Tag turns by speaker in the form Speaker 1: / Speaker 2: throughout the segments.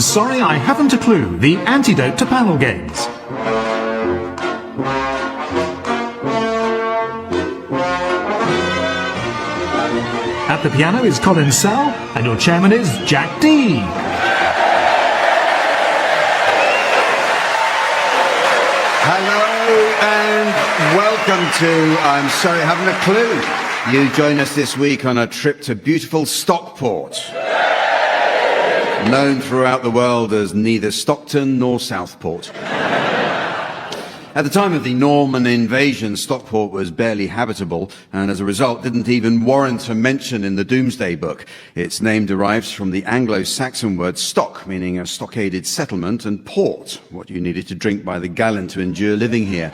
Speaker 1: sorry, I haven't a clue. The antidote to panel games. At the piano is Colin Sell, and your chairman is Jack Dee.
Speaker 2: Hello and welcome to I'm Sorry I Haven't a Clue. You join us this week on a trip to beautiful Stockport, known throughout the world as neither Stockton nor Southport. At the time of the Norman invasion, Stockport was barely habitable and as a result didn't even warrant a mention in the Doomsday Book. Its name derives from the Anglo-Saxon word stock, meaning a stockaded settlement, and port, what you needed to drink by the gallon to endure living here.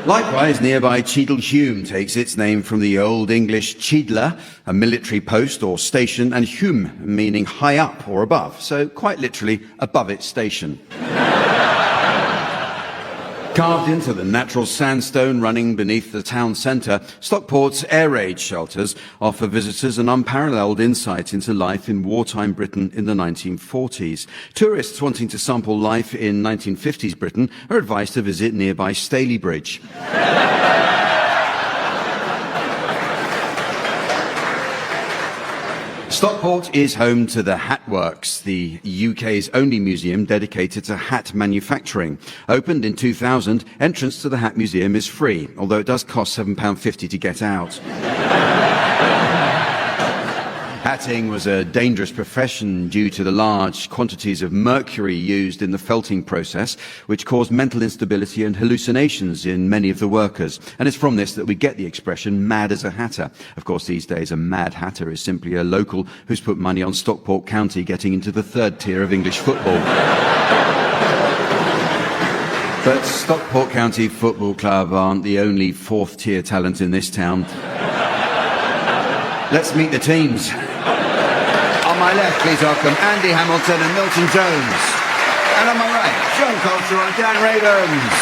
Speaker 2: Likewise, nearby Cheadle-Hulme takes its name from the Old English Cheadler, a military post or station, and Hulme, meaning high up or above, so quite literally above its station. Carved into the natural sandstone running beneath the town centre, Stockport's air raid shelters offer visitors an unparalleled insight into life in wartime Britain in the 1940s. Tourists wanting to sample life in 1950s Britain are advised to visit nearby Stalybridge. Stockport is home to the Hat Works, the UK's only museum dedicated to hat manufacturing. Opened in 2000, entrance to the Hat Museum is free, although it does cost £7.50 to get out. Hatting was a dangerous profession due to the large quantities of mercury used in the felting process, which caused mental instability and hallucinations in many of the workers. And it's from this that we get the expression mad as a hatter. Of course, these days a mad hatter is simply a local who's put money on Stockport County getting into the third tier of English football. But Stockport County Football Club aren't the only fourth tier talent in this town. Let's meet the teams. On my left, please welcome Andy Hamilton and Milton Jones. And on my right, John Coulter and Dan Ravens.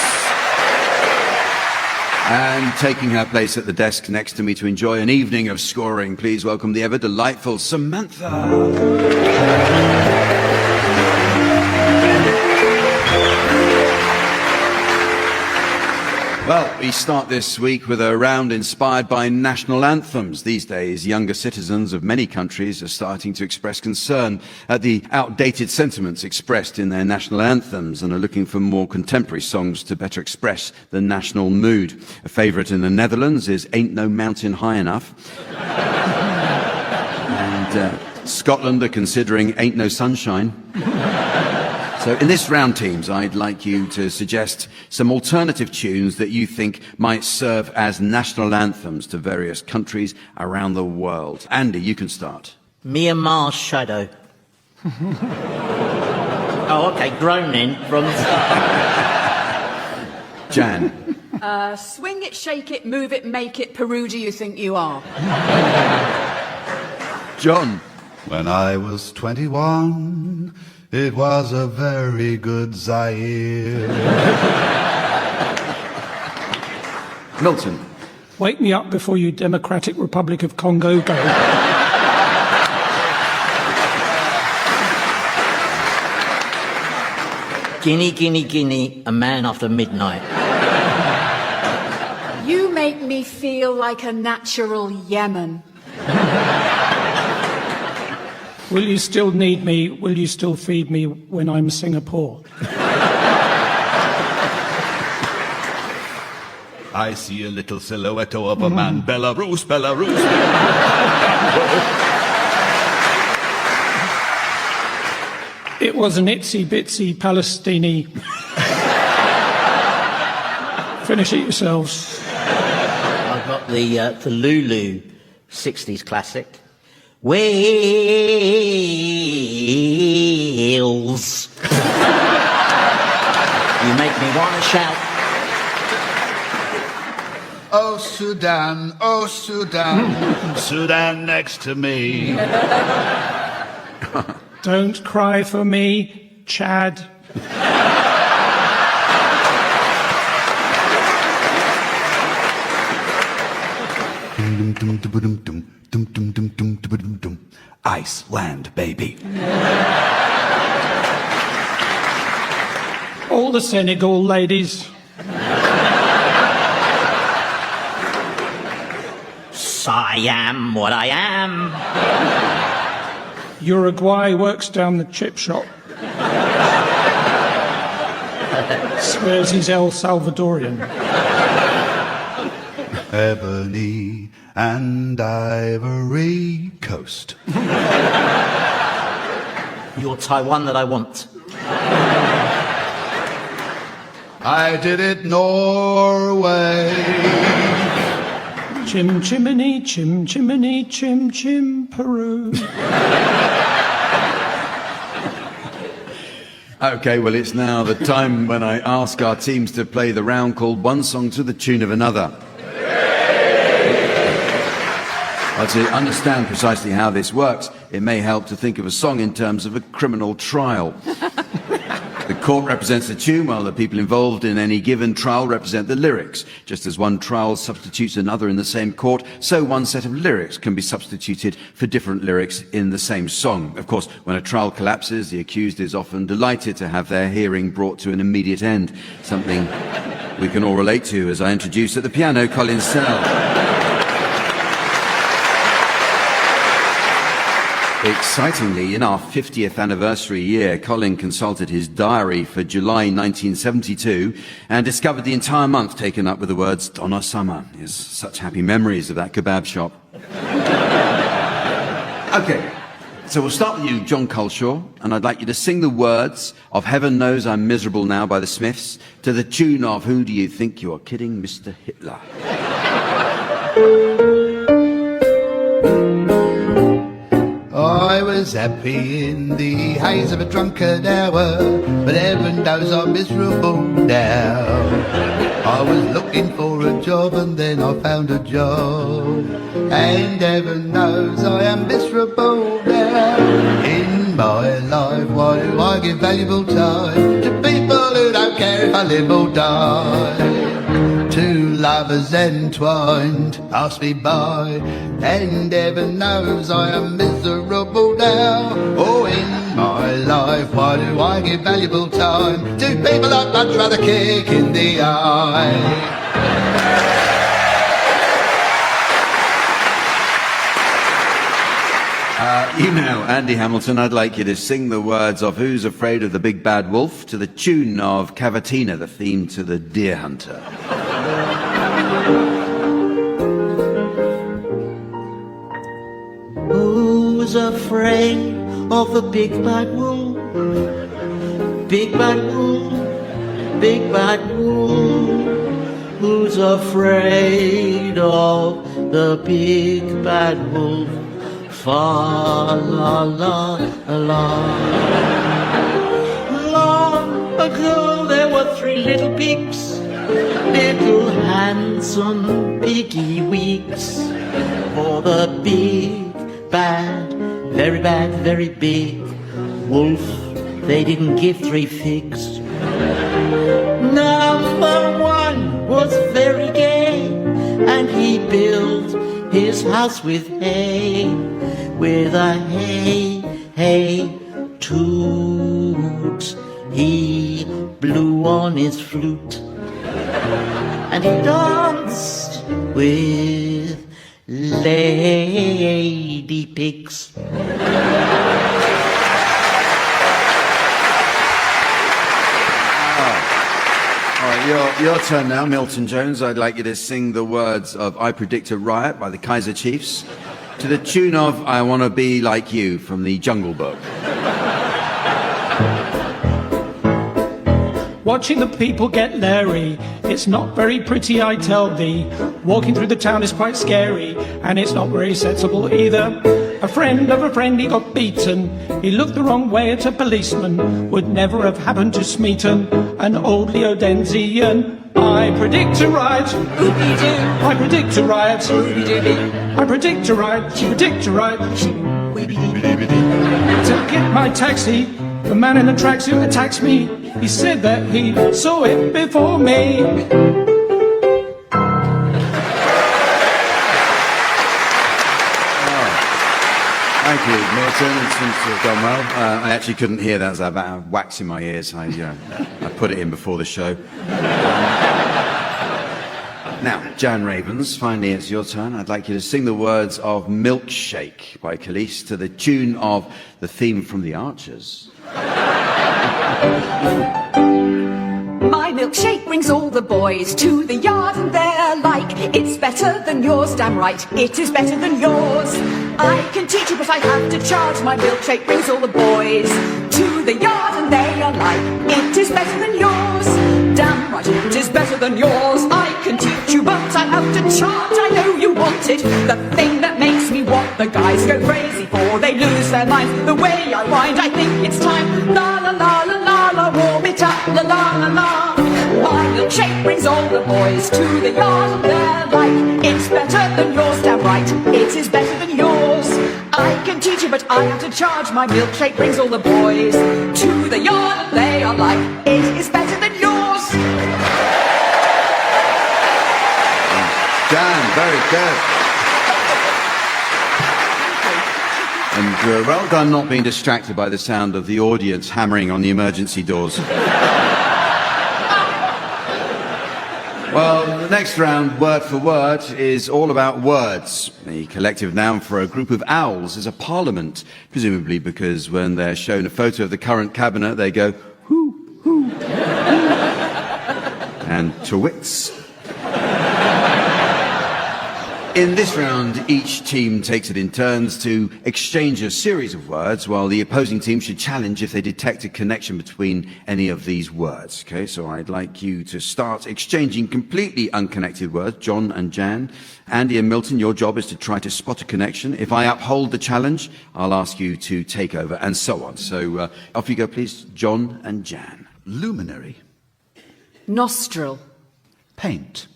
Speaker 2: And taking her place at the desk next to me to enjoy an evening of scoring, please welcome the ever delightful Samantha. Well, we start this week with a round inspired by national anthems. These days, younger citizens of many countries are starting to express concern at the outdated sentiments expressed in their national anthems and are looking for more contemporary songs to better express the national mood. A favourite in the Netherlands is Ain't No Mountain High Enough. And Scotland are considering Ain't No Sunshine. So in this round, teams, I'd like you to suggest some alternative tunes that you think might serve as national anthems to various countries around the world. Andy, you can start.
Speaker 3: Myanmar's Shadow. Oh, okay, groaning from the start.
Speaker 2: Jan.
Speaker 4: Swing it, shake it, move it, make it, Peru do you think you are?
Speaker 2: John.
Speaker 5: When I was 21... it was a very good Zaire.
Speaker 2: Milton.
Speaker 6: Wake me up before you Democratic Republic of Congo go.
Speaker 3: Guinea, Guinea, Guinea, a man after midnight.
Speaker 4: You make me feel like a natural Yemen.
Speaker 6: Will you still need me? Will you still feed me when I'm Singapore?
Speaker 5: I see a little silhouette of a man, Belarus, Belarus.
Speaker 6: It was an itsy-bitsy Palestini. Finish it yourselves.
Speaker 3: I've got the Lulu 60s classic. Wales. You make me want to shout.
Speaker 5: Oh, Sudan, oh, Sudan, Sudan next to me.
Speaker 6: Don't cry for me, Chad.
Speaker 5: I Iceland, baby.
Speaker 6: All the Senegal ladies.
Speaker 3: I am what I am.
Speaker 6: Uruguay works down the chip shop. Swears he's El Salvadorian.
Speaker 5: Ebony and Ivory Coast.
Speaker 3: You're Taiwan that I want.
Speaker 5: I did it Norway.
Speaker 6: Chim chimney, chim chimney, chim chim Peru.
Speaker 2: Okay, well, it's now the time when I ask our teams to play the round called One Song to the Tune of Another. Well, to understand precisely how this works, it may help to think of a song in terms of a criminal trial. The court represents the tune, while the people involved in any given trial represent the lyrics. Just as one trial substitutes another in the same court, so one set of lyrics can be substituted for different lyrics in the same song. Of course, when a trial collapses, the accused is often delighted to have their hearing brought to an immediate end, something we can all relate to as I introduce at the piano Colin Sell. Excitingly, in our 50th anniversary year, Colin consulted his diary for July 1972 and discovered the entire month taken up with the words Donna Summer. He has such happy memories of that kebab shop. Okay, so we'll start with you, John Culshaw, and I'd like you to sing the words of Heaven Knows I'm Miserable Now by the Smiths to the tune of Who Do You Think You Are Kidding, Mr. Hitler?
Speaker 5: I was happy in the haze of a drunkard hour, but heaven knows I'm miserable now. I was looking for a job and then I found a job, and heaven knows I am miserable now. In my life, why do I give valuable time to people who don't care if I live or die? Two lovers entwined pass me by, and heaven knows I am miserable now. Oh, in my life, why do I give valuable time to people I'd much rather kick in the eye?
Speaker 2: You know, Andy Hamilton, I'd like you to sing the words of Who's Afraid of the Big Bad Wolf to the tune of Cavatina, the theme to the Deer Hunter.
Speaker 3: Who's afraid of the big bad wolf? Big bad wolf, big bad wolf. Who's afraid of the big bad wolf? Fa la la la. Long ago there were three little pigs, little handsome piggy weeks. For the big bad, very big wolf, they didn't give three figs. Number one was very gay, and he built his house with hay, with a hey toot. He blew on his flute, and he danced with lady pigs.
Speaker 2: Your turn now, Milton Jones. I'd like you to sing the words of I Predict a Riot by the Kaiser Chiefs to the tune of I Want to Be Like You from the Jungle Book.
Speaker 6: Watching the people get leery, it's not very pretty, I tell thee. Walking through the town is quite scary, and it's not very sensible either. A friend of a friend, he got beaten. He looked the wrong way at a policeman. Would never have happened to Smeaton, an old Leodensian. I predict a riot. Oopie-doo. I predict a riot. Oopie-doobie. I predict a riot. Predict a riot. To get my taxi, the man in the tracksuit attacks me. He said that he saw it before me.
Speaker 2: Thank Thank you, Milton. It seems to have gone well. I actually couldn't hear that as I had wax in my ears. I put it in before the show. Now, Jan Ravens, finally it's your turn. I'd like you to sing the words of Milkshake by Khalees to the tune of the theme from The Archers.
Speaker 4: My milkshake brings all the boys to the yard and they're like, it's better than yours, damn right, it is better than yours. I can teach you but I have to charge. My milkshake brings all the boys to the yard and they are like, it is better than yours. Damn right, it is better than yours. I can teach you but I have to charge. I know you want it, the thing that makes me what the guys go crazy for. They lose their minds, the way I wind, I think it's time. La la la la la la, warm it up, la la la la. My milkshake brings all the boys to the yard and they're like, it's better than yours, damn right, it is better than yours. I can teach you but I have to charge. My milkshake brings all the boys to the yard and they are like, it is better than yours.
Speaker 2: Jan, very good. And well done not being distracted by the sound of the audience hammering on the emergency doors. Well, the next round, word for word, is all about words. The collective noun for a group of owls is a parliament, presumably because when they're shown a photo of the current cabinet, they go, hoo, hoo, hoo. And to wits. In this round, each team takes it in turns to exchange a series of words, while the opposing team should challenge if they detect a connection between any of these words. Okay, so I'd like you to start exchanging completely unconnected words, John and Jan. Andy and Milton, your job is to try to spot a connection. If I uphold the challenge, I'll ask you to take over, and so on. So off you go, please, John and Jan.
Speaker 5: Luminary.
Speaker 4: Nostril.
Speaker 5: Paint.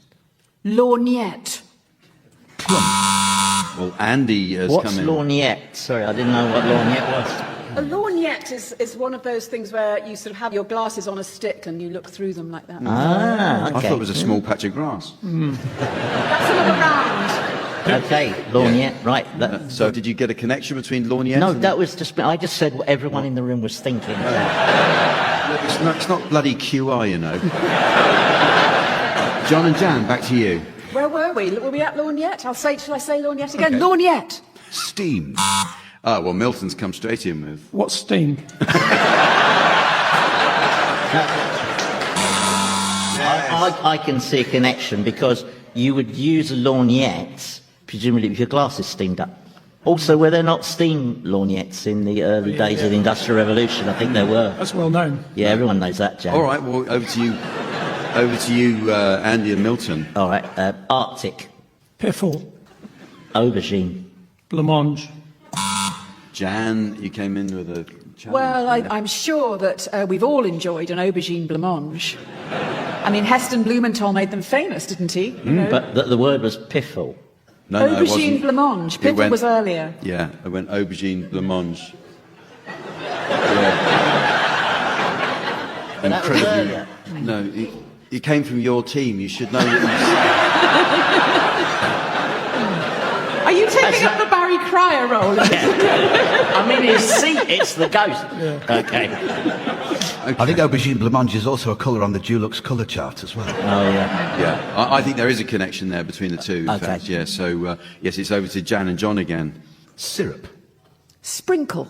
Speaker 4: Lorgnette.
Speaker 2: Well, Andy has
Speaker 7: What's
Speaker 2: come in.
Speaker 7: lorgnette? Sorry, I didn't know what lorgnette was.
Speaker 4: A lorgnette is one of those things where you sort of have your glasses on a stick and you look through them like that.
Speaker 7: Ah, okay.
Speaker 2: I thought it was a small patch of grass.
Speaker 4: That's another round.
Speaker 7: Okay, lorgnette, right.
Speaker 2: So did you get a connection between lorgnette?
Speaker 7: No, that was just, I just said what everyone in the room was thinking.
Speaker 2: Look, it's not bloody QI, you know. John and Jan, back to you.
Speaker 4: Where were we? Were we at lorgnette? Shall I say lorgnette again? Okay. Lorgnette.
Speaker 5: Steam.
Speaker 2: Well, Milton's come straight in with...
Speaker 6: What's steam?
Speaker 7: I can see a connection because you would use a lorgnette, presumably if your glass is steamed up. Also, were there not steam lorgnettes in the early days of the Industrial Revolution? I think there were.
Speaker 6: That's well known.
Speaker 7: Yeah, everyone knows that, Jan.
Speaker 2: All right, well, over to you. Over to you, Andy and Milton.
Speaker 7: All right, Arctic.
Speaker 6: Piffle.
Speaker 7: Aubergine.
Speaker 6: Blancmange.
Speaker 2: Jan, you came in with a challenge.
Speaker 4: Well, I'm sure that we've all enjoyed an aubergine blancmange. I mean, Heston Blumenthal made them famous, didn't he? You know?
Speaker 7: But the word was piffle.
Speaker 2: No, it
Speaker 4: aubergine
Speaker 2: wasn't.
Speaker 4: blancmange. Piffle was earlier.
Speaker 2: Yeah, I went aubergine blancmange. Yeah.
Speaker 7: That was earlier.
Speaker 2: No, you came from your team. You should know what you
Speaker 4: Are you taking up the Barry Cryer role?
Speaker 7: I mean, it's the ghost. Yeah. Okay.
Speaker 5: I think aubergine blancmange is also a colour on the Dulux colour chart as well.
Speaker 7: Oh, yeah.
Speaker 2: Yeah, I think there is a connection there between the two, in
Speaker 7: Okay.
Speaker 2: fact. Yeah, so, yes, it's over to Jan and John again.
Speaker 5: Syrup.
Speaker 4: Sprinkle.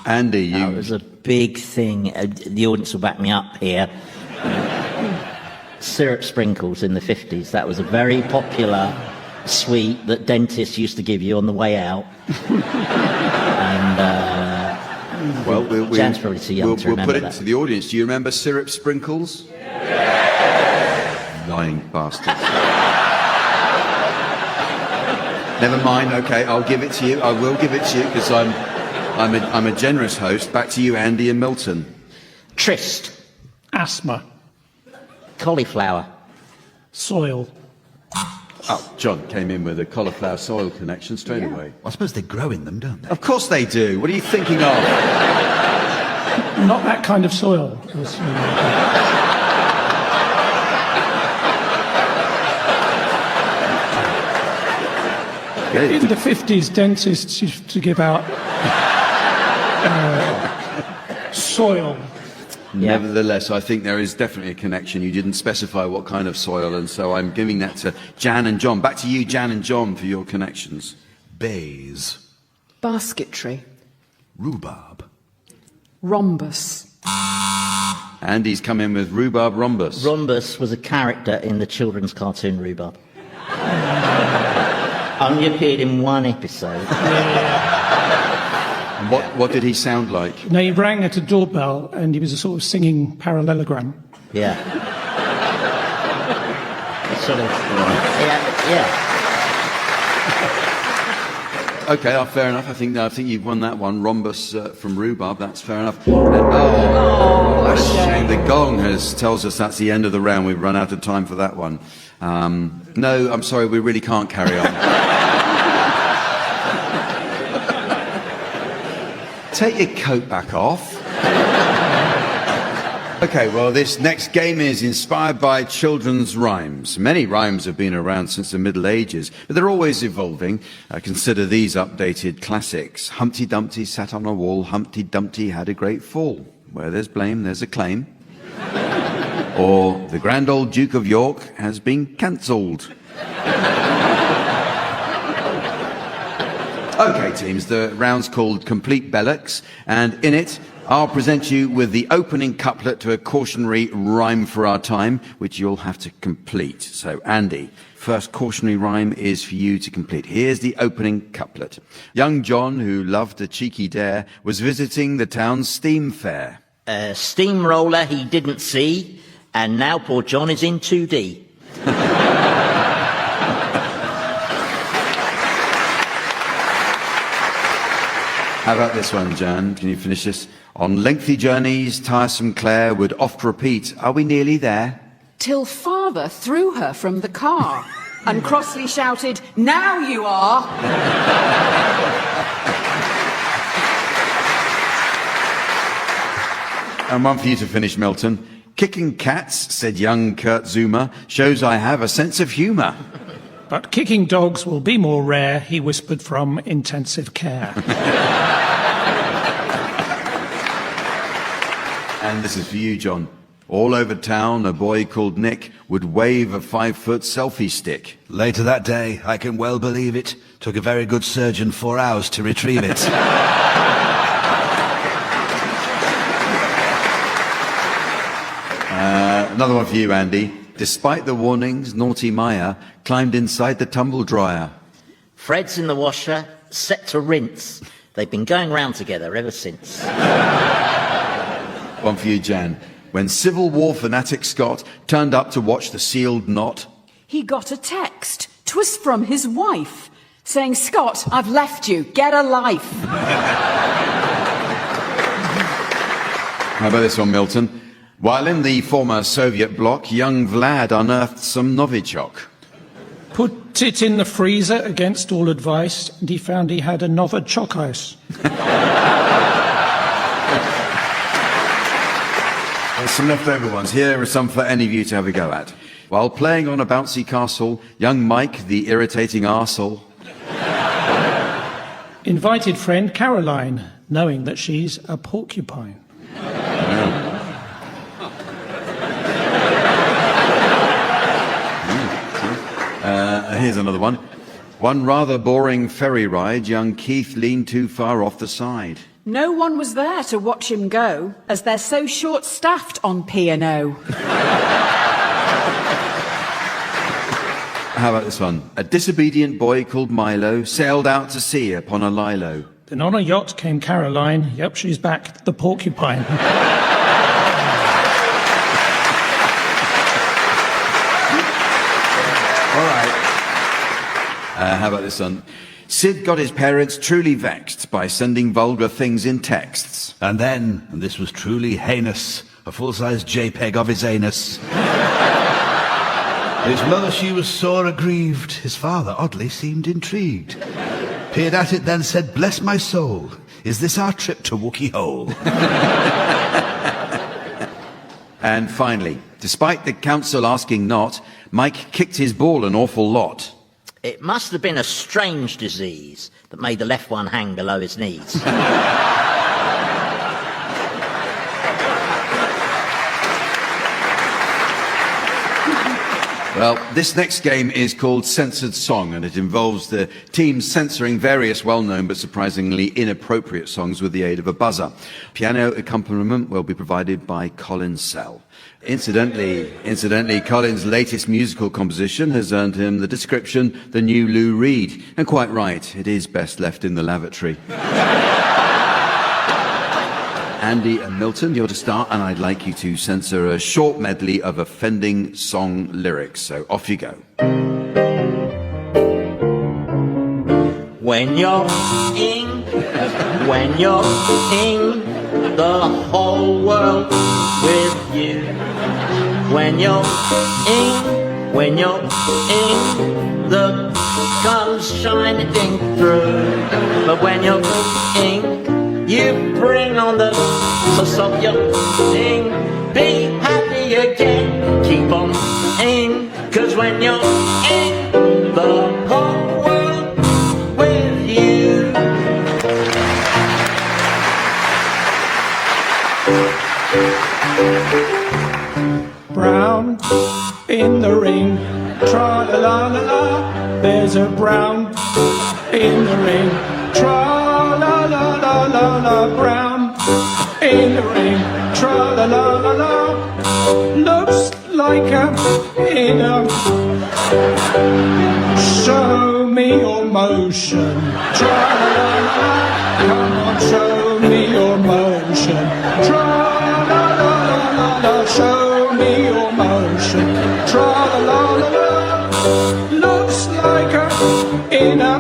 Speaker 2: Andy, you...
Speaker 7: That was a big thing. The audience will back me up here. Syrup sprinkles in the 50s. That was a very popular sweet that dentists used to give you on the way out. And
Speaker 2: Well,
Speaker 7: Jan's probably too young to remember
Speaker 2: We'll put it
Speaker 7: that.
Speaker 2: to the audience. Do you remember syrup sprinkles? Lying bastards. Never mind. Okay, I'll give it to you. I will give it to you because I'm a generous host. Back to you, Andy and Milton.
Speaker 7: Tryst.
Speaker 6: Asthma.
Speaker 7: Cauliflower.
Speaker 6: Soil.
Speaker 2: Oh, John came in with a cauliflower soil connection straight away.
Speaker 5: I suppose they grow in them, don't they?
Speaker 2: Of course they do. What are you thinking of?
Speaker 6: Not that kind of soil. In the 50s, dentists used to give out soil.
Speaker 2: Nevertheless, I think there is definitely a connection. You didn't specify what kind of soil, and so I'm giving that to Jan and John. Back to you, Jan and John, for your connections.
Speaker 5: Bays.
Speaker 4: Basketry.
Speaker 5: Rhubarb.
Speaker 4: Rhombus.
Speaker 2: Andy's come in with rhubarb rhombus.
Speaker 7: Rhombus was a character in the children's cartoon Rhubarb. Only appeared in one episode.
Speaker 2: And what did he sound like?
Speaker 6: No, he rang at a doorbell and he was a sort of singing parallelogram.
Speaker 7: Yeah. Sort of. Yeah.
Speaker 2: Okay, fair enough. I think you've won that one. Rhombus from rhubarb. That's fair enough. That's a shame. The gong tells us that's the end of the round. We've run out of time for that one. No, I'm sorry. We really can't carry on. Take your coat back off. Okay, well, this next game is inspired by children's rhymes. Many rhymes have been around since the Middle Ages, but they're always evolving. Consider these updated classics. Humpty Dumpty sat on a wall, Humpty Dumpty had a great fall. Where there's blame, there's a claim. Or the grand old Duke of York has been cancelled. Okay, teams, the round's called Complete Bellocks, and in it, I'll present you with the opening couplet to a cautionary rhyme for our time, which you'll have to complete. So, Andy, first cautionary rhyme is for you to complete. Here's the opening couplet. Young John, who loved a cheeky dare, was visiting the town's steam fair.
Speaker 7: A steamroller he didn't see, and now poor John is in 2D.
Speaker 2: How about this one, Jan? Can you finish this? On lengthy journeys, tiresome Claire would oft repeat, are we nearly there?
Speaker 4: Till father threw her from the car and crossly shouted, now you are.
Speaker 2: And one for you to finish, Milton. Kicking cats, said young Kurt Zuma, shows I have a sense of humour.
Speaker 6: But kicking dogs will be more rare, he whispered from intensive care.
Speaker 2: And this is for you, John. All over town, a boy called Nick would wave a 5-foot selfie stick.
Speaker 5: Later that day, I can well believe it, took a very good surgeon 4 hours to retrieve it.
Speaker 2: Another one for you, Andy. Despite the warnings, naughty Maya climbed inside the tumble dryer.
Speaker 7: Fred's in the washer, set to rinse. They've been going round together ever since.
Speaker 2: One for you, Jan. When Civil War fanatic Scott turned up to watch the sealed knot,
Speaker 4: He got a text. 'Twas from his wife, saying, Scott, I've left you. Get a life.
Speaker 2: How about this one, Milton? While in the former Soviet bloc, young Vlad unearthed some Novichok.
Speaker 6: Put it in the freezer against all advice, and he found he had a Novichok ice.
Speaker 2: There's some leftover ones. Here are some for any of you to have a go at. While playing on a bouncy castle, young Mike, the irritating arsehole,
Speaker 6: Invited friend Caroline, knowing that she's a porcupine.
Speaker 2: Here's another one. One rather boring ferry ride, young Keith leaned too far off the side.
Speaker 4: No one was there to watch him go, as they're so short-staffed on P&O.
Speaker 2: How about this one? A disobedient boy called Milo sailed out to sea upon a lilo.
Speaker 6: Then on a yacht came Caroline. Yep, she's back, the porcupine.
Speaker 2: All right. How about this one? Sid got his parents truly vexed by sending vulgar things in texts.
Speaker 5: And then, and this was truly heinous, a full-size JPEG of his anus. His mother, she was sore aggrieved. His father, oddly, seemed intrigued. Peered at it, then said, bless my soul, is this our trip to Wookie Hole?
Speaker 2: And finally, despite the council asking not, Mike kicked his ball an awful lot.
Speaker 7: It must have been a strange disease that made the left one hang below his knees.
Speaker 2: Well, this next game is called Censored Song, and it involves the team censoring various well-known but surprisingly inappropriate songs with the aid of a buzzer. Piano accompaniment will be provided by Colin Sell. Incidentally, Colin's latest musical composition has earned him the description, the new Lou Reed. And quite right, it is best left in the lavatory. Andy and Milton, you're to start, and I'd like you to censor a short medley of offending song lyrics. So off you go.
Speaker 7: When you're in, the whole world with you. When you're in, the sun's shining through. But when you're in, you bring on the sauce of your thing. Be happy again, keep on in. 'Cause when you're in, the whole world with you.
Speaker 6: Brown in the ring, tra-la-la-la-la. There's a brown in the ring, tra-la-la-la-la-la. Brown in the ring, tra-la-la-la-la. Looks like a inner. Show me your motion, tra-la-la-la. Come on, show me your motion, tra-la-la-la-la. Show me your motion, tra-la-la-la-la. Looks like a inner.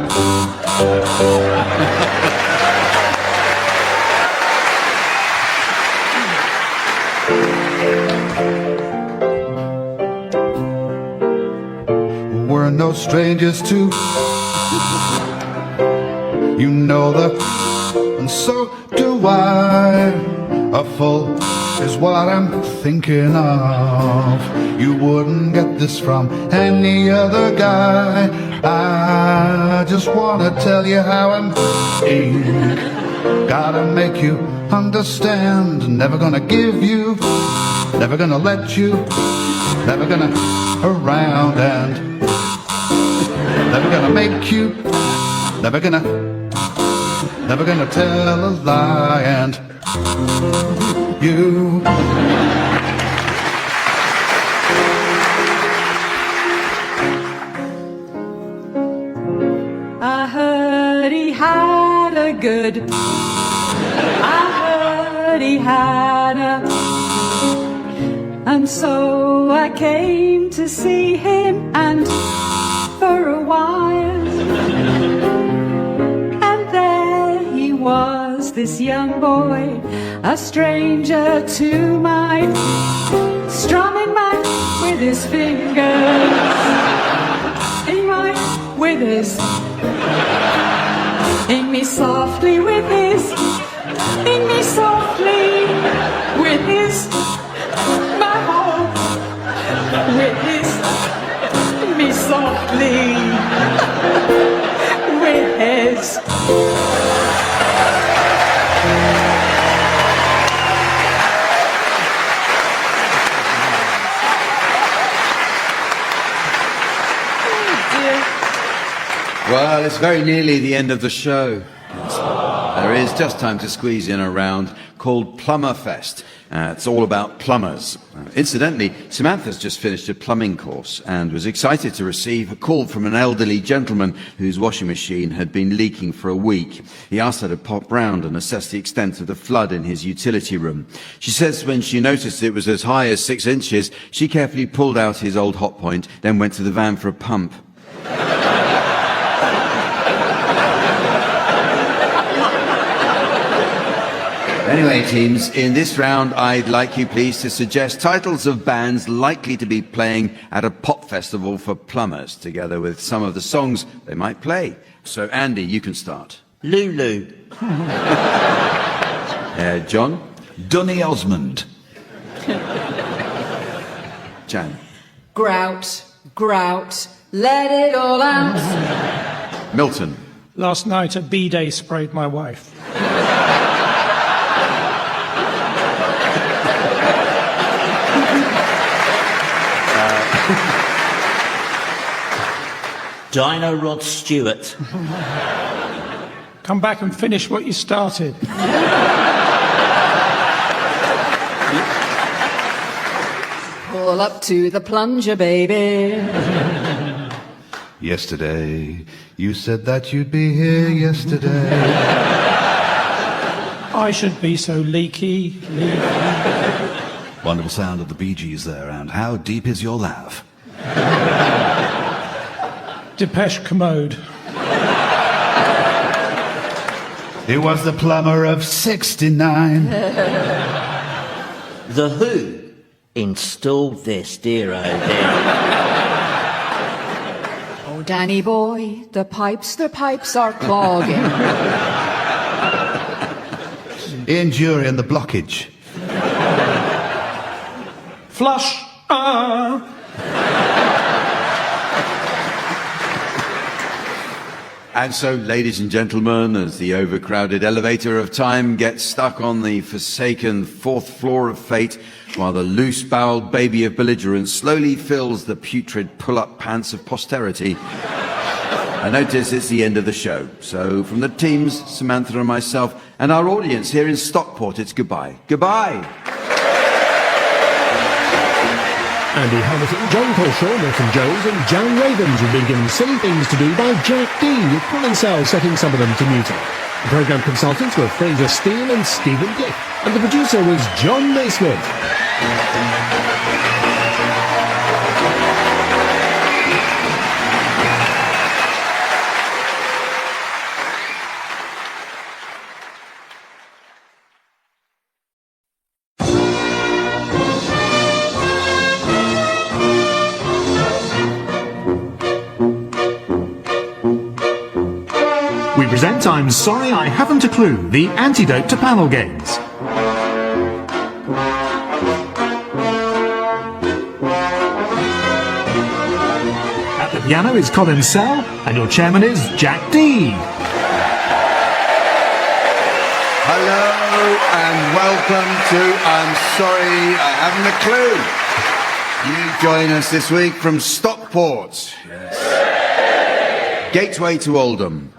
Speaker 5: We're no strangers to, you know that, and so do I. A fool is what I'm thinking of. You wouldn't get this from any other guy. I just wanna tell you how I'm feeling. Gotta make you understand. Never gonna give you, never gonna let you, never gonna around, and never gonna make you, never gonna tell a lie, and you.
Speaker 4: I heard he had a good. I heard he had a. And so I came to see him, and for a while. And there he was, this young boy, a stranger to mine, strumming mine with his fingers, in mine with his, in me softly with his, in me softly with his, my heart with his, in me softly with his.
Speaker 2: Well, it's very nearly the end of the show. There is just time to squeeze in a round called Plumber Fest. It's all about plumbers. Incidentally, Samantha's just finished a plumbing course and was excited to receive a call from an elderly gentleman whose washing machine had been leaking for a week. He asked her to pop round and assess the extent of the flood in his utility room. She says when she noticed it was as high as 6 inches, she carefully pulled out his old hot point, then went to the van for a pump. Anyway, teams, in this round, I'd like you please to suggest titles of bands likely to be playing at a pop festival for plumbers, together with some of the songs they might play. So, Andy, you can start.
Speaker 7: Lulu.
Speaker 2: John?
Speaker 8: Dunny Osmond.
Speaker 2: Jan?
Speaker 4: Grout, grout, let it all out.
Speaker 2: Milton.
Speaker 6: Last night a B-day sprayed my wife.
Speaker 7: Dino Rod Stewart.
Speaker 6: Come back and finish what you started.
Speaker 4: Pull up to the plunger, baby.
Speaker 5: Yesterday, you said that you'd be here yesterday.
Speaker 6: I should be so leaky.
Speaker 8: Wonderful sound of the Bee Gees there, and how deep is your laugh?
Speaker 6: Depeche Commode.
Speaker 5: It was the plumber of 69.
Speaker 7: The Who installed this, dear oh dear.
Speaker 4: Oh, Danny boy, the pipes are clogging.
Speaker 5: Enduring the blockage.
Speaker 6: Flush.
Speaker 2: And so, ladies and gentlemen, as the overcrowded elevator of time gets stuck on the forsaken fourth floor of fate, while the loose-boweled baby of belligerence slowly fills the putrid pull-up pants of posterity, I notice it's the end of the show. So, from the teams, Samantha and myself, and our audience here in Stockport, it's goodbye. Goodbye!
Speaker 1: Andy Hamilton, John Colshaw, Milton Jones and Jan Ravens have been given silly things to do by Jack Dee, with Colin Sell setting some of them to music. The programme consultants were Fraser Steele and Stephen Dick, and the producer was John Naismith. We present I'm Sorry I Haven't a Clue, the antidote to panel games. At the piano is Colin Sell, and your chairman is Jack Dee.
Speaker 2: Hello and welcome to I'm Sorry I Haven't a Clue. You join us this week from Stockport. Yes. Gateway to Oldham.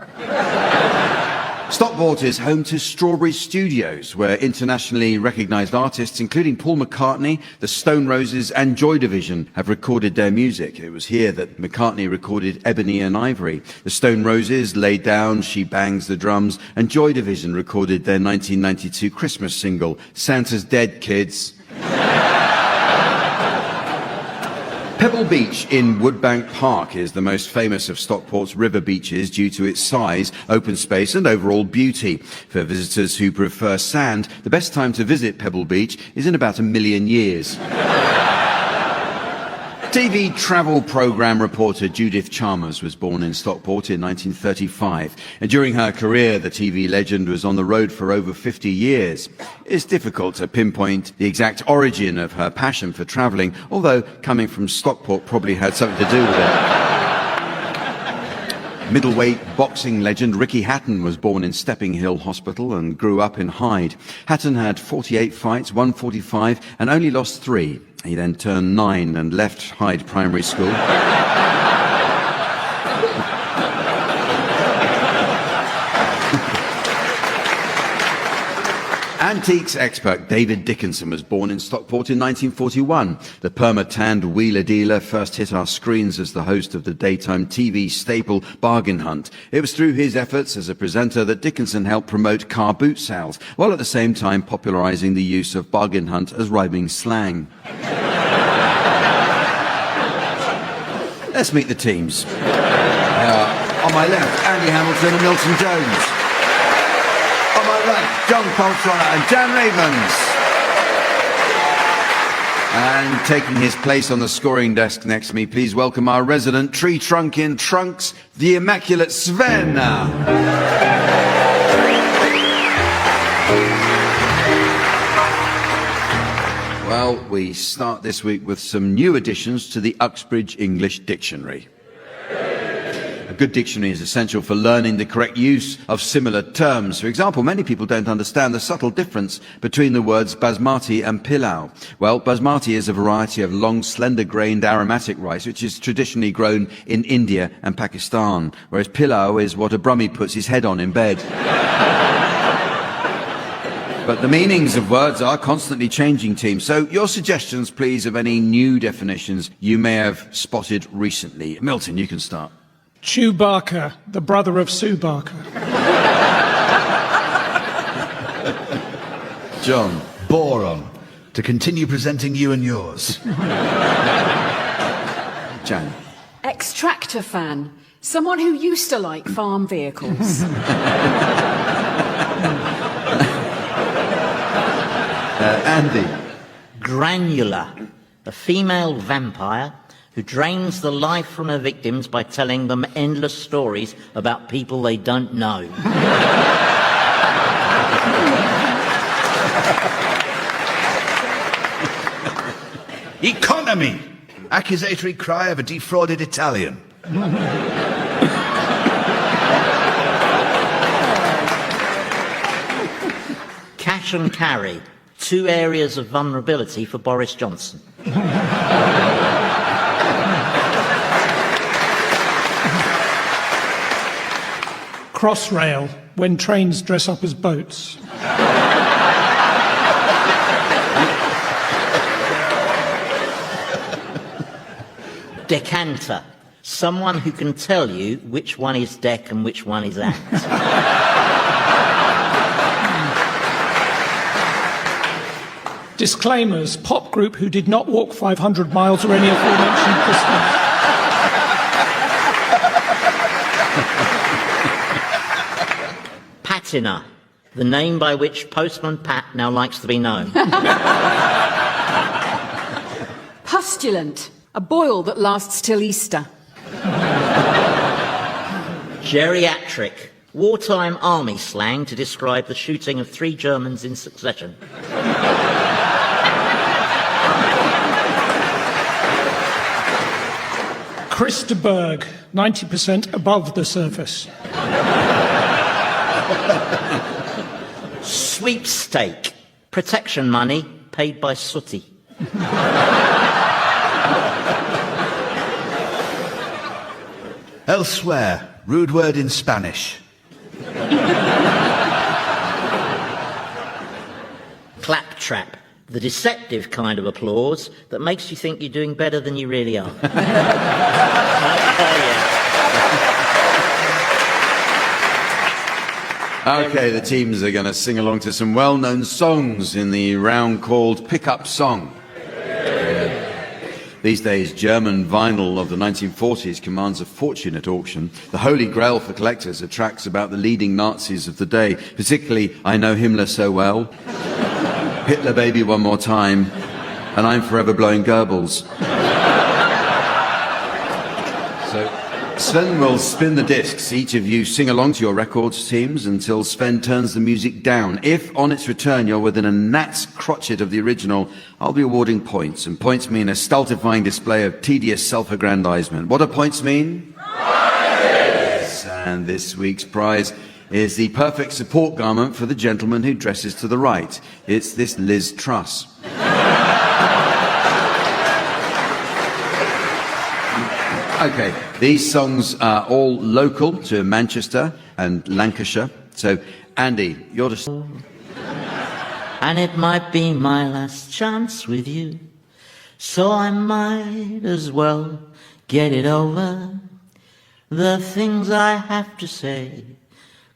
Speaker 2: Stockport is home to Strawberry Studios, where internationally recognised artists, including Paul McCartney, the Stone Roses and Joy Division, have recorded their music. It was here that McCartney recorded Ebony and Ivory. The Stone Roses laid down She Bangs the Drums, and Joy Division recorded their 1992 Christmas single, Santa's Dead, Kids. Pebble Beach in Woodbank Park is the most famous of Stockport's river beaches due to its size, open space and overall beauty. For visitors who prefer sand, the best time to visit Pebble Beach is in about 1 million years. TV travel programme reporter Judith Chalmers was born in Stockport in 1935. And during her career, the TV legend was on the road for over 50 years. It's difficult to pinpoint the exact origin of her passion for travelling, although coming from Stockport probably had something to do with it. Middleweight boxing legend Ricky Hatton was born in Stepping Hill Hospital and grew up in Hyde. Hatton had 48 fights, won 45 and only lost 3. He then turned 9 and left Hyde Primary School. Antiques expert David Dickinson was born in Stockport in 1941. The perma-tanned wheeler dealer first hit our screens as the host of the daytime TV staple Bargain Hunt. It was through his efforts as a presenter that Dickinson helped promote car boot sales, while at the same time popularising the use of Bargain Hunt as rhyming slang. Let's meet the teams. On my left, Andy Hamilton and Milton Jones. On my right, John Colshaw and Jan Ravens. And taking his place on the scoring desk next to me, please welcome our resident tree trunk in trunks, the immaculate Sven. Well, we start this week with some new additions to the Uxbridge English Dictionary. good dictionary is essential for learning the correct use of similar terms. For example, many people don't understand the subtle difference between the words basmati and pilau. Well, basmati is a variety of long, slender-grained aromatic rice, which is traditionally grown in India and Pakistan, whereas pilau is what a Brummie puts his head on in bed. But the meanings of words are constantly changing, team. So your suggestions, please, of any new definitions you may have spotted recently. Milton, you can start.
Speaker 6: Chewbacca, the brother of Sue Barker.
Speaker 2: John.
Speaker 8: Boron. To continue presenting you and yours.
Speaker 2: Jan.
Speaker 4: Extractor fan. Someone who used to like farm vehicles.
Speaker 2: Andy.
Speaker 7: Granular, a female vampire who drains the life from her victims by telling them endless stories about people they don't know.
Speaker 8: Economy. Accusatory cry of a defrauded Italian.
Speaker 7: Cash and carry, two areas of vulnerability for Boris Johnson.
Speaker 6: Crossrail, when trains dress up as boats.
Speaker 7: Decanter, someone who can tell you which one is deck and which one is act.
Speaker 6: Disclaimers, pop group who did not walk 500 miles or any aforementioned distance.
Speaker 7: Patina, the name by which Postman Pat now likes to be known.
Speaker 4: Pustulant. A boil that lasts till Easter.
Speaker 7: Geriatric, wartime army slang to describe the shooting of 3 Germans in succession.
Speaker 6: Christaberg, 90% above the surface.
Speaker 7: Sweepstake, protection money paid by sooty.
Speaker 8: Elsewhere. Rude word in Spanish.
Speaker 7: Claptrap, the deceptive kind of applause that makes you think you're doing better than you really are.
Speaker 2: Okay, the teams are going to sing along to some well-known songs in the round called Pick-Up Song. These days, German vinyl of the 1940s commands a fortune at auction. The holy grail for collectors are tracks about the leading Nazis of the day, particularly I Know Himmler So Well, Hitler Baby One More Time, and I'm Forever Blowing Goebbels. So Sven will spin the discs. Each of you sing along to your records teams until Sven turns the music down. If on its return you're within a gnat's crotchet of the original, I'll be awarding points, and points mean a stultifying display of tedious self-aggrandizement. What do points mean? Prizes! And this week's prize is the perfect support garment for the gentleman who dresses to the right. It's this Liz Truss. Okay, these songs are all local to Manchester and Lancashire. So, Andy, you're just...
Speaker 7: And it might be my last chance with you, so I might as well get it over. The things I have to say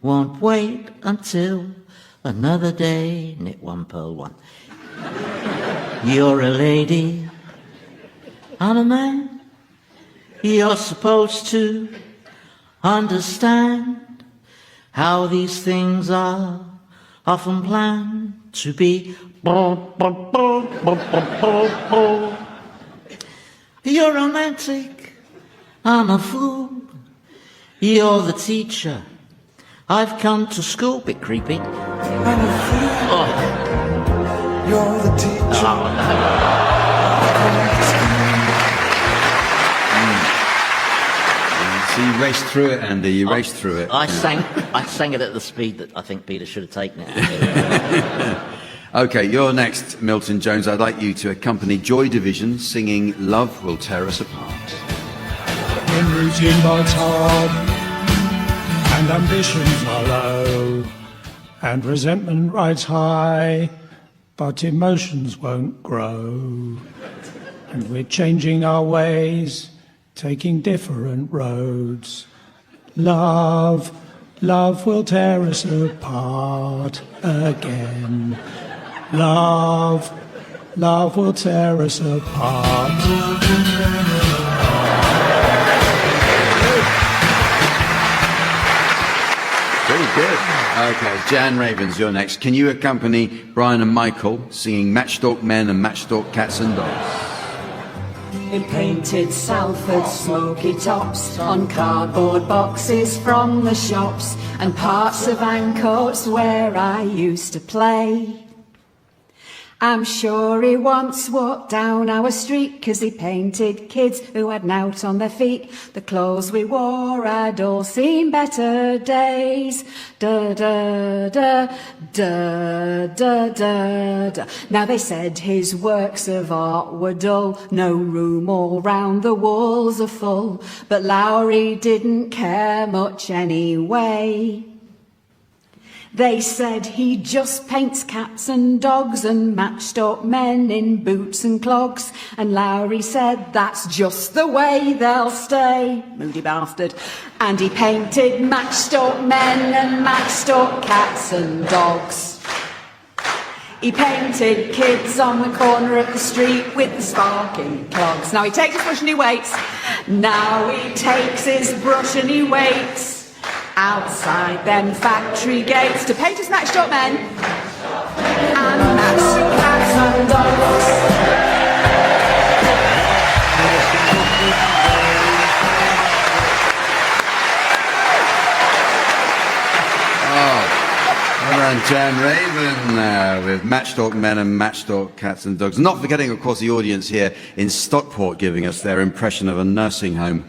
Speaker 7: won't wait until another day. Knit 1, purl 1. You're a lady, I'm a man. You're supposed to understand how these things are often planned to be. You're romantic, I'm a fool. You're the teacher, I've come to school. Bit creepy.
Speaker 9: I'm a fool.
Speaker 7: Oh.
Speaker 9: You're the teacher.
Speaker 7: Oh, no.
Speaker 2: you raced through it, Andy. You raced through it.
Speaker 7: I sang it at the speed that I think Peter should have taken it.
Speaker 2: Okay, you're next, Milton Jones. I'd like you to accompany Joy Division singing Love Will Tear Us Apart.
Speaker 6: When routine bites hard and ambitions are low and resentment rides high, but emotions won't grow. And we're changing our ways, taking different roads. Love will tear us apart again. Love will tear us apart.
Speaker 2: Very good. Okay, Jan Ravens, you're next. Can you accompany Brian and Michael singing Matchstalk Men and Matchstalk Cats and Dogs?
Speaker 4: He painted Salford smoky tops on cardboard boxes from the shops and parts of Ancoats where I used to play. I'm sure he once walked down our street 'cause he painted kids who had knout on their feet. The clothes we wore had all seen better days. Da da da da da da da. Now they said his works of art were dull, no room all round the walls are full, but Lowry didn't care much anyway. They said he just paints cats and dogs and matchstalk men in boots and clogs. And Lowry said that's just the way they'll stay. Moody bastard. And he painted matchstalk men and matchstalk cats and dogs. He painted kids on the corner of the street with the sparking clogs. Now he takes his brush and he waits. Now he takes his brush and he waits outside them factory gates to paint his matchstalk men and matchstalk cats and dogs.
Speaker 2: And Jan Raven with Matchstalk Men and Matchstalk Cats and Dogs. Not forgetting, of course, the audience here in Stockport giving us their impression of a nursing home.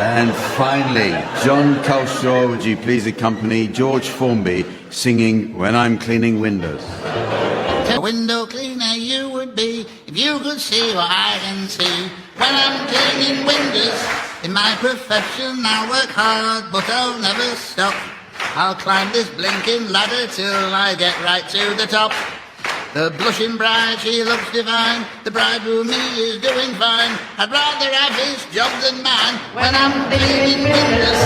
Speaker 2: And finally, John Culshaw, would you please accompany George Formby singing When I'm Cleaning Windows?
Speaker 5: A window cleaner you would be if you could see what I can see. When I'm cleaning windows, in my profession I work hard, but I'll never stop. I'll climb this blinking ladder till I get right to the top. The blushing bride, she looks divine. The bridegroom, he is doing fine. I'd rather have his job than mine. When I'm cleaning windows.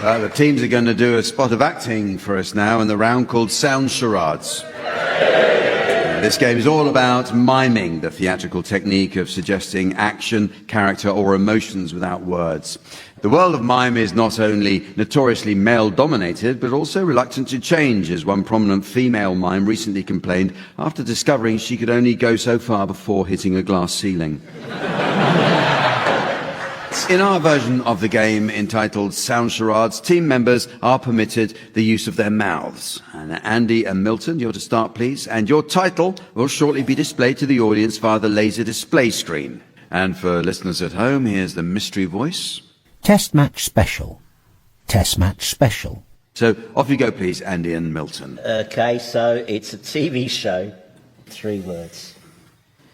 Speaker 2: The teams are going to do a spot of acting for us now in the round called Sound Charades. This game is all about miming, the theatrical technique of suggesting action, character, or emotions without words. The world of mime is not only notoriously male-dominated, but also reluctant to change, as one prominent female mime recently complained after discovering she could only go so far before hitting a glass ceiling. In our version of the game entitled Sound Charades, team members are permitted the use of their mouths. And Andy and Milton, you're to start, please. And your title will shortly be displayed to the audience via the laser display screen. And for listeners at home, here's the mystery voice.
Speaker 10: Test Match Special. Test Match Special.
Speaker 2: So off you go, please, Andy and Milton.
Speaker 7: Okay, so it's a TV show. 3 words.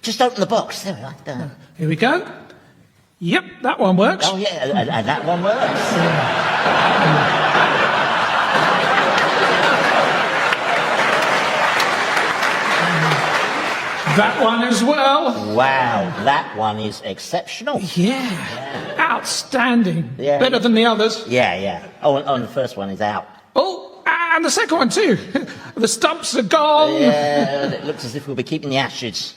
Speaker 7: Just open the box. There we are.
Speaker 6: Here we go. Yep, that one works.
Speaker 7: Oh, yeah, and that one works.
Speaker 6: That one as well.
Speaker 7: Wow, that one is exceptional.
Speaker 6: Yeah. Outstanding.
Speaker 7: Yeah.
Speaker 6: Better than the others.
Speaker 7: Yeah. Oh, and the first one is out.
Speaker 6: Oh, and the second one too. The stumps are gone.
Speaker 7: Yeah, it looks as if we'll be keeping the ashes.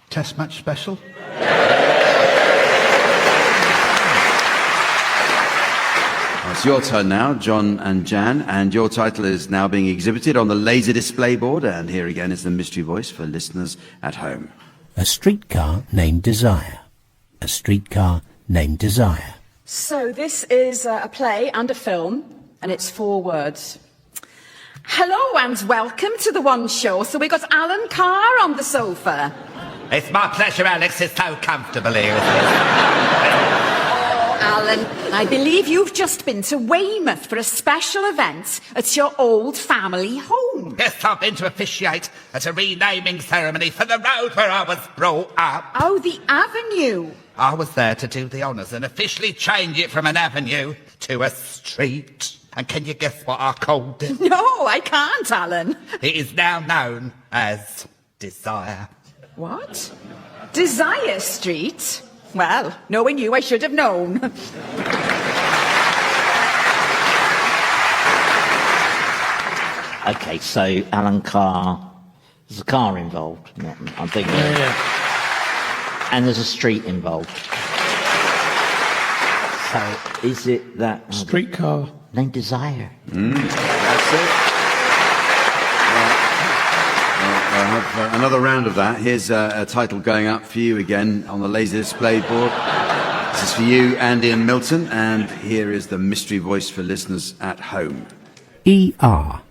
Speaker 5: Test match special.
Speaker 2: So your turn now, John and Jan, and your title is now being exhibited on the laser display board, and here again is the mystery voice for listeners at home.
Speaker 10: A streetcar named Desire. A streetcar named Desire.
Speaker 4: So this is a play and a film, and it's 4 words. Hello and welcome to the One Show. So we got Alan Carr on the sofa.
Speaker 8: It's my pleasure, Alex. It's so comfortable here.
Speaker 4: Alan, I believe you've just been to Weymouth for a special event at your old family home.
Speaker 8: Yes, I've been to officiate at a renaming ceremony for the road where I was brought up.
Speaker 4: Oh, the avenue.
Speaker 8: I was there to do the honours and officially change it from an avenue to a street. And can you guess what I called it?
Speaker 4: No, I can't, Alan.
Speaker 8: It is now known as Desire.
Speaker 4: What? Desire Street? Well, knowing you, I should have known.
Speaker 7: Okay, so Alan Carr, there's a car involved. I'm thinking.
Speaker 6: Yeah.
Speaker 7: And there's a street involved. So is it that
Speaker 6: Streetcar.
Speaker 7: named Desire?
Speaker 2: That's it. I have another round of that. Here's a title going up for you again on the laser display board. This is for you, Andy and Milton, and here is the mystery voice for listeners at home.
Speaker 10: E.R.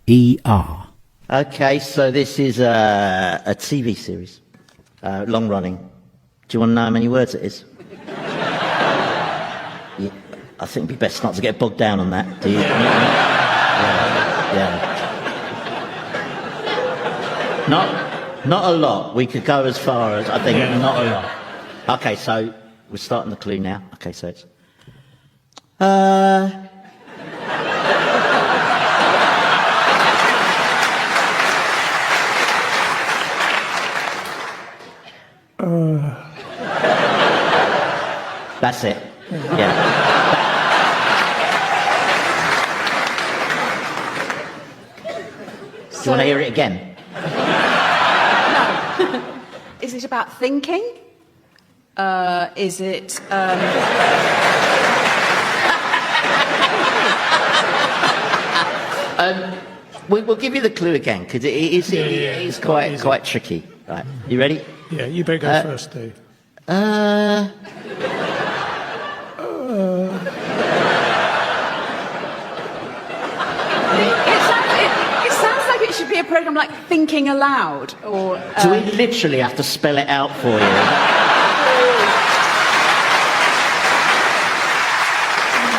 Speaker 10: E.R.
Speaker 7: Okay, so this is a TV series, long running. Do you want to know how many words it is? Yeah, I think it'd be best not to get bogged down on that. Do you? Yeah. Not a lot. We could go as far as, I think, not a lot. Okay, so we're starting the clue now. Okay, so it's... That's it. Yeah. Do you want to hear it again?
Speaker 4: Is it about thinking? Is it...
Speaker 7: We'll give you the clue again, because it is quite tricky. Right, you ready?
Speaker 6: Yeah, you better go first, Dave.
Speaker 4: It sounds like it should be a programme like Thinking Aloud, or...
Speaker 7: Do we literally have to spell it out for you?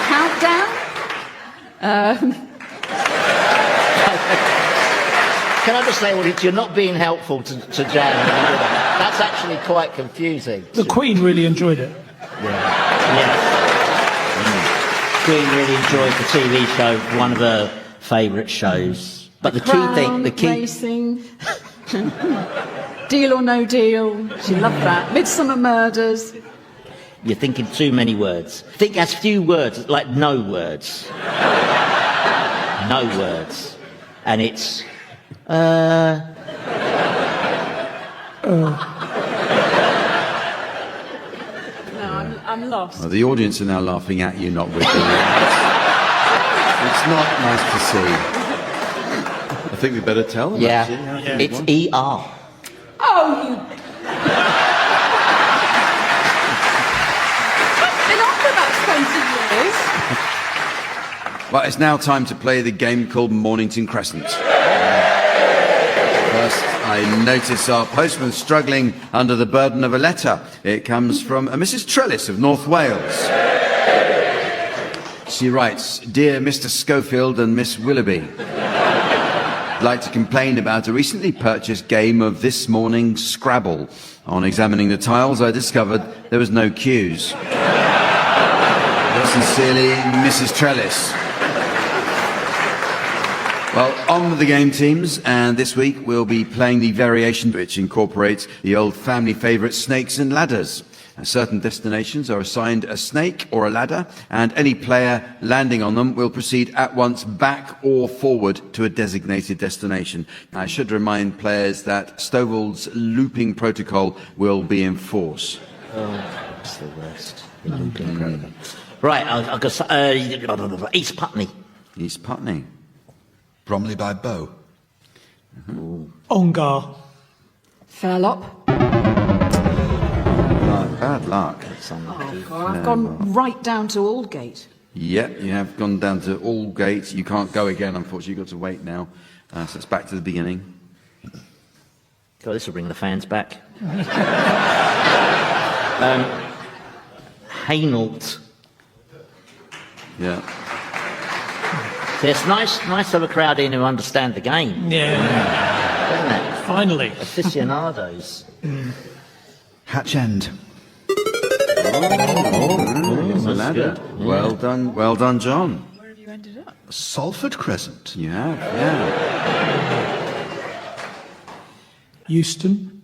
Speaker 4: Countdown?
Speaker 7: Can I just say, well, you're not being helpful to Jan. That's actually quite confusing.
Speaker 6: The Queen really enjoyed it.
Speaker 7: Yes. Queen really enjoyed the TV show, one of her favourite shows. But the key
Speaker 4: Racing. Deal or No Deal. She loved that. Midsummer Murders.
Speaker 7: You're thinking too many words. Think as few words, like no words. No words. And it's...
Speaker 4: No, I'm lost.
Speaker 2: Well, the audience are now laughing at you, not with you. It's not nice to see. I think we better tell them.
Speaker 7: Yeah,
Speaker 2: actually.
Speaker 7: it's E.R.
Speaker 4: Oh, you... It's been on for about 20 years.
Speaker 2: Well, it's now time to play the game called Mornington Crescent. First, I notice our postman struggling under the burden of a letter. It comes from a Mrs. Trellis of North Wales. She writes, "Dear Mr. Schofield and Miss Willoughby, I'd like to complain about a recently purchased game of this morning's Scrabble. On examining the tiles, I discovered there was no cues. Yours sincerely, Mrs. Trellis." Well, on with the game, teams, and this week we'll be playing the variation which incorporates the old family favourite snakes and ladders. Certain destinations are assigned a snake or a ladder, and any player landing on them will proceed at once back or forward to a designated destination. I should remind players that Stovall's looping protocol will be in force.
Speaker 7: Oh, that's the worst. The looping protocol. Right, I'll go... East Putney.
Speaker 2: East Putney.
Speaker 5: Bromley by Bow.
Speaker 6: Ongar.
Speaker 4: Fairlop.
Speaker 2: Bad luck.
Speaker 4: Oh, God, I've gone right down to Aldgate.
Speaker 2: Yep, you have gone down to Aldgate. You can't go again, unfortunately. You've got to wait now. So it's back to the beginning.
Speaker 7: God, this will bring the fans back. Hainault.
Speaker 2: Yeah.
Speaker 7: So it's nice to have a crowd in who understand the game.
Speaker 6: Yeah.
Speaker 7: Isn't it?
Speaker 6: Finally.
Speaker 7: Aficionados.
Speaker 5: Hatch End.
Speaker 2: There's a ladder. Well done, John.
Speaker 4: Where have you ended up?
Speaker 5: Salford Crescent.
Speaker 2: You have, yeah.
Speaker 6: Euston.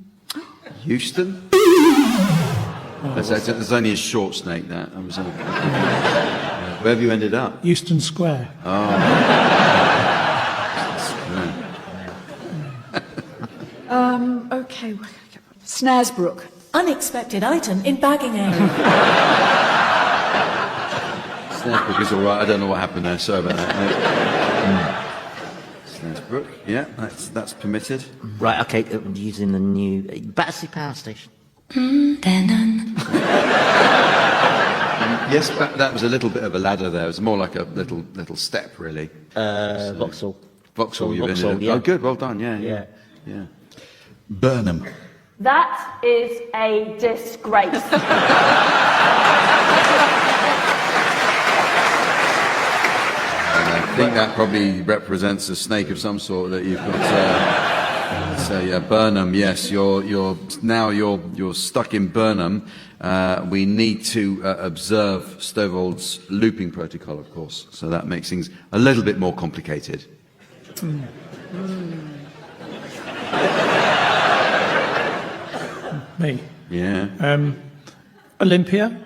Speaker 2: Houston? There's only a short snake there. Where have you ended up?
Speaker 6: Euston Square.
Speaker 4: Okay. Snaresbrook.
Speaker 11: Unexpected item in bagging area.
Speaker 2: Snaresbrook is all right. I don't know what happened there. Sorry about that. Snaresbrook, yeah, that's permitted.
Speaker 7: Right, okay, using the new Battersea Power Station.
Speaker 2: Yes, that was a little bit of a ladder there. It was more like a little step, really.
Speaker 7: Vauxhall.
Speaker 2: Vauxhall, you ended
Speaker 7: Vauxhall,
Speaker 2: up.
Speaker 7: yeah.
Speaker 2: Oh, good, well done, yeah.
Speaker 5: Burnham.
Speaker 11: That is a disgrace.
Speaker 2: I think that probably represents a snake of some sort that you've got. So yeah, Burnham. Yes, you're stuck in Burnham. We need to observe Stovall's looping protocol, of course. So that makes things a little bit more complicated.
Speaker 6: Me.
Speaker 2: Yeah.
Speaker 6: Olympia.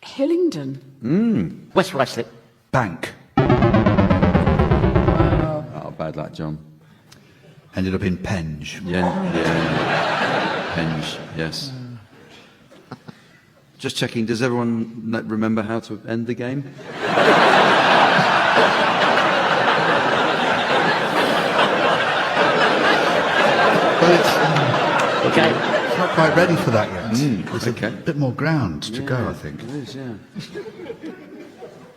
Speaker 4: Hillingdon.
Speaker 7: West Ruislip.
Speaker 5: Bank.
Speaker 2: Oh, bad luck, John.
Speaker 5: Ended up in Penge.
Speaker 2: Yeah. Penge. Yes. Just checking. Does everyone remember how to end the game?
Speaker 5: Well, it's
Speaker 7: Okay.
Speaker 5: not quite ready for that yet. There's
Speaker 2: okay.
Speaker 5: a bit more ground to go, I think.
Speaker 2: It is, yeah.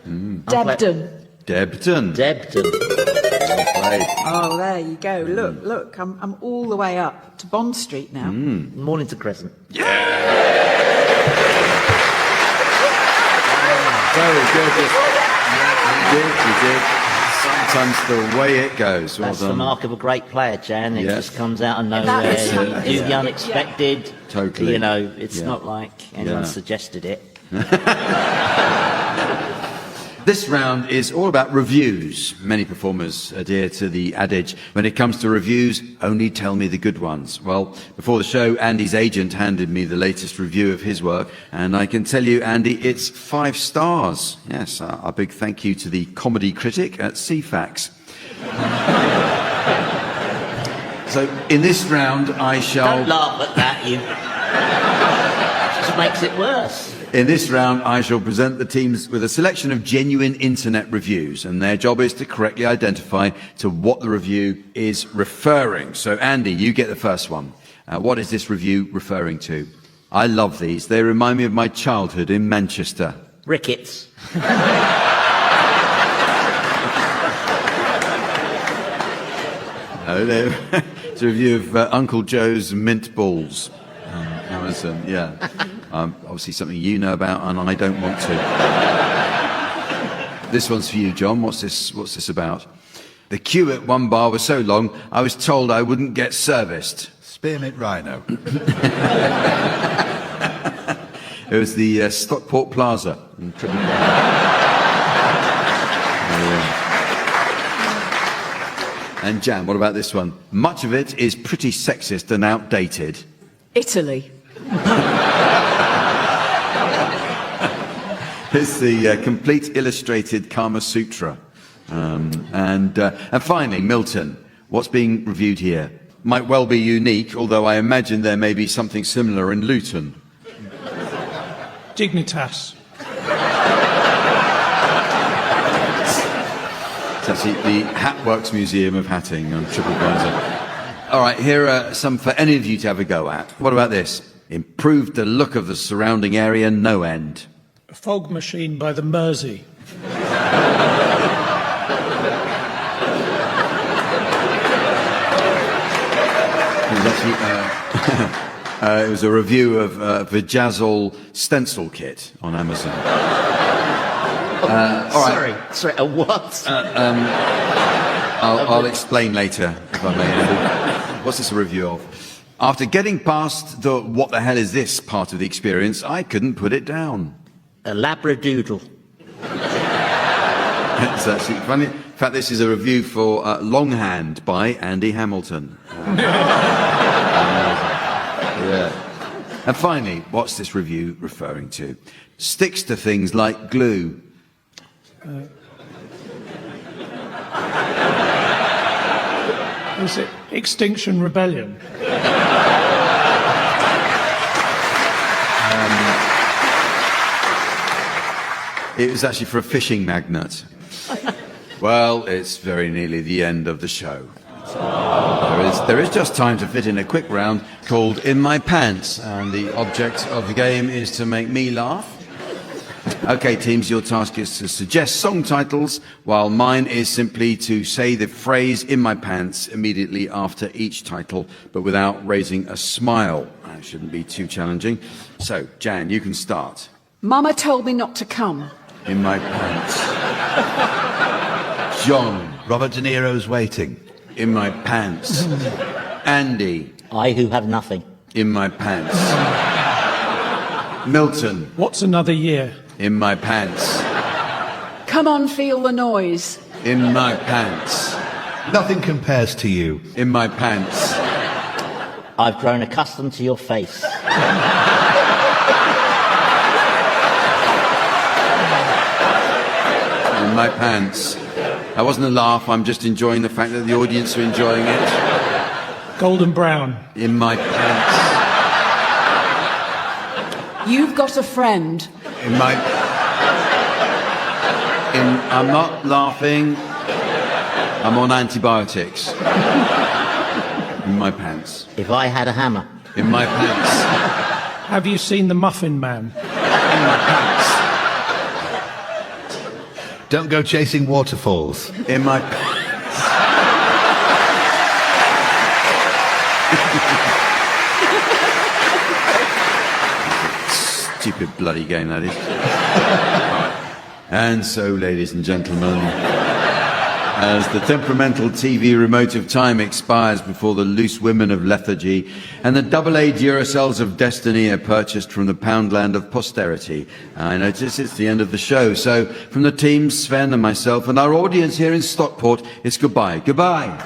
Speaker 4: Debden.
Speaker 2: Debton.
Speaker 7: Debden.
Speaker 2: Right.
Speaker 4: Oh, there you go. Look, I'm all the way up to Bond Street now.
Speaker 7: Mornington Crescent.
Speaker 2: Very good. You did. Sometimes the way it goes. Well
Speaker 7: That's the
Speaker 2: done.
Speaker 7: mark of a great player, Jan. It
Speaker 2: Yeah.
Speaker 7: just comes out of
Speaker 4: That
Speaker 7: nowhere.
Speaker 4: is
Speaker 7: You
Speaker 4: something,
Speaker 7: do
Speaker 4: isn't
Speaker 7: the
Speaker 4: it?
Speaker 7: unexpected.
Speaker 2: Totally.
Speaker 7: You know, it's
Speaker 2: Yeah.
Speaker 7: not like anyone
Speaker 2: Yeah.
Speaker 7: suggested it.
Speaker 2: This round is all about reviews. Many performers adhere to the adage, when it comes to reviews, only tell me the good ones. Well, before the show, Andy's agent handed me the latest review of his work, and I can tell you, Andy, it's 5 stars. Yes, a big thank you to the comedy critic at ISIHAC. So, in this round, I shall...
Speaker 7: Don't laugh at that, you... It just makes it worse.
Speaker 2: In this round, I shall present the teams with a selection of genuine internet reviews, and their job is to correctly identify to what the review is referring. So, Andy, you get the first one. What is this review referring to? I love these. They remind me of my childhood in Manchester.
Speaker 7: Rickets.
Speaker 2: It's a review of Uncle Joe's mint balls. Amazon, yeah. Obviously something you know about and I don't want to. This one's for you, John. What's this about? The queue at one bar was so long, I was told I wouldn't get serviced.
Speaker 5: Spearmint Rhino.
Speaker 2: It was the Stockport Plaza in Triple. And Jan, what about this one? Much of it is pretty sexist and outdated.
Speaker 4: Italy.
Speaker 2: It's the complete illustrated Kama Sutra. And finally, Milton. What's being reviewed here? Might well be unique, although I imagine there may be something similar in Luton.
Speaker 6: Dignitas.
Speaker 2: It's actually the Hatworks Museum of Hatting on TripAdvisor. All right, here are some for any of you to have a go at. What about this? Improved the look of the surrounding area no end.
Speaker 6: A fog machine by the Mersey.
Speaker 2: It was a review of Vajazzle stencil kit on Amazon. All right.
Speaker 7: Sorry, a what?
Speaker 2: I'll explain later, if I may, Andy. What's this a review of? After getting past the what the hell is this part of the experience, I couldn't put it down.
Speaker 7: A labradoodle.
Speaker 2: It's actually funny. In fact, this is a review for Longhand by Andy Hamilton. Yeah. And finally, what's this review referring to? Sticks to things like glue.
Speaker 6: Is it Extinction Rebellion?
Speaker 2: It was actually for a fishing magnate. Well, it's very nearly the end of the show. There is just time to fit in a quick round called In My Pants, and the object of the game is to make me laugh. Okay, teams, your task is to suggest song titles, while mine is simply to say the phrase In My Pants immediately after each title, but without raising a smile. That shouldn't be too challenging. So, Jan, you can start.
Speaker 4: Mama told me not to come.
Speaker 2: In My Pants. John.
Speaker 5: Robert De Niro's Waiting.
Speaker 2: In My Pants. Andy.
Speaker 7: I who have nothing.
Speaker 2: In My Pants. Milton.
Speaker 6: What's Another Year?
Speaker 2: In My Pants.
Speaker 4: Come on, feel the noise.
Speaker 2: In My Pants.
Speaker 5: Nothing compares to you.
Speaker 2: In My Pants.
Speaker 7: I've grown accustomed to your face.
Speaker 2: In My Pants. That wasn't a laugh, I'm just enjoying the fact that the audience are enjoying it.
Speaker 6: Golden Brown.
Speaker 2: In My Pants.
Speaker 4: You've got a friend.
Speaker 2: In My... I'm not laughing. I'm on antibiotics. In My Pants.
Speaker 7: If I had a hammer.
Speaker 2: In My Pants.
Speaker 6: Have you seen The Muffin Man?
Speaker 2: In My Pants.
Speaker 5: Don't go chasing waterfalls.
Speaker 2: In My Pants. Stupid bloody game that is. And so, ladies and gentlemen, as the temperamental TV remote of time expires before the loose women of lethargy and the AA Duracells of destiny are purchased from the poundland of posterity, I notice it's the end of the show. So, from the team, Sven and myself and our audience here in Stockport, it's goodbye. Goodbye.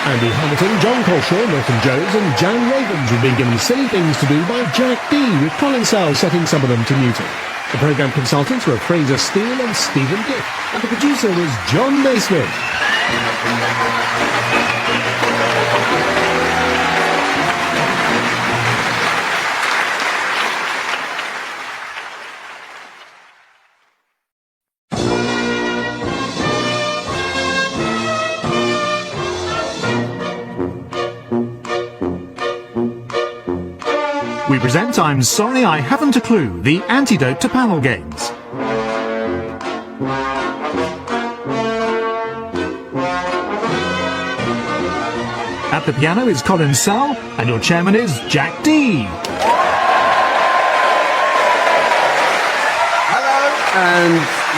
Speaker 1: Andy Hamilton, John Colshaw, Milton Jones and Jan Ravens have been given silly things to do by Jack Dee, with Colin Sell setting some of them to muting. The programme consultants were Fraser Steele and Stephen Dick, and the producer was John Naismith.
Speaker 12: We present I'm Sorry I Haven't a Clue, the antidote to panel games. At the piano is Colin Sell, and your chairman is Jack Dee.
Speaker 2: Hello and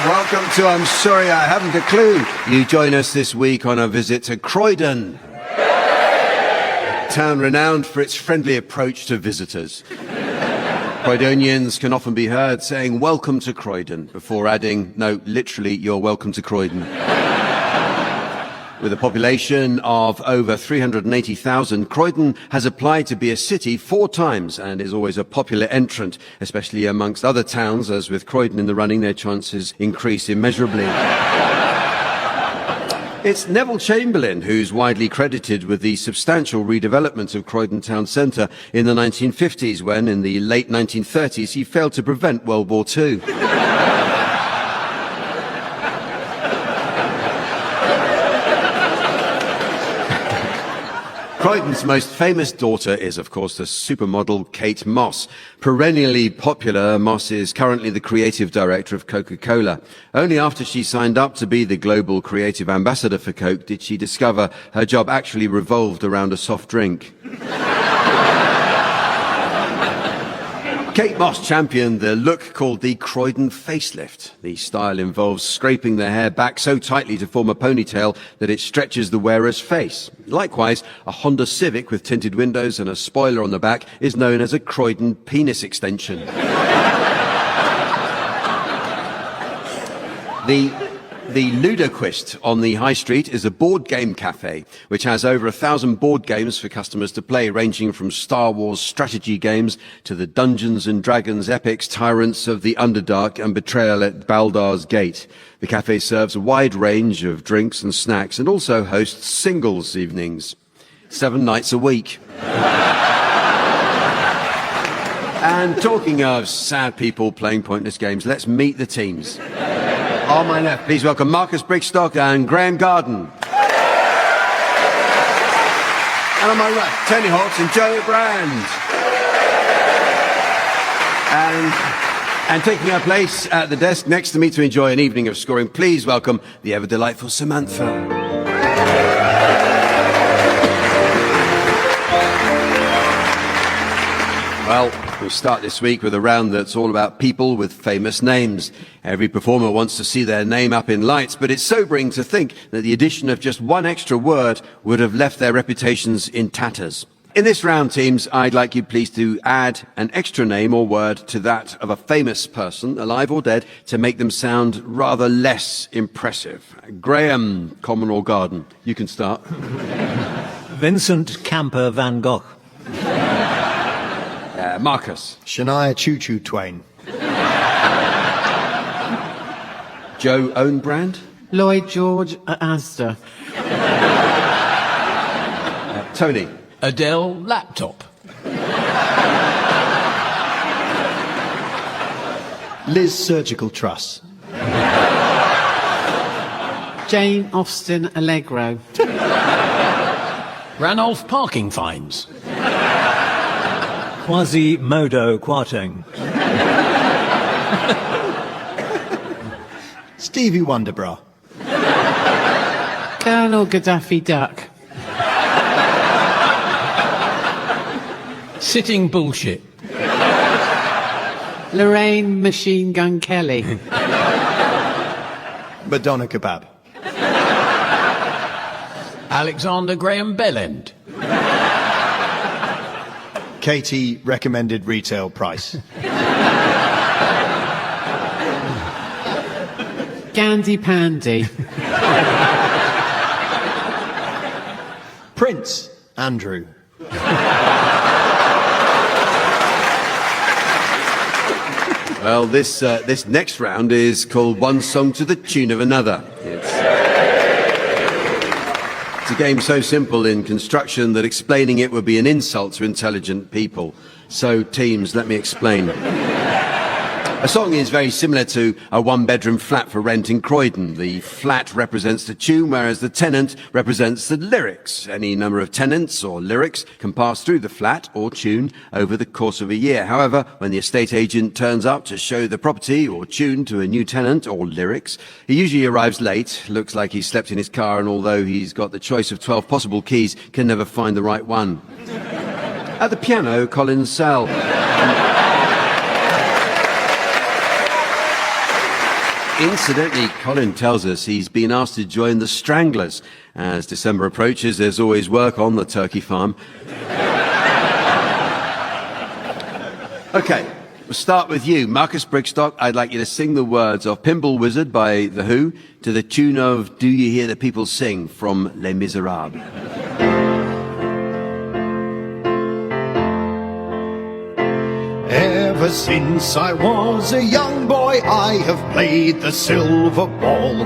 Speaker 2: welcome to I'm Sorry I Haven't a Clue. You join us this week on a visit to Croydon, a town renowned for its friendly approach to visitors. Croydonians can often be heard saying welcome to Croydon before adding, no, literally, you're welcome to Croydon. With a population of over 380,000, Croydon has applied to be a city 4 times and is always a popular entrant, especially amongst other towns, as with Croydon in the running, their chances increase immeasurably. It's Neville Chamberlain who's widely credited with the substantial redevelopment of Croydon town centre in the 1950s, when, in the late 1930s, he failed to prevent World War II. Croydon's most famous daughter is, of course, the supermodel Kate Moss. Perennially popular, Moss is currently the creative director of Coca-Cola. Only after she signed up to be the global creative ambassador for Coke did she discover her job actually revolved around a soft drink. Kate Moss championed the look called the Croydon facelift. The style involves scraping the hair back so tightly to form a ponytail that it stretches the wearer's face. Likewise, a Honda Civic with tinted windows and a spoiler on the back is known as a Croydon penis extension. The Ludoquist on the High Street is a board game cafe, which has over 1,000 board games for customers to play, ranging from Star Wars strategy games to the Dungeons and Dragons epics, Tyrants of the Underdark and Betrayal at Baldar's Gate. The cafe serves a wide range of drinks and snacks and also hosts singles evenings, 7 nights a week. And talking of sad people playing pointless games, let's meet the teams. On my left, please welcome Marcus Brigstock and Graham Garden. And on my right, Tony Hawks and Joe Brand. And taking her place at the desk next to me to enjoy an evening of scoring, please welcome the ever-delightful Samantha. Well, we start this week with a round that's all about people with famous names. Every performer wants to see their name up in lights, but it's sobering to think that the addition of just one extra word would have left their reputations in tatters. In this round, teams, I'd like you please to add an extra name or word to that of a famous person, alive or dead, to make them sound rather less impressive. Graham, Common or Garden, you can start.
Speaker 10: Vincent Camper van Gogh.
Speaker 2: Marcus.
Speaker 13: Shania Choo-Choo Twain.
Speaker 2: Joe Own Brand.
Speaker 3: Lloyd George at Asda.
Speaker 2: Tony.
Speaker 14: Adele Laptop.
Speaker 13: Liz Surgical Truss.
Speaker 3: Jane Austen Allegro.
Speaker 14: Ranulph Parking Fines.
Speaker 10: Quasimodo Kwarteng.
Speaker 13: Stevie Wonderbra.
Speaker 3: Colonel Gaddafi Duck.
Speaker 14: Sitting Bullshit.
Speaker 3: Lorraine Machine Gun Kelly.
Speaker 13: Madonna Kebab.
Speaker 14: Alexander Graham Bellend.
Speaker 13: Katie recommended retail price.
Speaker 3: Gandhi Pandy.
Speaker 13: Prince Andrew.
Speaker 2: Well, this next round is called One Song to the Tune of Another. It's a game so simple in construction that explaining it would be an insult to intelligent people. So, teams, let me explain. A song is very similar to a one-bedroom flat for rent in Croydon. The flat represents the tune, whereas the tenant represents the lyrics. Any number of tenants or lyrics can pass through the flat or tune over the course of a year. However, when the estate agent turns up to show the property or tune to a new tenant or lyrics, he usually arrives late, looks like he slept in his car, and although he's got the choice of 12 possible keys, can never find the right one. At the piano, Colin Sell. Incidentally, Colin tells us he's been asked to join the Stranglers. As December approaches, there's always work on the turkey farm. Okay, we'll start with you. Marcus Brigstock, I'd like you to sing the words of Pinball Wizard by The Who to the tune of Do You Hear the People Sing from Les Miserables.
Speaker 5: Ever since I was a young boy, I have played the silver ball.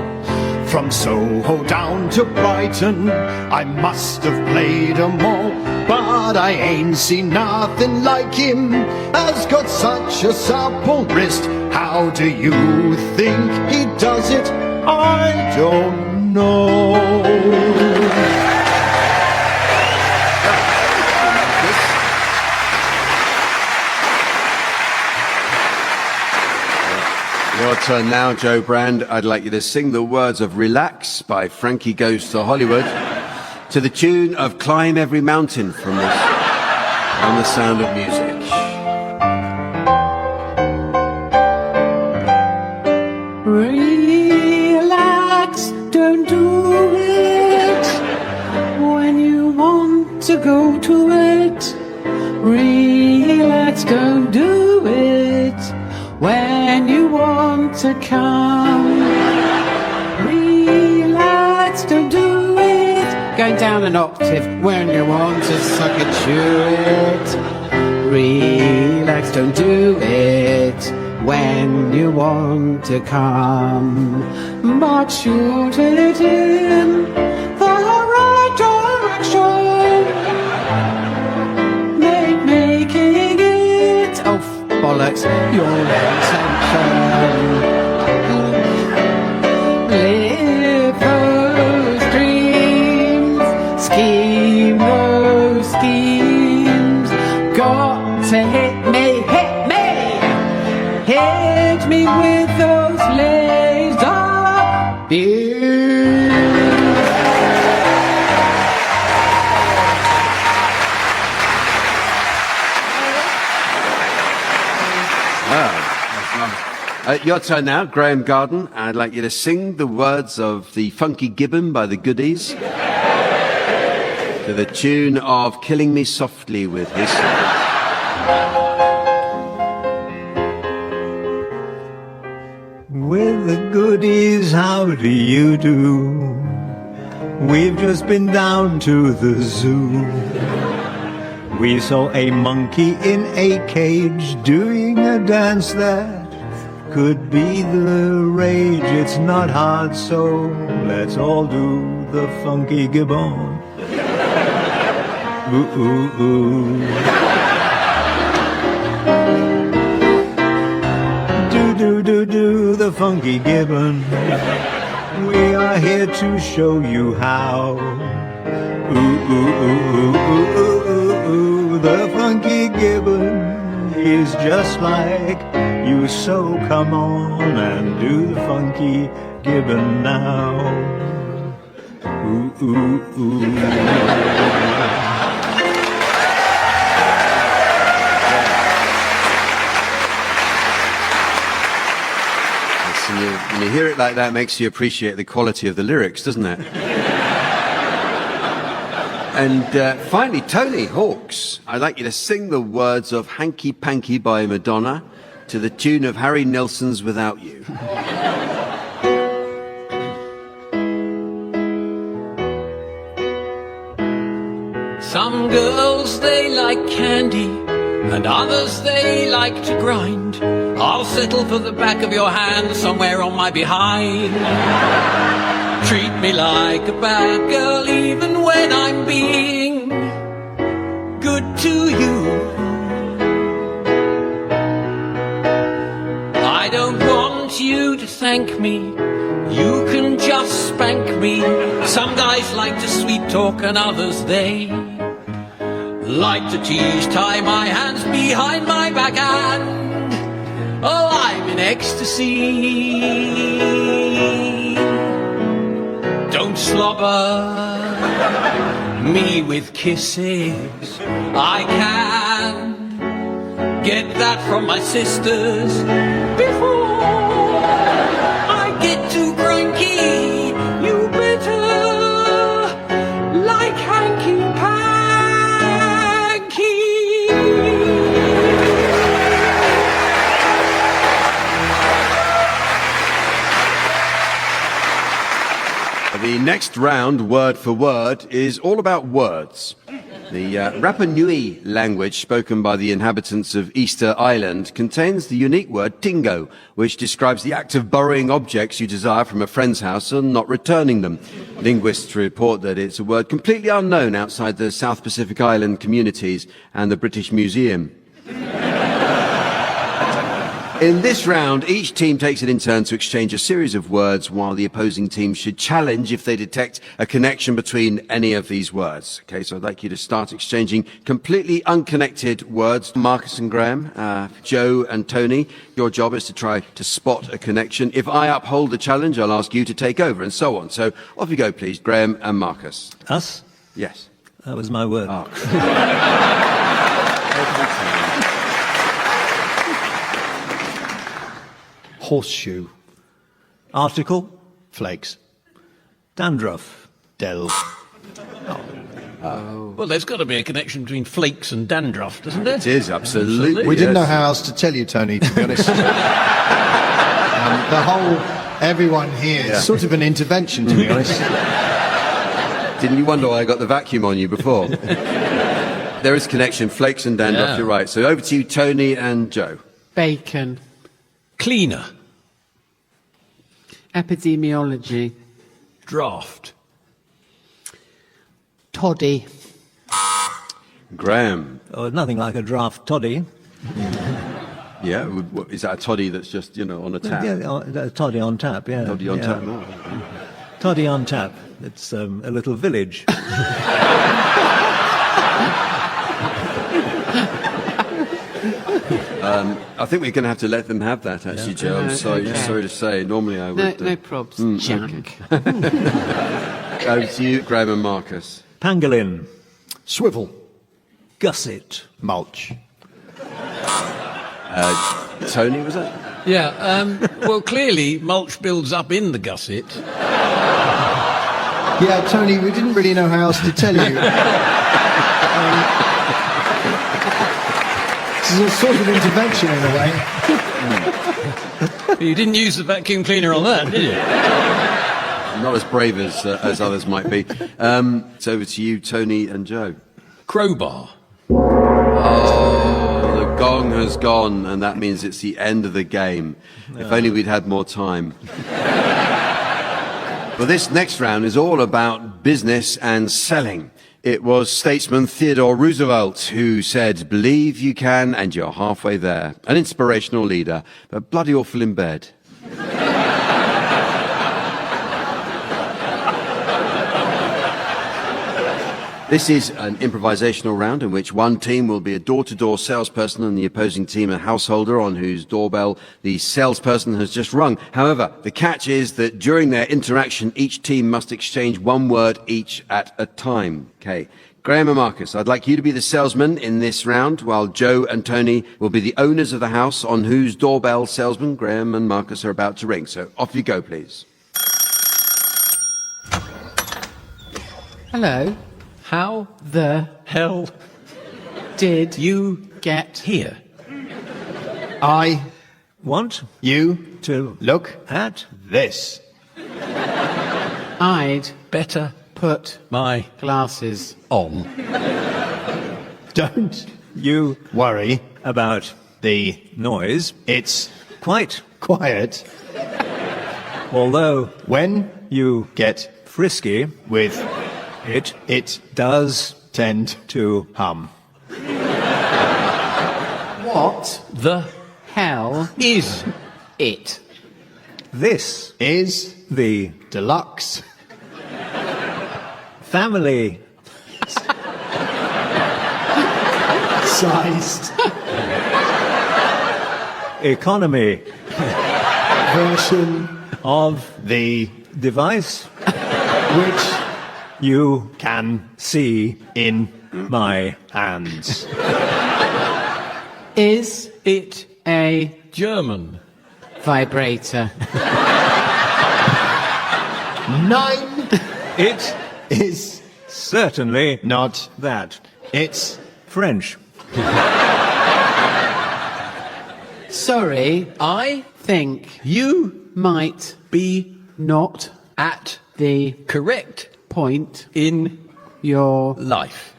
Speaker 5: From Soho down to Brighton, I must have played 'em all. But I ain't seen nothing like him, has got such a supple wrist. How do you think he does it? I don't know.
Speaker 2: Your turn now, Joe Brand. I'd like you to sing the words of Relax by Frankie Goes to Hollywood to the tune of Climb Every Mountain from The Sound of Music.
Speaker 6: Relax, don't do it when you want to go to it. Relax, don't do it when you want to come. Relax, don't do it. Going down an octave when you want to suck it, chew it. Relax, don't do it when you want to come. But shoot it in the right direction. Making it, oh bollocks, your intention. Live those dreams, scheme those schemes. Got to hit me, hit me with those laser beams.
Speaker 2: Your turn now, Graham Garden. I'd like you to sing the words of The Funky Gibbon by the Goodies to the tune of Killing Me Softly with His.
Speaker 15: With the Goodies, how do you do? We've just been down to the zoo. We saw a monkey in a cage doing a dance that could be the rage. It's not hard, so let's all do the funky gibbon. Ooh, ooh, ooh. Do the funky gibbon. We are here to show you how. Ooh, ooh, ooh, ooh, ooh, ooh, ooh. The funky gibbon is just like you, so come on and do the funky gibbon now. Ooh, ooh, ooh.
Speaker 2: When you hear it like that, it makes you appreciate the quality of the lyrics, doesn't it? And finally, Tony Hawks, I'd like you to sing the words of Hanky Panky by Madonna to the tune of Harry Nilsson's Without You.
Speaker 14: Some girls, they like candy, and others they like to grind. I'll settle for the back of your hand somewhere on my behind. Treat me like a bad girl even when I'm being good to you. I don't want you to thank me, you can just spank me. Some guys like to sweet talk and others they like to tease, tie my hands behind my back and oh, I'm in ecstasy. Don't slobber me with kisses. I can get that from my sisters before I get too cranky. You better like hanky panky.
Speaker 2: The next round, word for word, is all about words. The Rapa Nui language spoken by the inhabitants of Easter Island contains the unique word tingo, which describes the act of borrowing objects you desire from a friend's house and not returning them. Linguists report that it's a word completely unknown outside the South Pacific Island communities and the British Museum. In this round, each team takes it in turn to exchange a series of words, while the opposing team should challenge if they detect a connection between any of these words. Okay, so I'd like you to start exchanging completely unconnected words. Marcus and Graham, Joe and Tony, your job is to try to spot a connection. If I uphold the challenge, I'll ask you to take over, and so on. So off you go, please, Graham and Marcus.
Speaker 15: Us?
Speaker 2: Yes.
Speaker 15: That was my word.
Speaker 2: Oh.
Speaker 13: Horseshoe.
Speaker 15: Article?
Speaker 13: Flakes.
Speaker 15: Dandruff.
Speaker 13: Delve.
Speaker 14: Well, there's got to be a connection between flakes and dandruff, doesn't there?
Speaker 2: It is, absolutely.
Speaker 13: We didn't know how else to tell you, Tony, to be honest. Everyone here is sort of an intervention, to be honest.
Speaker 2: Didn't you wonder why I got the vacuum on you before? There is a connection, flakes and dandruff, you're right. So over to you, Tony and Joe.
Speaker 3: Bacon.
Speaker 14: Cleaner.
Speaker 3: Epidemiology.
Speaker 14: Draft.
Speaker 3: Toddy.
Speaker 2: Graham.
Speaker 15: Oh, nothing like a draft toddy.
Speaker 2: Yeah, is that a toddy that's just, on a tap?
Speaker 15: Yeah, a toddy on tap, yeah.
Speaker 2: Toddy on tap, no.
Speaker 15: Toddy on tap. It's a little village.
Speaker 2: I think we're going to have to let them have that, actually, Joe. I'm sorry to say. Normally I would...
Speaker 3: No probs. Jack.
Speaker 2: Okay. Over to you, Graham and Marcus.
Speaker 15: Pangolin.
Speaker 13: Swivel.
Speaker 15: Gusset.
Speaker 13: Mulch.
Speaker 2: Tony, was that?
Speaker 14: Yeah, well, clearly mulch builds up in the gusset.
Speaker 13: Yeah, Tony, we didn't really know how else to tell you. This is a sort of intervention in a way.
Speaker 14: You didn't use the vacuum cleaner on that, did you?
Speaker 2: Not as brave as others might be. It's over to you, Tony and Joe.
Speaker 14: Crowbar.
Speaker 2: Oh, the gong has gone, and that means it's the end of the game. If only we'd had more time. Well, this next round is all about business and selling. It was statesman Theodore Roosevelt who said, "Believe you can and you're halfway there." An inspirational leader, but bloody awful in bed. This is an improvisational round in which one team will be a door-to-door salesperson and the opposing team a householder on whose doorbell the salesperson has just rung. However, the catch is that during their interaction, each team must exchange one word each at a time. Okay. Graham and Marcus, I'd like you to be the salesman in this round, while Joe and Tony will be the owners of the house on whose doorbell salesman Graham and Marcus are about to ring. So off you go, please.
Speaker 3: Hello.
Speaker 14: How
Speaker 3: The
Speaker 14: hell
Speaker 3: did
Speaker 14: you
Speaker 3: get
Speaker 14: here?
Speaker 13: I
Speaker 15: Want
Speaker 13: you
Speaker 15: to
Speaker 13: look
Speaker 15: at
Speaker 13: this.
Speaker 3: I'd
Speaker 14: Better
Speaker 3: put
Speaker 14: my
Speaker 3: glasses
Speaker 14: on.
Speaker 13: Don't
Speaker 15: you
Speaker 13: worry
Speaker 15: about
Speaker 13: the
Speaker 15: noise?
Speaker 13: it's
Speaker 15: Quite.
Speaker 13: quiet
Speaker 15: Although
Speaker 13: when
Speaker 15: you
Speaker 13: get
Speaker 15: frisky,
Speaker 13: with
Speaker 15: it does
Speaker 13: tend
Speaker 15: to
Speaker 13: hum.
Speaker 3: what
Speaker 14: The
Speaker 3: hell
Speaker 14: is
Speaker 3: it.
Speaker 15: This
Speaker 13: Is
Speaker 15: the
Speaker 13: deluxe
Speaker 15: family
Speaker 13: sized
Speaker 15: economy
Speaker 13: version
Speaker 15: of
Speaker 13: the
Speaker 15: device
Speaker 13: which
Speaker 15: you
Speaker 13: can
Speaker 15: see
Speaker 13: in
Speaker 15: my
Speaker 13: hands.
Speaker 3: Is
Speaker 14: it
Speaker 3: a
Speaker 14: German?
Speaker 3: vibrator.
Speaker 13: 9
Speaker 15: It
Speaker 13: is
Speaker 15: certainly
Speaker 13: not
Speaker 15: that.
Speaker 13: It's
Speaker 15: French.
Speaker 3: Sorry,
Speaker 14: I
Speaker 3: think
Speaker 14: you
Speaker 3: might
Speaker 14: be
Speaker 3: not
Speaker 14: at
Speaker 3: the
Speaker 14: correct
Speaker 3: point
Speaker 14: in
Speaker 3: your
Speaker 14: life.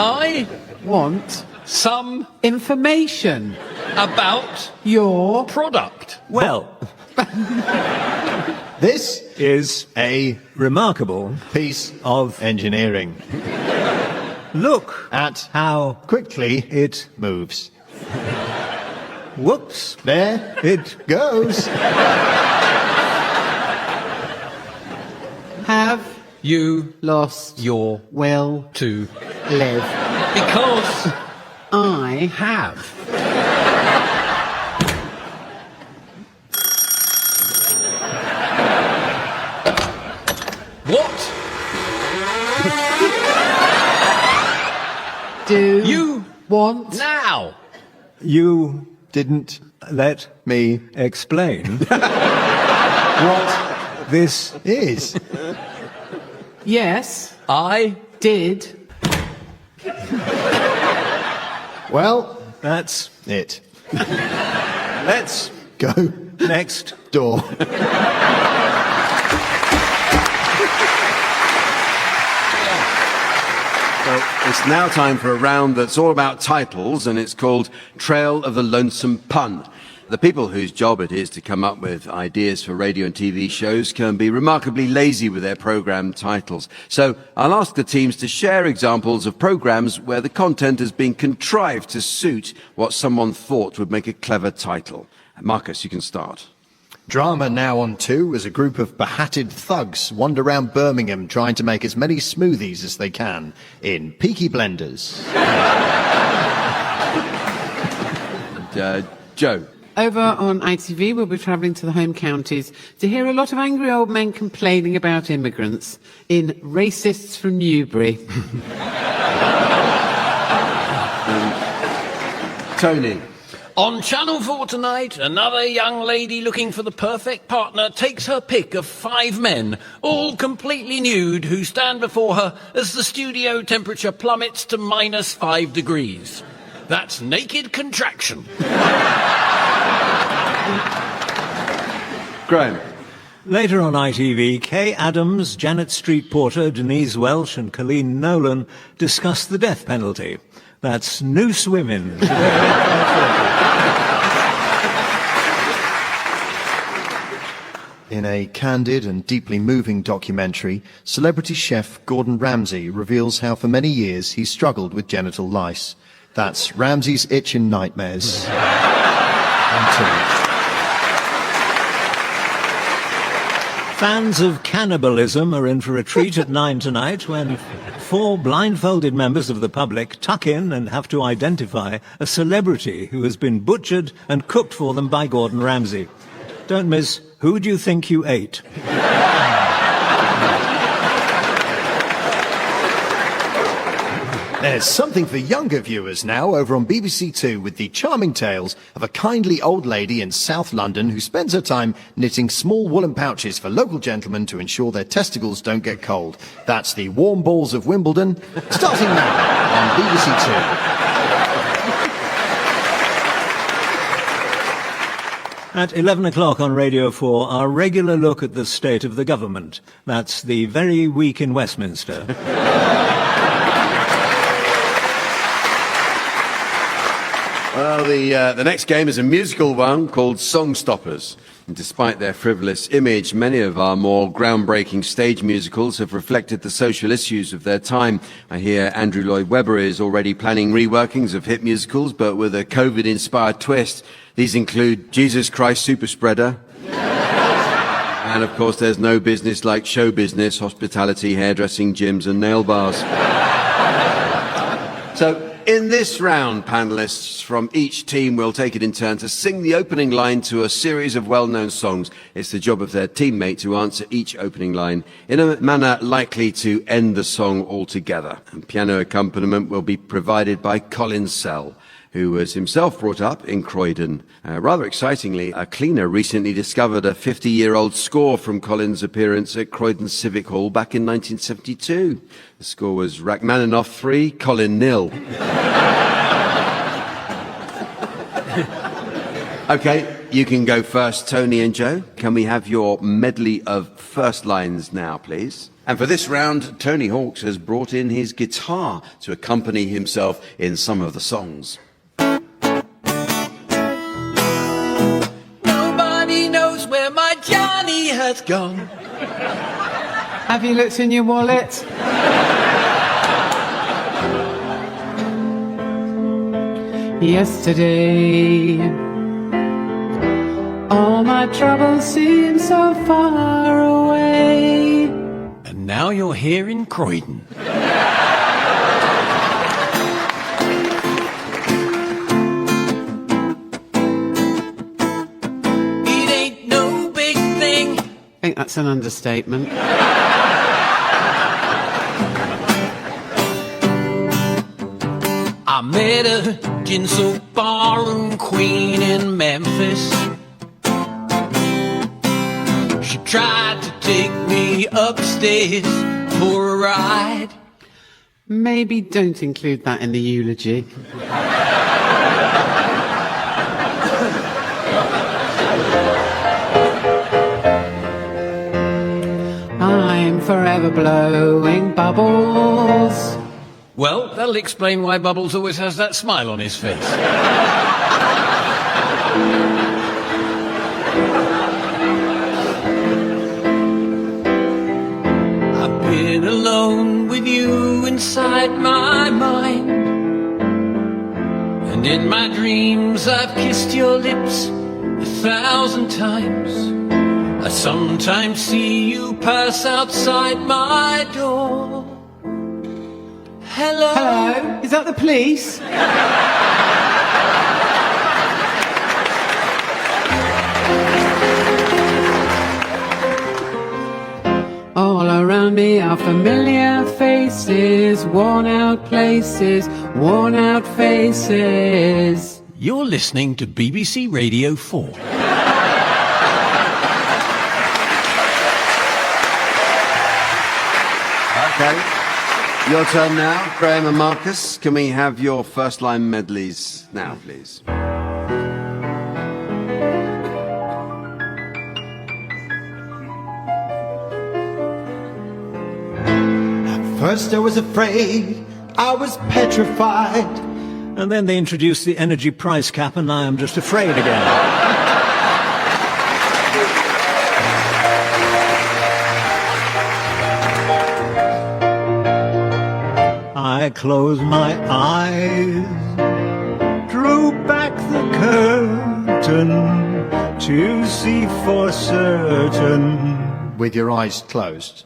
Speaker 14: I
Speaker 3: want
Speaker 14: some
Speaker 3: information
Speaker 14: about
Speaker 3: your
Speaker 14: product.
Speaker 15: Well,
Speaker 13: this
Speaker 15: is
Speaker 13: a
Speaker 15: remarkable
Speaker 13: piece
Speaker 15: of
Speaker 13: engineering.
Speaker 15: Look
Speaker 13: At
Speaker 15: how
Speaker 13: quickly
Speaker 15: it moves. Whoops.
Speaker 13: there
Speaker 15: It
Speaker 13: goes.
Speaker 3: Have
Speaker 14: You
Speaker 3: lost
Speaker 14: your
Speaker 3: will
Speaker 14: to
Speaker 3: live.
Speaker 14: because
Speaker 3: I
Speaker 14: have. What
Speaker 3: do
Speaker 14: you
Speaker 3: want
Speaker 14: now?
Speaker 15: You didn't let me explain what this is.
Speaker 3: Yes,
Speaker 14: I
Speaker 3: did.
Speaker 13: Well,
Speaker 15: That's
Speaker 13: it.
Speaker 15: let's
Speaker 13: Go
Speaker 15: next.
Speaker 13: door.
Speaker 2: Well, it's now time for a round that's all about titles, and it's called Trail of the Lonesome Pun. The people whose job it is to come up with ideas for radio and TV shows can be remarkably lazy with their programme titles. So I'll ask the teams to share examples of programmes where the content has been contrived to suit what someone thought would make a clever title. Marcus, you can start.
Speaker 13: Drama Now on 2 as a group of behatted thugs wander around Birmingham trying to make as many smoothies as they can in Peaky Blenders.
Speaker 2: And, Joe.
Speaker 3: Over on ITV, we'll be travelling to the home counties to hear a lot of angry old men complaining about immigrants in Racists from Newbury.
Speaker 2: Tony.
Speaker 14: On Channel 4 tonight, another young lady looking for the perfect partner takes her pick of 5 men, all completely nude, who stand before her as the studio temperature plummets to -5 degrees. That's naked contraction.
Speaker 2: Graham.
Speaker 15: Later on ITV, Kay Adams, Janet Street Porter, Denise Welsh and Colleen Nolan discuss the death penalty. That's Noose Women.
Speaker 13: In a candid and deeply moving documentary, celebrity chef Gordon Ramsay reveals how for many years he struggled with genital lice. That's Ramsay's Itch and Nightmares.
Speaker 15: Fans of cannibalism are in for a treat at 9 tonight when 4 blindfolded members of the public tuck in and have to identify a celebrity who has been butchered and cooked for them by Gordon Ramsay. Don't miss Who Do You Think You Ate?
Speaker 13: There's something for younger viewers now over on BBC Two with the charming tales of a kindly old lady in South London who spends her time knitting small woolen pouches for local gentlemen to ensure their testicles don't get cold. That's the Warm Balls of Wimbledon, starting now on BBC Two.
Speaker 15: At 11 o'clock on Radio 4, our regular look at the state of the government. That's the Very Week in Westminster.
Speaker 2: Well, the next game is a musical one called Songstoppers. And despite their frivolous image, many of our more groundbreaking stage musicals have reflected the social issues of their time. I hear Andrew Lloyd Webber is already planning reworkings of hit musicals, but with a COVID-inspired twist. These include Jesus Christ Superspreader. And, of course, there's no business like show business, hospitality, hairdressing, gyms and nail bars. So, in this round, panellists from each team will take it in turn to sing the opening line to a series of well-known songs. It's the job of their teammate to answer each opening line in a manner likely to end the song altogether. And piano accompaniment will be provided by Colin Sell, who was himself brought up in Croydon. Rather excitingly, a cleaner recently discovered a 50-year-old score from Colin's appearance at Croydon Civic Hall back in 1972. The score was Rachmaninoff 3, Colin 0. Okay, you can go first, Tony and Joe. Can we have your medley of first lines now, please? And for this round, Tony Hawks has brought in his guitar to accompany himself in some of the songs.
Speaker 14: Nobody knows where my Johnny has gone.
Speaker 3: Have you looked in your wallet?
Speaker 16: yesterday. All my troubles seem so far away.
Speaker 14: And now you're here in Croydon. It ain't no big thing.
Speaker 16: I think that's an understatement.
Speaker 14: I met a tinsel ballroom queen in Memphis. She tried to take me upstairs for a ride.
Speaker 16: Maybe don't include that in the eulogy. I'm forever blowing bubbles.
Speaker 14: Well, that'll explain why Bubbles always has that smile on his face. I've been alone with you inside my mind, and in my dreams I've kissed your lips 1,000 times. I sometimes see you pass outside my door. Hello?
Speaker 16: Hello? Is that the police? All around me are familiar faces, worn out places, worn out faces.
Speaker 14: You're listening to BBC Radio 4.
Speaker 2: Okay. Your turn now, Graham and Marcus. Can we have your first line medleys now, please?
Speaker 5: At first I was afraid, I was petrified.
Speaker 15: And then they introduced the energy price cap, and I am just afraid again. I closed my eyes, drew back the curtain to see for certain.
Speaker 13: With your eyes closed.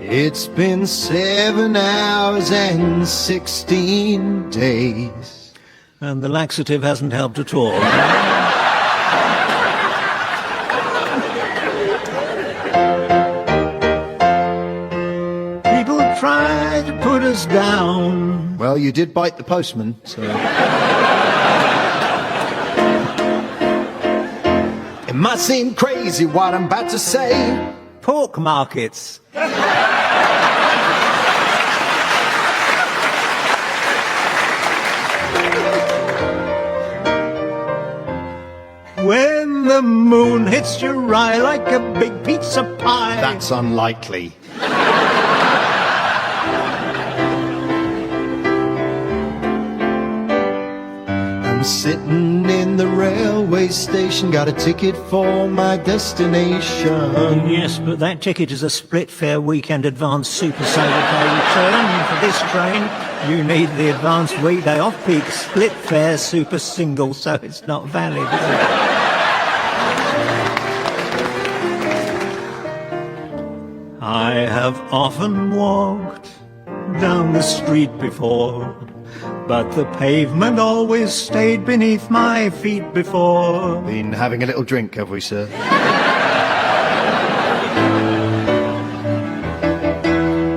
Speaker 13: It's been 7 hours and 16 days.
Speaker 15: And the laxative hasn't helped at all. People try to put us down.
Speaker 13: Well, you did bite the postman, so... It might seem crazy what I'm about to say.
Speaker 15: Pork markets. When the moon hits your eye like a big pizza pie.
Speaker 13: That's unlikely. I'm sitting in the railway station, got a ticket for my destination.
Speaker 15: Yes, but that ticket is a split fare weekend advance super saver pay return. For this train, you need the advanced weekday off-peak split fare super single, so it's not valid, is it? I have often walked down the street before, but the pavement always stayed beneath my feet before.
Speaker 13: Been having a little drink, have we, sir?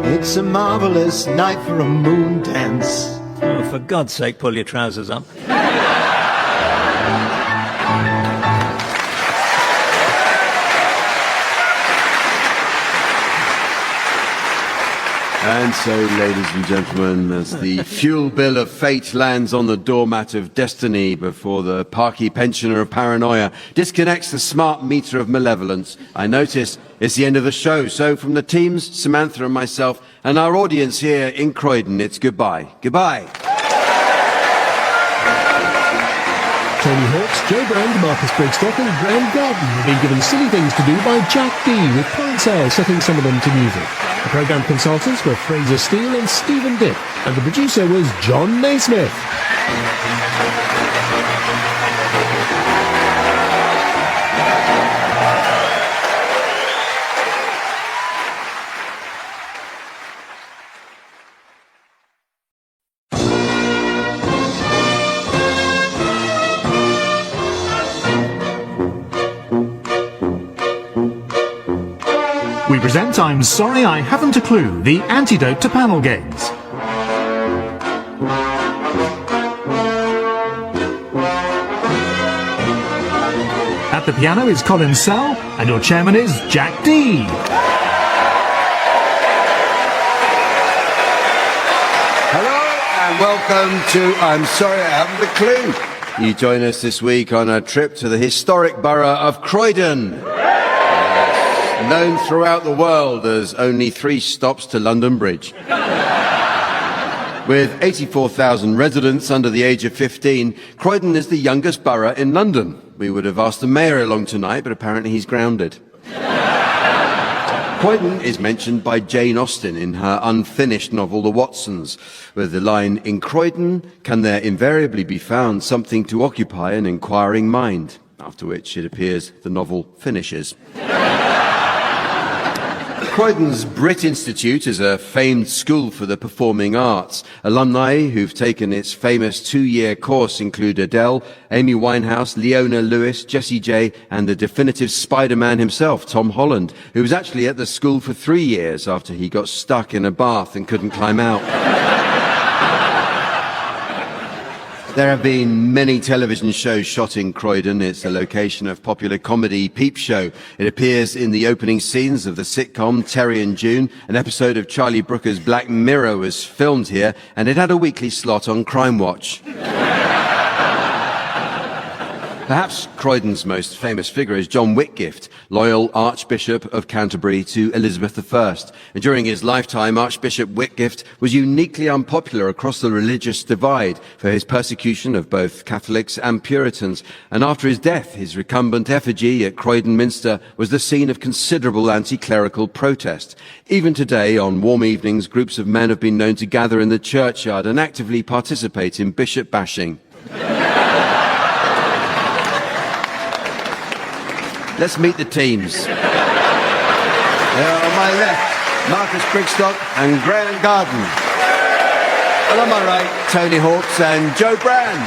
Speaker 13: It's a marvellous night for a moon dance.
Speaker 15: Oh, for God's sake, pull your trousers up.
Speaker 2: And so, ladies and gentlemen, as the fuel bill of fate lands on the doormat of destiny before the parky pensioner of paranoia disconnects the smart meter of malevolence, I notice it's the end of the show. So from the teams, Samantha and myself, and our audience here in Croydon, it's goodbye. Goodbye.
Speaker 1: Tony Hawk's, Joe Brand, Marcus Brigstock and Graham Garden have been given silly things to do by Jack Dee, with Colin Sale setting some of them to music. The programme consultants were Fraser Steele and Stephen Dick, and the producer was John Naismith.
Speaker 12: We present I'm Sorry I Haven't a Clue, the antidote to panel games. At the piano is Colin Sell, and your chairman is Jack Dee.
Speaker 2: Hello and welcome to I'm Sorry I Haven't a Clue. You join us this week on a trip to the historic borough of Croydon. Known throughout the world as only 3 stops to London Bridge. With 84,000 residents under the age of 15, Croydon is the youngest borough in London. We would have asked the mayor along tonight, but apparently he's grounded. Croydon is mentioned by Jane Austen in her unfinished novel The Watsons, with the line, "In Croydon can there invariably be found something to occupy an inquiring mind," after which it appears the novel finishes. Croydon's Brit Institute is a famed school for the performing arts. Alumni who've taken its famous 2-year course include Adele, Amy Winehouse, Leona Lewis, Jessie J, and the definitive Spider-Man himself, Tom Holland, who was actually at the school for 3 years after he got stuck in a bath and couldn't climb out. There have been many television shows shot in Croydon. It's a location of popular comedy Peep Show. It appears in the opening scenes of the sitcom Terry and June. An episode of Charlie Brooker's Black Mirror was filmed here, and it had a weekly slot on Crime Watch. Perhaps Croydon's most famous figure is John Whitgift, loyal Archbishop of Canterbury to Elizabeth I. And during his lifetime, Archbishop Whitgift was uniquely unpopular across the religious divide for his persecution of both Catholics and Puritans. And after his death, his recumbent effigy at Croydon Minster was the scene of considerable anti-clerical protest. Even today, on warm evenings, groups of men have been known to gather in the churchyard and actively participate in bishop bashing. Let's meet the teams. On my left, Marcus Brigstock and Graham Garden. And on my right, Tony Hawks and Joe Brand.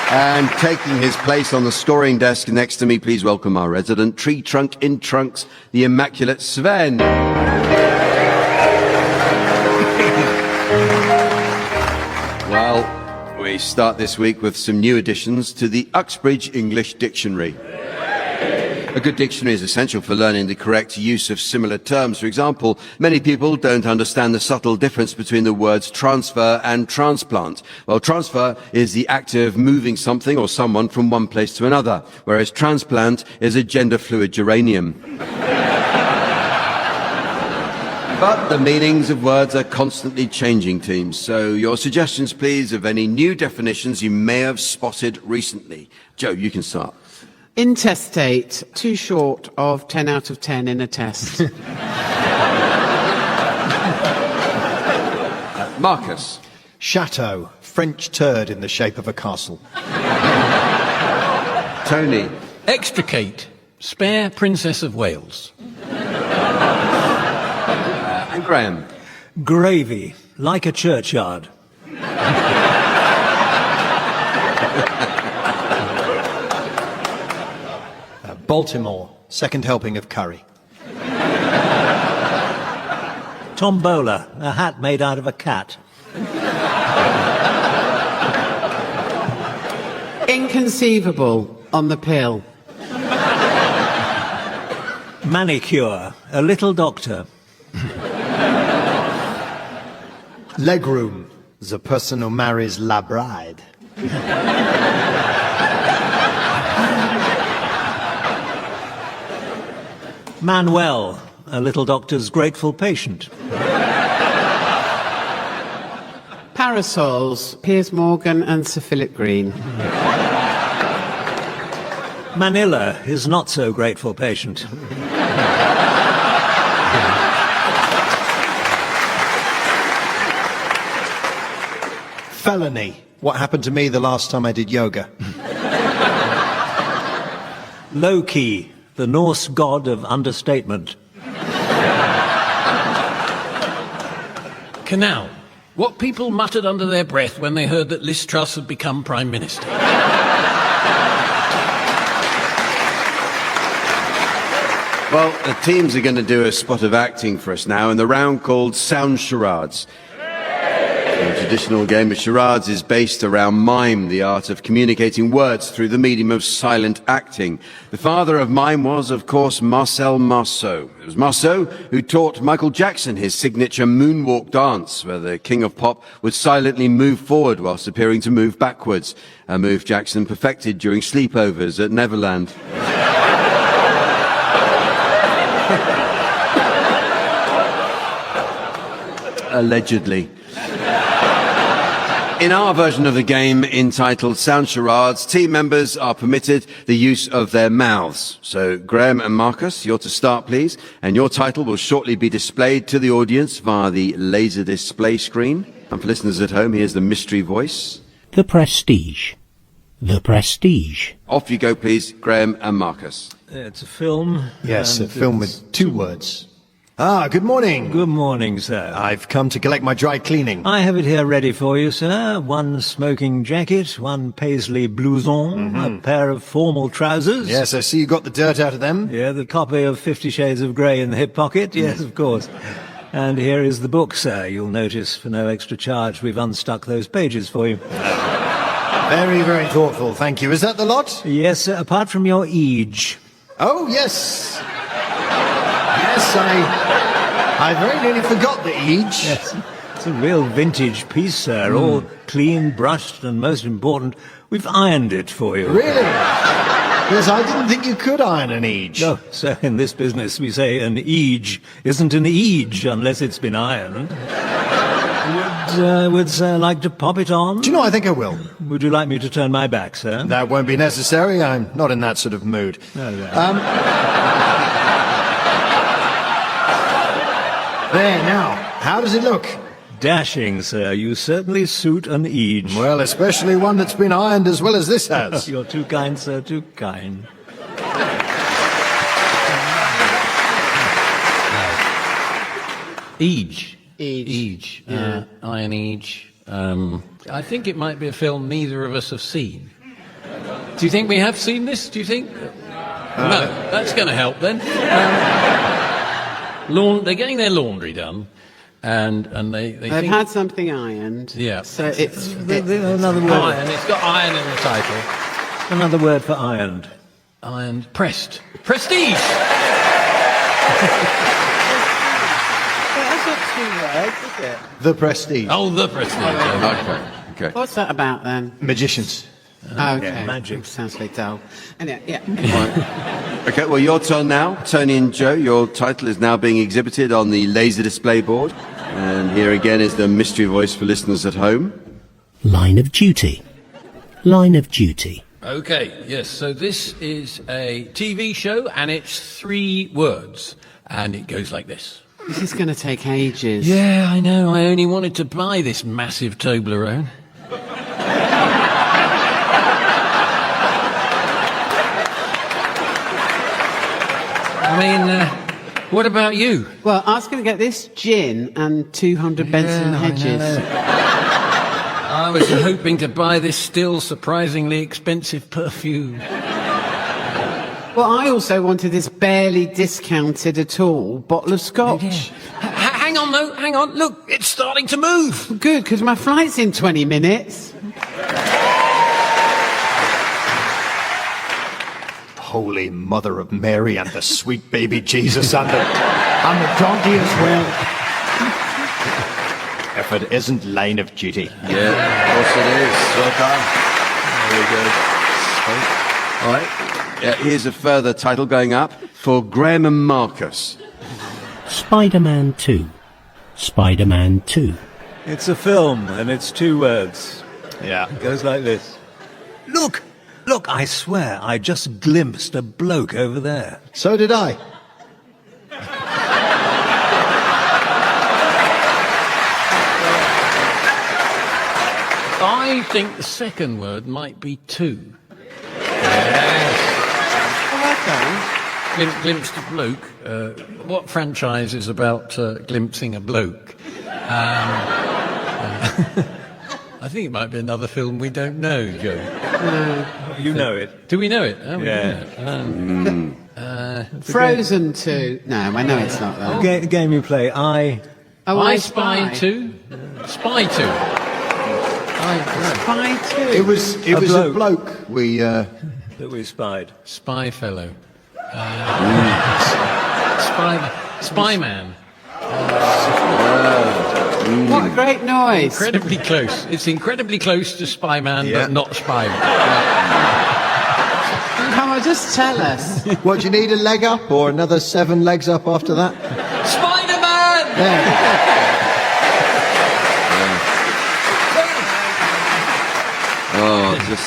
Speaker 2: And taking his place on the scoring desk next to me, please welcome our resident tree trunk in trunks, the immaculate Sven. Well, we start this week with some new additions to the Uxbridge English Dictionary. A good dictionary is essential for learning the correct use of similar terms. For example, many people don't understand the subtle difference between the words transfer and transplant. Well, transfer is the act of moving something or someone from one place to another, whereas transplant is a gender-fluid geranium. But the meanings of words are constantly changing, teams. So your suggestions, please, of any new definitions you may have spotted recently. Joe, you can start.
Speaker 17: Intestate, too short of 10 out of 10 in a test.
Speaker 2: Marcus.
Speaker 13: Chateau, French turd in the shape of a castle.
Speaker 2: Tony.
Speaker 14: Extricate, spare Princess of Wales.
Speaker 2: And Graham.
Speaker 15: Gravy, like a churchyard.
Speaker 13: Baltimore, second helping of curry.
Speaker 15: Tombola, a hat made out of a cat.
Speaker 17: Inconceivable, on the pill.
Speaker 15: Manicure, a little doctor.
Speaker 13: Legroom, the person who marries la bride.
Speaker 15: Manuel, a little doctor's grateful patient.
Speaker 17: Parasols, Piers Morgan and Sir Philip Green.
Speaker 15: Manila is not so grateful patient.
Speaker 13: Felony. What happened to me the last time I did yoga?
Speaker 15: Loki, the Norse god of understatement.
Speaker 14: Canal. What people muttered under their breath when they heard that Liz Truss had become Prime Minister.
Speaker 2: Well, the teams are going to do a spot of acting for us now in the round called Sound Charades. The traditional game of charades is based around mime, the art of communicating words through the medium of silent acting. The father of mime was, of course, Marcel Marceau. It was Marceau who taught Michael Jackson his signature moonwalk dance, where the king of pop would silently move forward whilst appearing to move backwards, a move Jackson perfected during sleepovers at Neverland. Allegedly. In our version of the game, entitled Sound Charades, team members are permitted the use of their mouths. So, Graham and Marcus, you're to start, please, and your title will shortly be displayed to the audience via the laser display screen. And for listeners at home, here's the mystery voice.
Speaker 10: The Prestige. The Prestige.
Speaker 2: Off you go, please, Graham and Marcus.
Speaker 15: It's a film.
Speaker 13: Yes, a film with two words. Ah, good morning.
Speaker 15: Good morning, sir.
Speaker 13: I've come to collect my dry cleaning.
Speaker 15: I have it here ready for you, sir. One smoking jacket, one paisley blouson, a pair of formal trousers.
Speaker 13: Yes, I see you got the dirt out of them.
Speaker 15: Yeah, the copy of 50 Shades of Grey in the hip pocket. Yes, of course. And here is the book, sir. You'll notice for no extra charge we've unstuck those pages for you.
Speaker 13: Very, very thoughtful, thank you. Is that the lot?
Speaker 15: Yes, sir, apart from your age.
Speaker 13: Oh, yes. Yes, I very nearly forgot the age.
Speaker 15: Yes, it's a real vintage piece, sir. All clean, brushed, and most important, we've ironed it for you.
Speaker 13: Really? Yes, I didn't think you could iron an age.
Speaker 15: No, sir, in this business we say an age isn't an age unless it's been ironed. Would sir like to pop it on?
Speaker 13: Do you know, I think I will.
Speaker 15: Would you like me to turn my back, sir?
Speaker 13: That won't be necessary. I'm not in that sort of mood.
Speaker 15: No, no.
Speaker 13: There, now, how does it look?
Speaker 15: Dashing, sir. You certainly suit an age.
Speaker 13: Well, especially one that's been ironed as well as this has.
Speaker 15: You're too kind, sir, too kind.
Speaker 14: Age.
Speaker 17: Age.
Speaker 14: Iron Age. I think it might be a film neither of us have seen. Do you think we have seen this? Do you think? No, that's going to help then. They're getting their laundry done, and they've
Speaker 17: They've had something ironed.
Speaker 14: Yeah.
Speaker 17: So it's
Speaker 15: another word.
Speaker 14: Iron. It's got iron in the title.
Speaker 15: Another word for ironed.
Speaker 14: Ironed. Pressed. Prestige.
Speaker 17: That's not 2 words, is it?
Speaker 13: The Prestige.
Speaker 14: Oh, the Prestige.
Speaker 2: Okay.
Speaker 17: What's that about then?
Speaker 13: Magicians.
Speaker 17: Okay.
Speaker 15: Yeah, magic.
Speaker 17: Sounds very dull. Anyway, yeah.
Speaker 2: Okay, well, your turn now. Tony and Joe, your title is now being exhibited on the laser display board. And here again is the mystery voice for listeners at home.
Speaker 10: Line of Duty. Line of Duty.
Speaker 14: Okay, yes, so this is a TV show, and it's 3 words, and it goes like this.
Speaker 17: This is going to take ages.
Speaker 14: Yeah, I know, I only wanted to buy this massive Toblerone. I mean, what about you?
Speaker 17: Well, I was going to get this gin and 200 Benson Hedges.
Speaker 14: I was hoping to buy this still surprisingly expensive perfume.
Speaker 17: Well, I also wanted this barely discounted at all bottle of scotch.
Speaker 14: Hang on, though, hang on. Look, it's starting to move.
Speaker 17: Good, because my flight's in 20 minutes.
Speaker 13: Holy Mother of Mary and the sweet baby Jesus and the donkey as well. If it isn't Line of Duty.
Speaker 2: Yeah, of course it is. Well done. Very good. All right. Here's a further title going up for Graham and Marcus.
Speaker 10: Spider-Man 2. Spider-Man 2.
Speaker 15: It's a film, and it's 2 words.
Speaker 13: Yeah.
Speaker 15: It goes like this. Look! Look, I swear, I just glimpsed a bloke over there.
Speaker 13: So did I.
Speaker 14: I think the second word might be 2. Glimpsed a bloke. What franchise is about glimpsing a bloke? I think it might be another film we don't know, Joe.
Speaker 15: You know it.
Speaker 14: Do we know it? Oh,
Speaker 15: Yeah.
Speaker 17: Frozen 2. No, I know it's not that.
Speaker 15: Game you play, I
Speaker 14: Spy 2? Spy 2.
Speaker 17: Spy 2.
Speaker 13: It was a bloke we...
Speaker 15: that we spied.
Speaker 14: Spy fellow. Spy man.
Speaker 17: What a great noise.
Speaker 14: Incredibly close. It's incredibly close to Spy Man, but not Spy Man.
Speaker 17: Come on, just tell us.
Speaker 13: What, do you need a leg up or another 7 legs up after that?
Speaker 14: Spider-Man!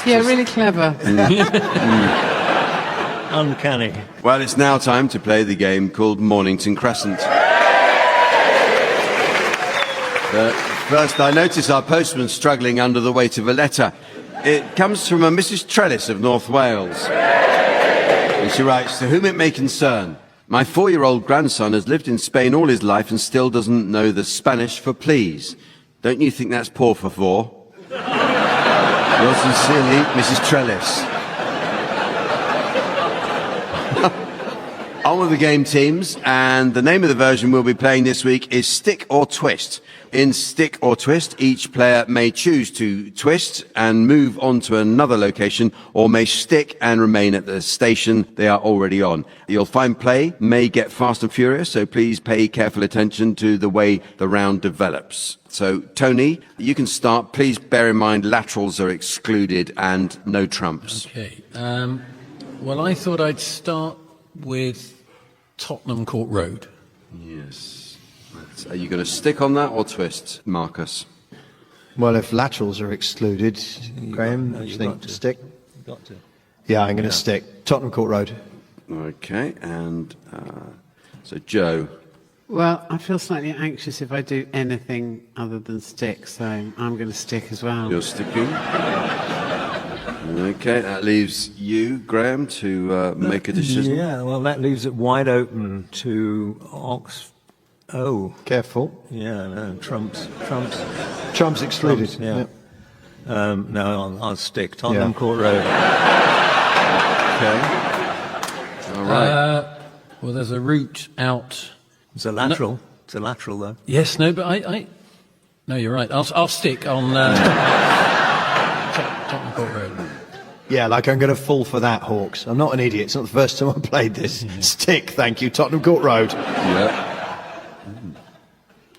Speaker 17: Yeah, really clever.
Speaker 15: Uncanny.
Speaker 2: Well, it's now time to play the game called Mornington Crescent. First, I notice our postman struggling under the weight of a letter. It comes from a Mrs. Trellis of North Wales. And she writes, "To whom it may concern, my 4-year-old grandson has lived in Spain all his life and still doesn't know the Spanish for please. Don't you think that's por favor? Yours sincerely, Mrs. Trellis." On with the game, teams, and the name of the version we'll be playing this week is Stick or Twist. In Stick or Twist, each player may choose to twist and move on to another location, or may stick and remain at the station they are already on. You'll find play may get fast and furious, so please pay careful attention to the way the round develops. So, Tony, you can start. Please bear in mind laterals are excluded and no trumps.
Speaker 14: Okay. Well, I thought I'd start with Tottenham Court Road.
Speaker 2: Yes. Are you going to stick on that or twist, Marcus?
Speaker 13: Well, if laterals are excluded, Graham, do you think stick?
Speaker 15: You've got to.
Speaker 13: Yeah, I'm going to stick. Tottenham Court Road.
Speaker 2: Okay, and so Joe.
Speaker 17: Well, I feel slightly anxious if I do anything other than stick, so I'm going to stick as well.
Speaker 2: You're sticking. Okay, that leaves you, Graham, to make a decision.
Speaker 15: Yeah, well, that leaves it wide open to Oh.
Speaker 13: Careful.
Speaker 15: Yeah, no, Trump's
Speaker 13: excluded.
Speaker 15: Trumps, yeah.
Speaker 13: Yep.
Speaker 15: No, I'll stick. Tottenham Court Road.
Speaker 2: Okay. All right.
Speaker 14: Well, there's a route out.
Speaker 15: It's a lateral. No. It's a lateral, though.
Speaker 14: Yes, no, but I no, you're right. I'll stick on Tottenham Court Road.
Speaker 13: Yeah, like I'm going to fall for that, Hawks. I'm not an idiot. It's not the first time I've played this. Stick, thank you. Tottenham Court Road.
Speaker 2: Yeah.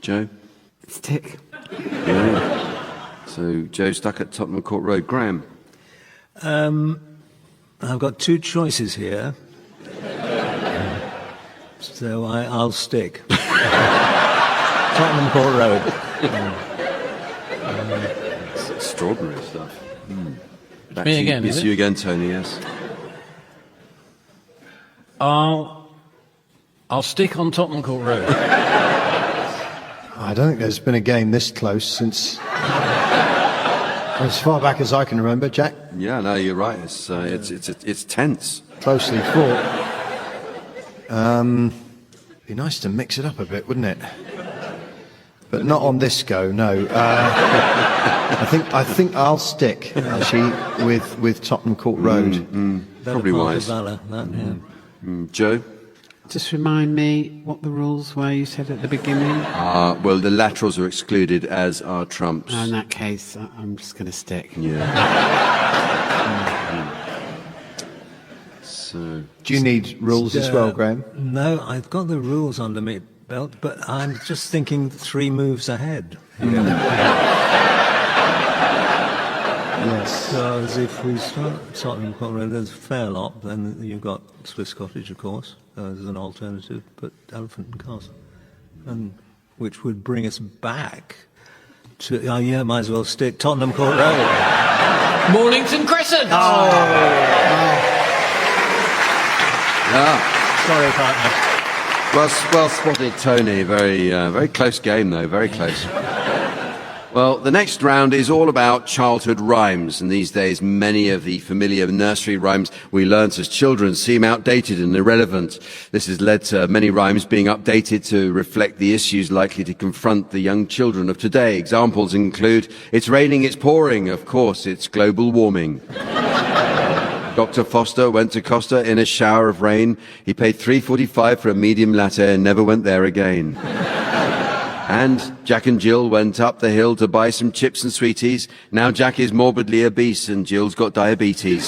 Speaker 2: Joe?
Speaker 17: Stick.
Speaker 2: Yeah. So, Joe stuck at Tottenham Court Road. Graham?
Speaker 15: I've got 2 choices here. So I'll stick. Tottenham Court Road.
Speaker 2: It's extraordinary stuff. Back
Speaker 14: Me
Speaker 2: to
Speaker 14: again,
Speaker 2: It's
Speaker 14: is it?
Speaker 2: you again, Tony, yes.
Speaker 14: I'll stick on Tottenham Court Road.
Speaker 13: I don't think there's been a game this close since as far back as I can remember. Jack?
Speaker 2: Yeah, no, you're right. It's tense.
Speaker 13: Closely fought. Be nice to mix it up a bit, wouldn't it? But not on this go, no. I think I'll stick actually with Tottenham Court Road.
Speaker 2: Probably wise. Joe?
Speaker 17: Just remind me what the rules were you said at the beginning.
Speaker 2: Well, the laterals are excluded, as are trumps.
Speaker 17: In that case, I'm just going to stick.
Speaker 2: Yeah. So,
Speaker 13: do you need rules as well, Graham?
Speaker 15: No, I've got the rules under my belt, but I'm just thinking 3 moves ahead.
Speaker 13: Yes.
Speaker 15: Because if we start Tottenham Court Road, there's a fair lot, then you've got Swiss Cottage, of course, as an alternative, but Elephant and Castle, and which would bring us back Yeah, might as well stick Tottenham Court Road.
Speaker 14: Mornington Crescent.
Speaker 15: Sorry, partner.
Speaker 2: Well spotted, Tony. Very close game, though. Very close. Well, the next round is all about childhood rhymes, and these days many of the familiar nursery rhymes we learnt as children seem outdated and irrelevant. This has led to many rhymes being updated to reflect the issues likely to confront the young children of today. Examples include, it's raining, it's pouring, of course it's global warming. Dr. Foster went to Costa in a shower of rain. He paid $3.45 for a medium latte and never went there again. And Jack and Jill went up the hill to buy some chips and sweeties. Now Jack is morbidly obese and Jill's got diabetes.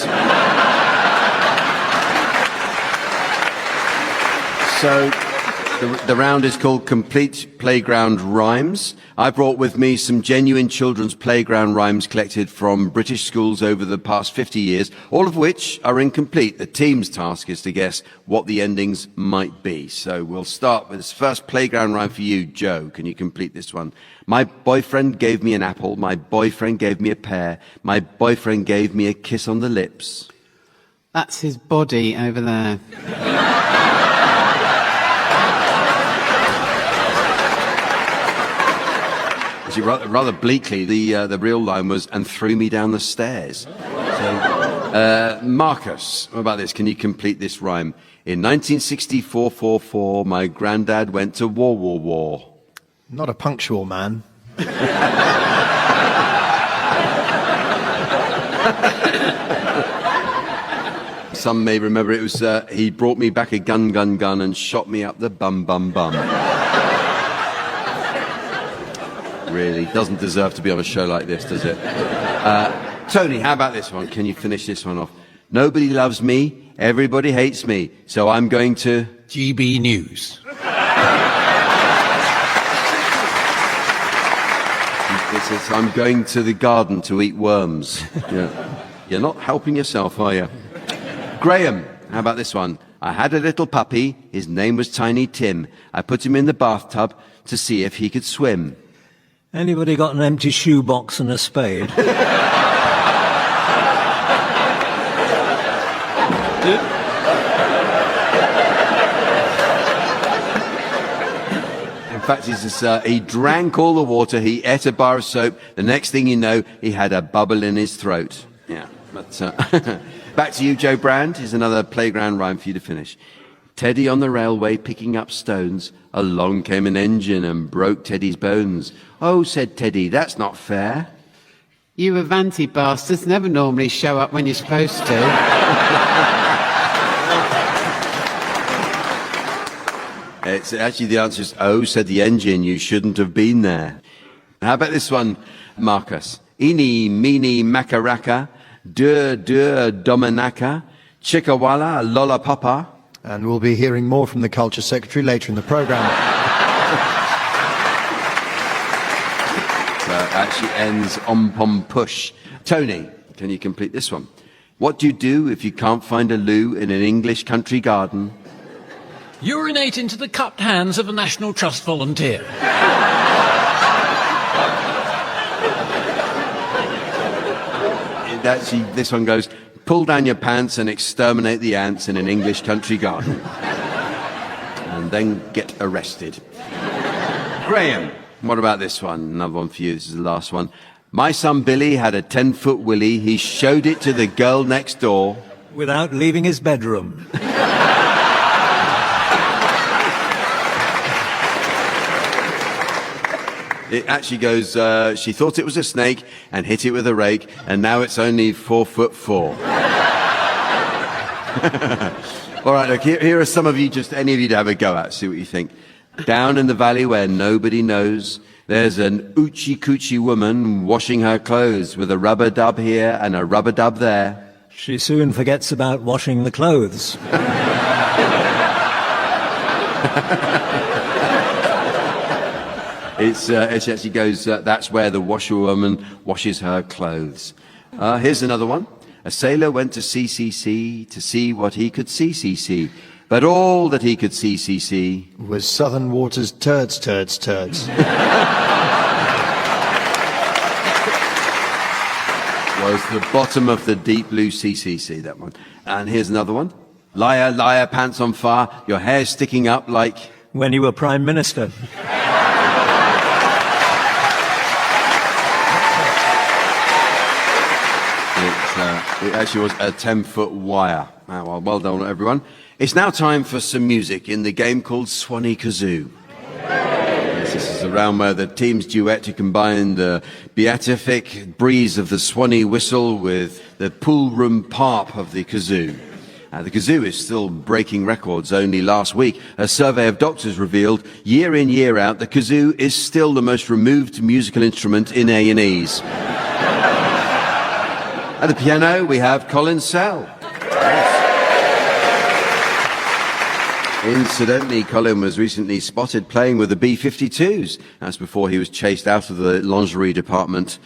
Speaker 2: So the round is called Complete Playground Rhymes. I brought with me some genuine children's playground rhymes collected from British schools over the past 50 years, all of which are incomplete. The team's task is to guess what the endings might be. So we'll start with this first playground rhyme for you, Joe. Can you complete this one? My boyfriend gave me an apple. My boyfriend gave me a pear. My boyfriend gave me a kiss on the lips.
Speaker 17: That's his body over there.
Speaker 2: Rather bleakly, the real line was, and threw me down the stairs. So, Marcus, what about this? Can you complete this rhyme? In 1964, my granddad went to war.
Speaker 13: Not a punctual man.
Speaker 2: Some may remember it was, he brought me back a gun and shot me up the bum. Really doesn't deserve to be on a show like this, does it? Tony, how about this one? Can you finish this one off? Nobody loves me, everybody hates me, so I'm going to...
Speaker 14: GB News.
Speaker 2: This is, I'm going to the garden to eat worms. Yeah. You're not helping yourself, are you? Graham, how about this one? I had a little puppy, his name was Tiny Tim. I put him in the bathtub to see if he could swim.
Speaker 15: Anybody got an empty shoebox and a spade?
Speaker 2: In fact, he drank all the water, he ate a bar of soap. The next thing you know, he had a bubble in his throat. Yeah, but back to you, Joe Brand. Here's another playground rhyme for you to finish. Teddy on the railway picking up stones. Along came an engine and broke Teddy's bones. Oh, said Teddy, that's not fair.
Speaker 17: You Avanti bastards never normally show up when you're supposed to.
Speaker 2: It's actually the answer is, oh, said the engine, you shouldn't have been there. How about this one, Marcus? Eeny, meeny, macaraka, dominaka, chickawalla, lollapapa.
Speaker 13: And we'll be hearing more from the Culture Secretary later in the programme.
Speaker 2: So it actually ends on pom push. Tony, can you complete this one? What do you do if you can't find a loo in an English country garden?
Speaker 14: Urinate into the cupped hands of a National Trust volunteer.
Speaker 2: Actually, this one goes, pull down your pants and exterminate the ants in an English country garden. And then get arrested. Graham, what about this one? Another one for you. This is the last one. My son Billy had a 10-foot willy. He showed it to the girl next door.
Speaker 15: Without leaving his bedroom.
Speaker 2: It actually goes, she thought it was a snake and hit it with a rake, and now it's only 4'4". All right, look, here are some of you, just any of you to have a go at, see what you think. Down in the valley where nobody knows, there's an oochie-coochie woman washing her clothes with a rubber dub here and a rubber dub there.
Speaker 15: She soon forgets about washing the clothes.
Speaker 2: It actually goes, that's where the washerwoman washes her clothes. Here's another one. A sailor went to CCC to see what he could see. But all that he could see
Speaker 13: was Southern Waters turds.
Speaker 2: was the bottom of the deep blue CCC, that one. And here's another one. Liar, liar, pants on fire, your hair's sticking up like...
Speaker 15: When you were Prime Minister.
Speaker 2: It actually was a 10-foot wire. Well done, everyone. It's now time for some music in the game called Swanee Kazoo. Yes, this is a round where the teams duet to combine the beatific breeze of the Swanee whistle with the pool room parp of the kazoo. The kazoo is still breaking records. Only last week, a survey of doctors revealed, year in, year out, the kazoo is still the most removed musical instrument in A&Es. At the piano, we have Colin Sell. Yes. Incidentally, Colin was recently spotted playing with the B-52s. That's before he was chased out of the lingerie department.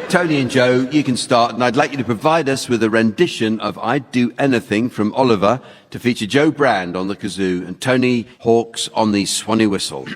Speaker 2: Tony and Joe, you can start, and I'd like you to provide us with a rendition of I'd Do Anything from Oliver to feature Joe Brand on the kazoo and Tony Hawks on the Swanee whistle.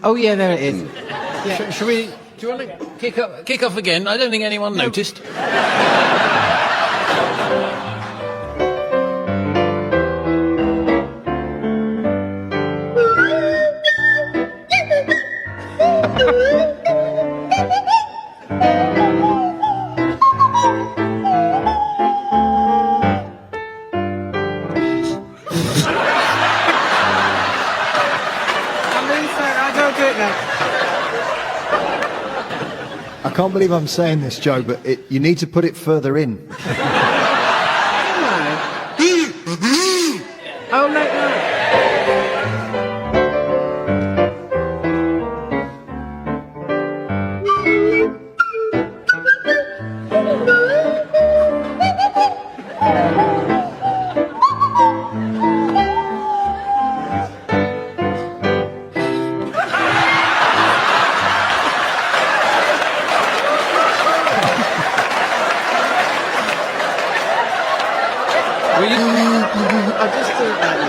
Speaker 17: Oh yeah, there it is. Yeah.
Speaker 14: Shall we? Do you want to kick off again? I don't think anyone noticed.
Speaker 13: I can't believe I'm saying this, Joe, but you need to put it further in.
Speaker 17: Oh, no.
Speaker 14: I'll just do it like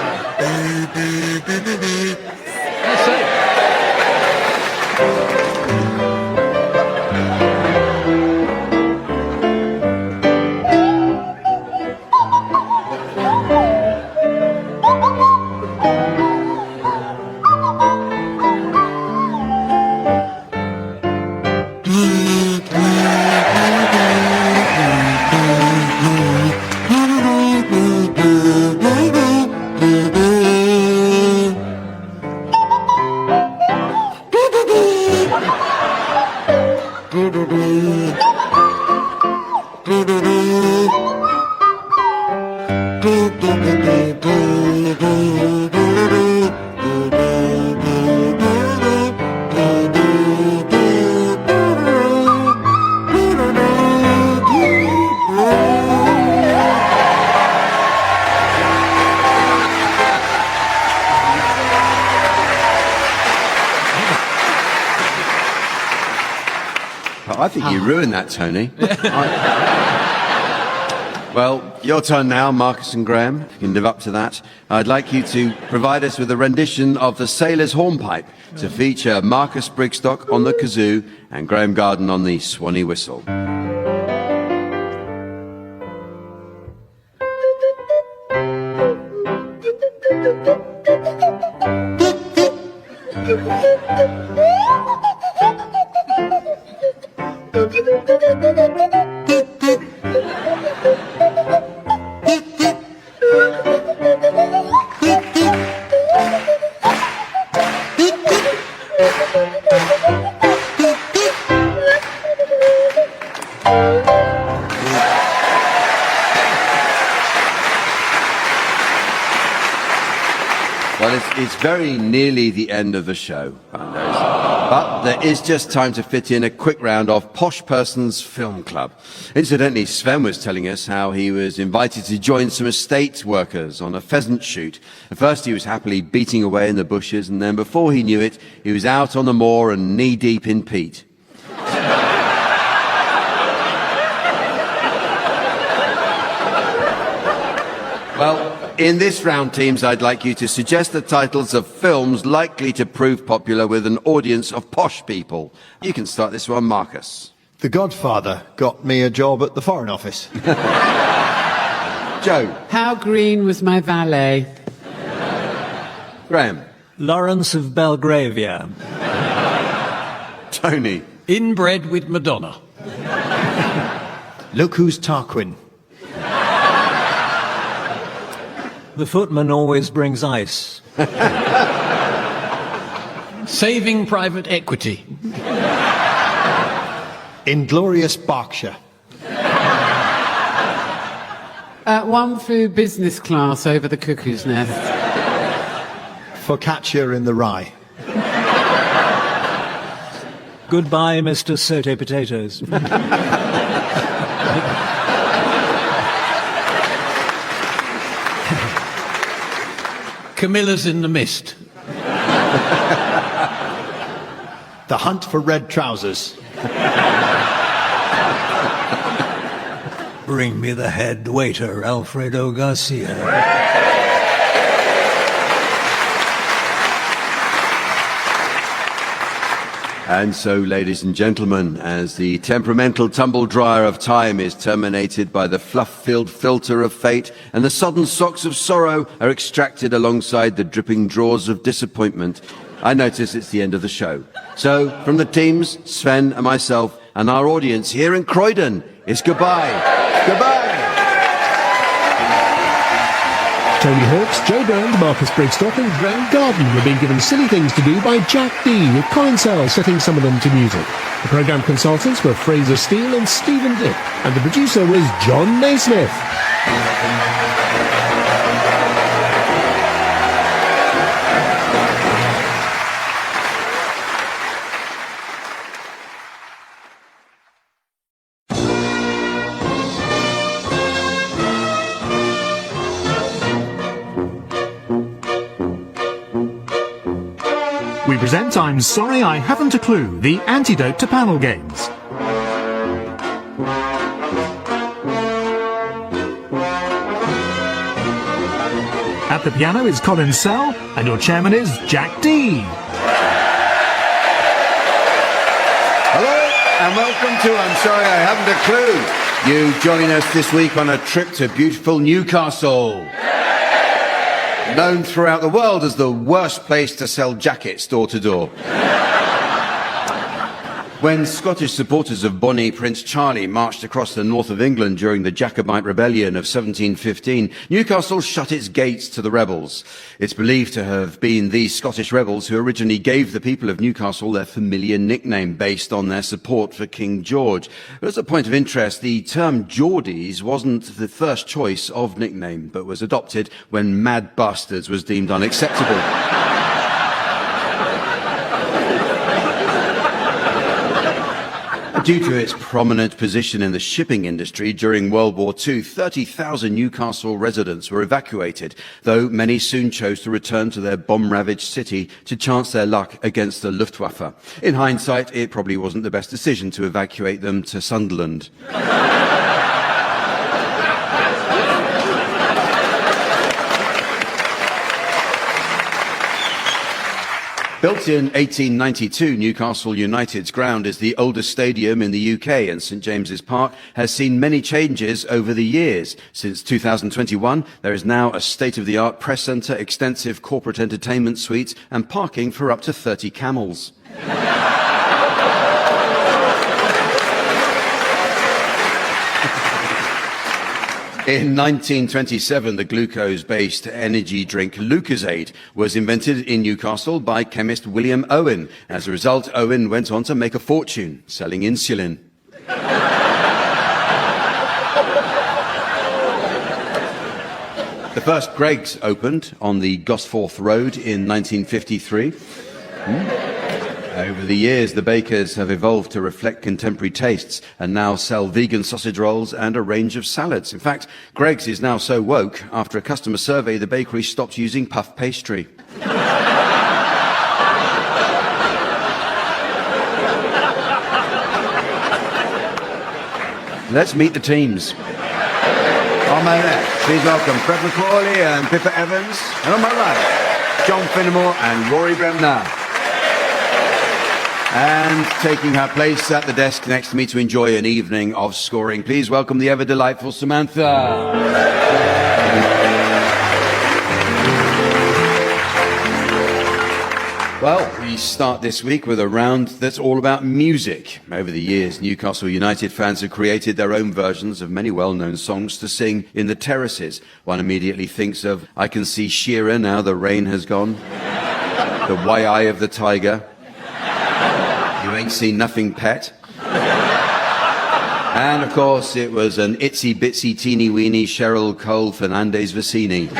Speaker 2: I think you ruined that, Tony. Well, your turn now, Marcus and Graham. If you can live up to that. I'd like you to provide us with a rendition of the Sailor's Hornpipe to feature Marcus Brigstock on the kazoo and Graham Garden on the Swanee whistle. it's very nearly the end of the show. But there is just time to fit in a quick round of Posh Person's Film Club. Incidentally, Sven was telling us how he was invited to join some estate workers on a pheasant shoot. At first he was happily beating away in the bushes, and then before he knew it, he was out on the moor and knee-deep in peat. Well, in this round, teams, I'd like you to suggest the titles of films likely to prove popular with an audience of posh people. You can start this one, Marcus.
Speaker 13: The Godfather got me a job at the Foreign Office.
Speaker 2: Joe.
Speaker 17: How green was my valet?
Speaker 2: Graham.
Speaker 18: Lawrence of Belgravia.
Speaker 2: Tony.
Speaker 14: Inbred with Madonna.
Speaker 13: Look Who's Tarquin.
Speaker 18: The footman always brings ice.
Speaker 14: Saving Private Equity.
Speaker 13: Inglorious Berkshire.
Speaker 17: One flew business class over the cuckoo's nest.
Speaker 13: Focaccia in the Rye.
Speaker 18: Goodbye, Mr. Sote Potatoes.
Speaker 14: Camilla's in the Mist.
Speaker 13: The Hunt for Red Trousers.
Speaker 18: Bring me the head waiter, Alfredo Garcia.
Speaker 2: And so, ladies and gentlemen, as the temperamental tumble dryer of time is terminated by the fluff-filled filter of fate, and the sodden socks of sorrow are extracted alongside the dripping drawers of disappointment, I notice it's the end of the show. So, from the teams, Sven and myself, and our audience here in Croydon, it's goodbye. Goodbye.
Speaker 1: Tony Hawks, Joe Brand, Marcus Brigstock and Graham Garden were being given silly things to do by Jack Dee, with Colin Sell setting some of them to music. The programme consultants were Fraser Steele and Stephen Dick, and the producer was John Naismith.
Speaker 12: We present I'm Sorry I Haven't a Clue, the antidote to panel games. At the piano is Colin Sell, and your chairman is Jack Dee.
Speaker 2: Hello, and welcome to I'm Sorry I Haven't a Clue. You join us this week on a trip to beautiful Newcastle. Known throughout the world as the worst place to sell jackets door to door. When Scottish supporters of Bonnie Prince Charlie marched across the north of England during the Jacobite Rebellion of 1715, Newcastle shut its gates to the rebels. It's believed to have been these Scottish rebels who originally gave the people of Newcastle their familiar nickname based on their support for King George. But as a point of interest, the term Geordies wasn't the first choice of nickname, but was adopted when Mad Bastards was deemed unacceptable. Due to its prominent position in the shipping industry during World War II, 30,000 Newcastle residents were evacuated, though many soon chose to return to their bomb-ravaged city to chance their luck against the Luftwaffe. In hindsight, it probably wasn't the best decision to evacuate them to Sunderland. Built in 1892, Newcastle United's ground is the oldest stadium in the UK, and St James's Park has seen many changes over the years. Since 2021, there is now a state-of-the-art press centre, extensive corporate entertainment suites, and parking for up to 30 camels. In 1927, the glucose-based energy drink Lucozade was invented in Newcastle by chemist William Owen. As a result, Owen went on to make a fortune selling insulin. The first Greggs opened on the Gosforth Road in 1953. Over the years, the bakers have evolved to reflect contemporary tastes and now sell vegan sausage rolls and a range of salads. In fact, Greggs is now so woke, after a customer survey, the bakery stopped using puff pastry. Let's meet the teams. On my left, please welcome Fred McCauley and Pippa Evans. And on my right, John Finnemore and Rory Bremner. And taking her place at the desk next to me to enjoy an evening of scoring, please welcome the ever-delightful Samantha. Well, we start this week with a round that's all about music. Over the years, Newcastle United fans have created their own versions of many well-known songs to sing in the terraces. One immediately thinks of I Can See Shearer Now the Rain Has Gone, The Why Eye of the Tiger, You Ain't Seen Nothing Pet. And, of course, it was an itsy-bitsy teeny-weeny Cheryl Cole Fernandez Vicini.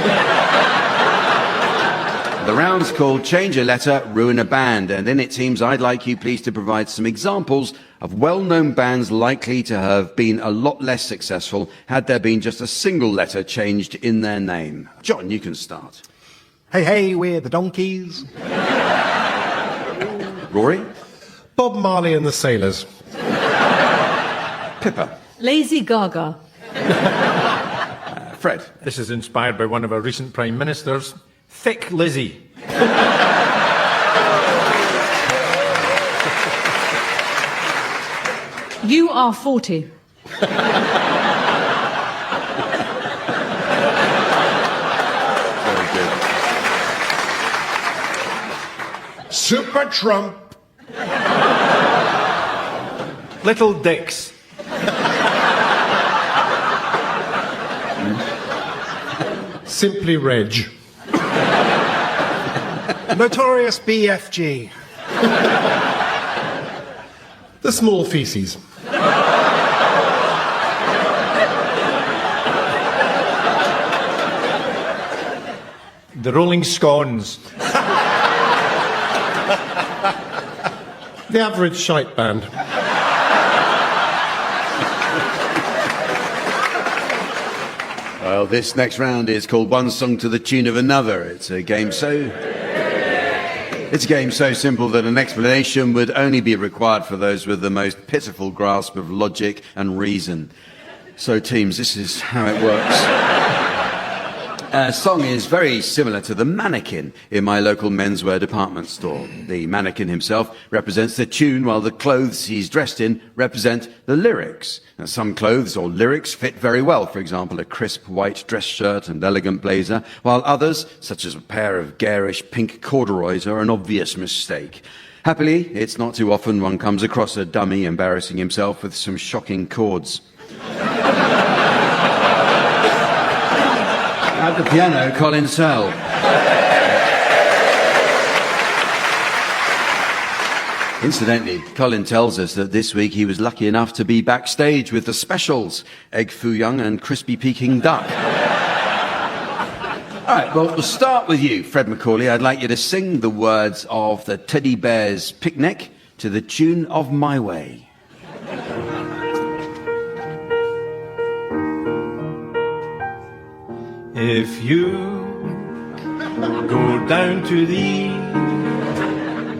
Speaker 2: The round's called Change a Letter, Ruin a Band, and in it seems I'd like you please to provide some examples of well-known bands likely to have been a lot less successful had there been just a single letter changed in their name. John, you can start.
Speaker 19: Hey, hey, we're the Donkeys.
Speaker 2: Rory?
Speaker 19: Bob Marley and the Sailors.
Speaker 2: Pippa?
Speaker 20: Lazy Gaga.
Speaker 2: Fred?
Speaker 21: This is inspired by one of our recent Prime Ministers. Thick Lizzie.
Speaker 20: You Are 40.
Speaker 2: Very good.
Speaker 19: Super Trump.
Speaker 21: Little Dicks.
Speaker 19: Simply Reg. Notorious BFG. The Small Feces.
Speaker 21: The Rolling Scones.
Speaker 19: The Average Shite Band.
Speaker 2: Well, this next round is called One Song to the Tune of Another. It's a game so simple that an explanation would only be required for those with the most pitiful grasp of logic and reason. So, teams, this is how it works. A song is very similar to the mannequin in my local menswear department store. The mannequin himself represents the tune, while the clothes he's dressed in represent the lyrics. Now, some clothes or lyrics fit very well, for example, a crisp white dress shirt and elegant blazer, while others, such as a pair of garish pink corduroys, are an obvious mistake. Happily, it's not too often one comes across a dummy embarrassing himself with some shocking chords. At the piano, Colin Sell. Incidentally, Colin tells us that this week he was lucky enough to be backstage with the specials, Egg Foo Young and Crispy Peking Duck. All right, well, we'll start with you, Fred McCauley. I'd like you to sing the words of the Teddy Bears' Picnic to the tune of My Way.
Speaker 15: If you go down to the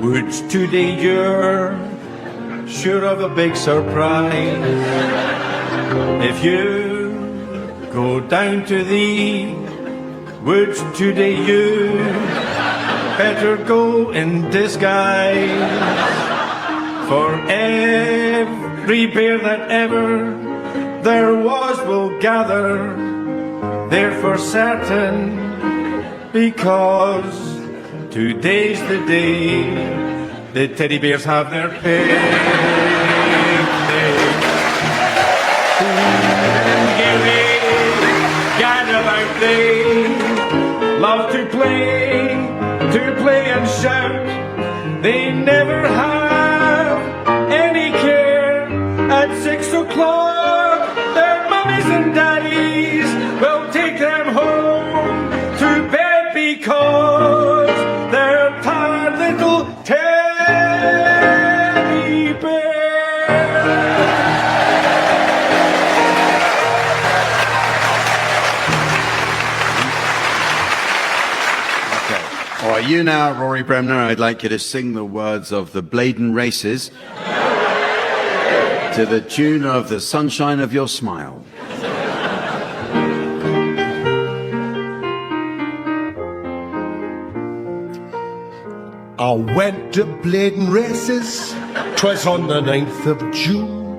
Speaker 15: woods today, you're sure of a big surprise. If you go down to the woods today, you better go in disguise. For every bear that ever there was will gather there for certain, because today's the day the teddy bears have their picnic. Gather out, they love to play and shout. They never have any care. At 6 o'clock, their mummies and daddies will take them home
Speaker 2: You now, Rory Bremner, I'd like you to sing the words of the Bladen Races to the tune of The Sunshine of Your Smile.
Speaker 19: I went to Bladen Races, 'twas on the 9th of June,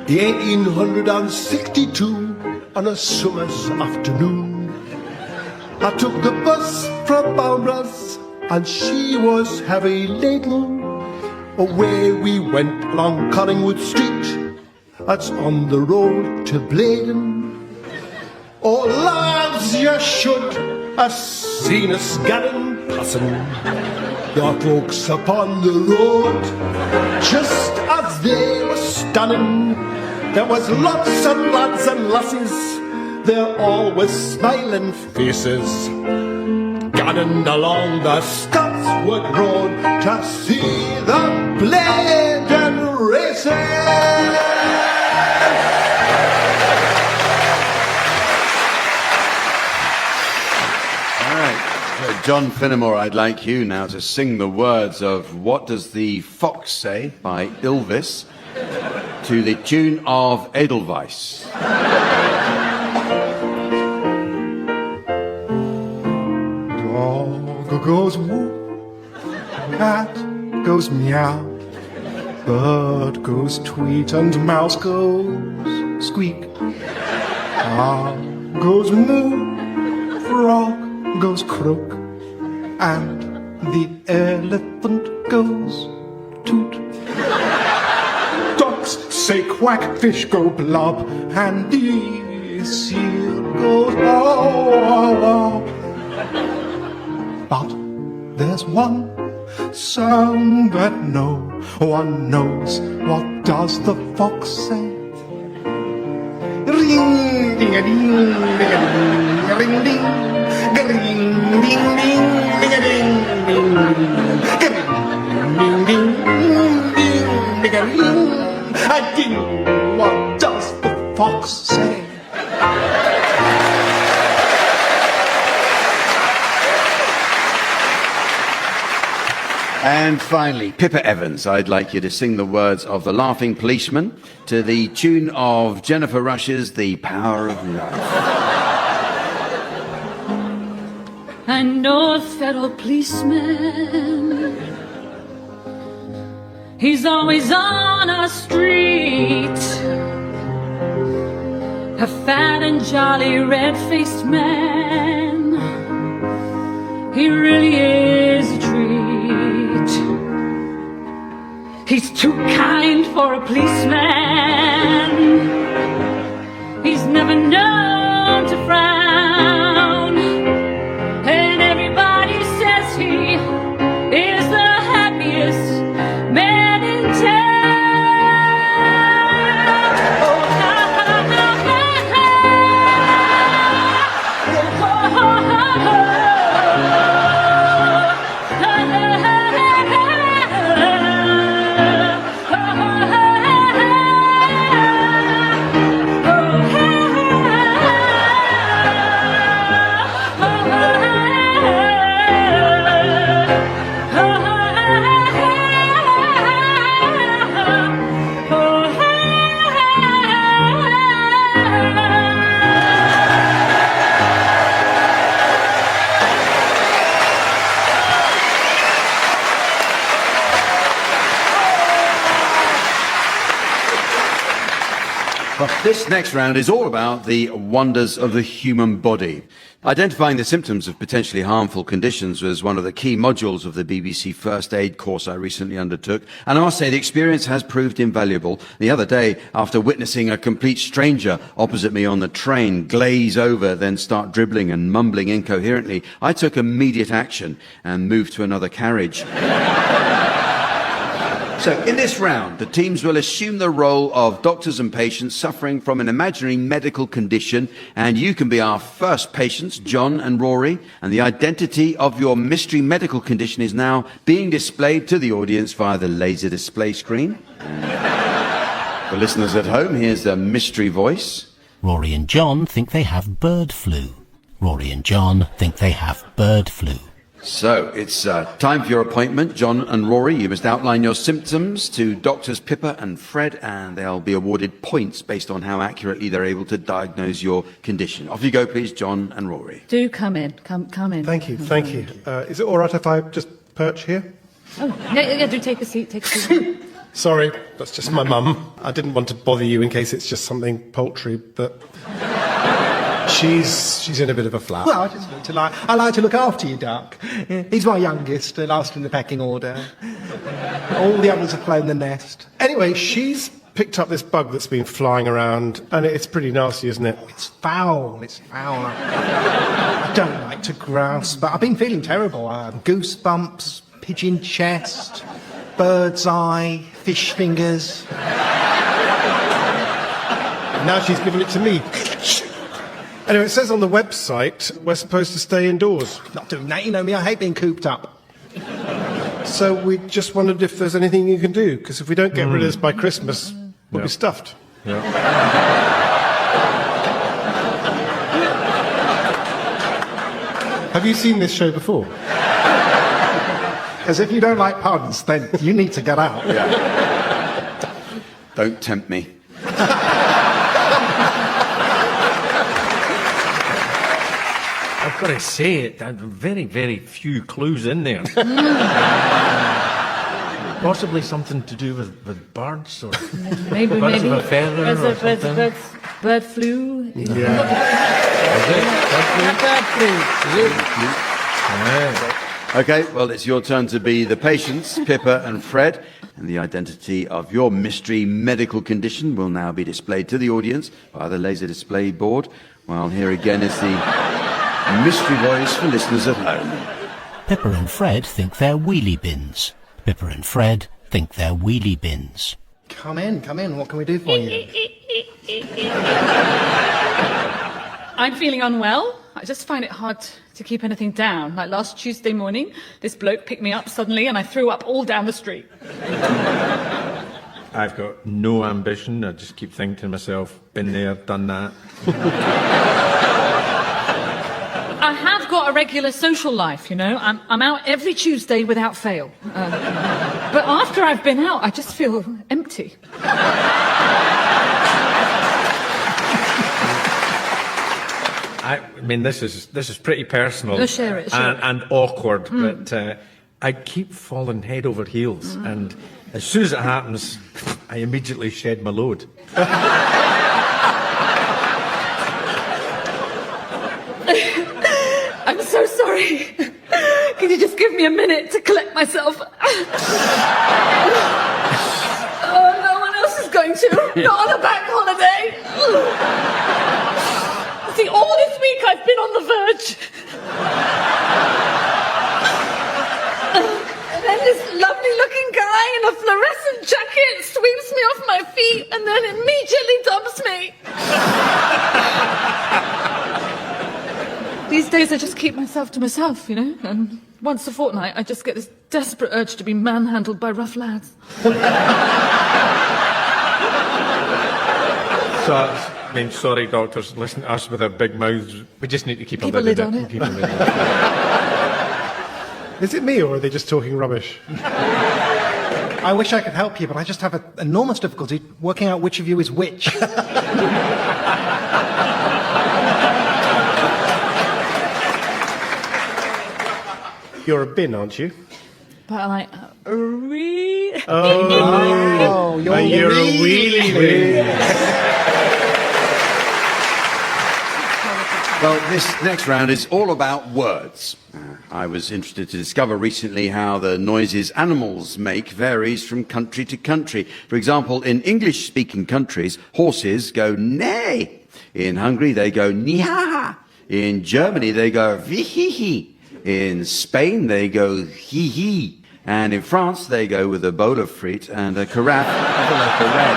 Speaker 19: 1862, on a summer's afternoon. I took the bus from Balmbra's, and she was heavy laden. Away we went along Collingwood Street, that's on the road to Bladen. Oh lads, you should have seen us getting passing. The folks upon the road, just as they were standing, there was lots of lads and lasses, they're always smiling faces, gadding along the Scotswood Road to see the Bladen Races.
Speaker 2: John Finnemore, I'd like you now to sing the words of What Does the Fox Say by Ylvis to the tune of Edelweiss.
Speaker 19: Dog goes woo, cat goes meow, bird goes tweet, and mouse goes squeak. Owl goes moo, frog goes croak, and the elephant goes toot. Ducks say quack, fish go blob, and the seal goes oh. But there's one sound that no one knows. What does the fox say? Ring, ding a ding, ding a ding, ring ding. Ding, ding, ding, ding, ding, ding, ding, ding, ding, ding, I ding. What does the fox say?
Speaker 2: And finally, Pippa Evans, I'd like you to sing the words of The Laughing Policeman to the tune of Jennifer Rush's The Power of Love.
Speaker 20: I know a federal policeman. He's always on our street, a fat and jolly red-faced man. He really is a treat. He's too kind for a policeman. He's never known to frown.
Speaker 2: This next round is all about the wonders of the human body. Identifying the symptoms of potentially harmful conditions was one of the key modules of the BBC First Aid course I recently undertook, and I must say the experience has proved invaluable. The other day, after witnessing a complete stranger opposite me on the train glaze over, then start dribbling and mumbling incoherently, I took immediate action and moved to another carriage. So, in this round, the teams will assume the role of doctors and patients suffering from an imaginary medical condition, and you can be our first patients, John and Rory, and the identity of your mystery medical condition is now being displayed to the audience via the laser display screen. For listeners at home, here's the mystery voice.
Speaker 10: Rory and John think they have bird flu. Rory and John think they have bird flu.
Speaker 2: So, it's time for your appointment, John and Rory. You must outline your symptoms to Doctors Pippa and Fred, and they'll be awarded points based on how accurately they're able to diagnose your condition. Off you go, please, John and Rory.
Speaker 20: Do come in. Come in.
Speaker 19: Thank you, thank you. Is it all right if I just perch here?
Speaker 20: Oh, yeah, do take a seat. Take a seat.
Speaker 19: Sorry, that's just my mum. I didn't want to bother you in case it's just something paltry, but she's in a bit of a flap.
Speaker 9: Well, I like to look after you, Duck. He's my youngest, last in the pecking order. All the others have flown the nest.
Speaker 19: Anyway, she's picked up this bug that's been flying around, and it's pretty nasty, isn't it?
Speaker 9: It's foul. I don't like to grouse, but I've been feeling terrible. Goosebumps, pigeon chest, bird's eye, fish fingers.
Speaker 19: Now she's given it to me. Anyway, it says on the website we're supposed to stay indoors.
Speaker 9: Not doing that, you know me, I hate being cooped up.
Speaker 19: So we just wondered if there's anything you can do, because if we don't get rid of this by Christmas, we'll be stuffed.
Speaker 21: Yeah.
Speaker 19: Have you seen this show before?
Speaker 9: As if you don't like puns, then you need to get out.
Speaker 2: Yeah. Don't tempt me.
Speaker 21: I've got to say it, there are very, very few clues in there. Possibly something to do with birds or
Speaker 20: Maybe.
Speaker 21: birds of a feather or something.
Speaker 20: Bird flu.
Speaker 21: Yeah.
Speaker 20: Bird flu.
Speaker 2: Okay, well, it's your turn to be the patients, Pippa and Fred. And the identity of your mystery medical condition will now be displayed to the audience via the laser display board. Well, here again is the mystery voice for listeners at home.
Speaker 10: Pippa and Fred think they're wheelie bins. Pippa and Fred think they're wheelie bins.
Speaker 9: Come in. What can we do for you?
Speaker 20: I'm feeling unwell. I just find it hard to keep anything down. Like last Tuesday morning, this bloke picked me up suddenly and I threw up all down the street.
Speaker 21: I've got no ambition. I just keep thinking to myself, been there, done that.
Speaker 20: I have got a regular social life, you know. I'm out every Tuesday without fail. But after I've been out, I just feel empty.
Speaker 21: I mean, this is pretty personal.
Speaker 20: No, share it,
Speaker 21: and awkward, but I keep falling head over heels, and as soon as it happens, I immediately shed my load.
Speaker 20: I'm so sorry. Can you just give me a minute to collect myself? Oh, no one else is going to. Not on a bank holiday. See, all this week I've been on the verge. And then this lovely-looking guy in a fluorescent jacket sweeps me off my feet and then immediately dumps me. These days I just keep myself to myself, you know, and once a fortnight I just get this desperate urge to be manhandled by rough lads.
Speaker 21: So, I mean, sorry, doctors, listen to us with our big mouths. We just need to keep a
Speaker 20: lid on it.
Speaker 21: Keep a lid on it.
Speaker 19: Is it me, or are they just talking rubbish?
Speaker 9: I wish I could help you, but I just have enormous difficulty working out which of you is which.
Speaker 19: You're a bin, aren't you?
Speaker 20: But like, really?
Speaker 9: Oh, you're
Speaker 19: a wheelie bin.
Speaker 2: Well, this next round is all about words. I was interested to discover recently how the noises animals make varies from country to country. For example, in English-speaking countries, horses go neigh. In Hungary, they go niha. In Germany, they go vihihi. In Spain, they go hi-hi. And in France, they go with a bowl of frites and a carafe of a local red.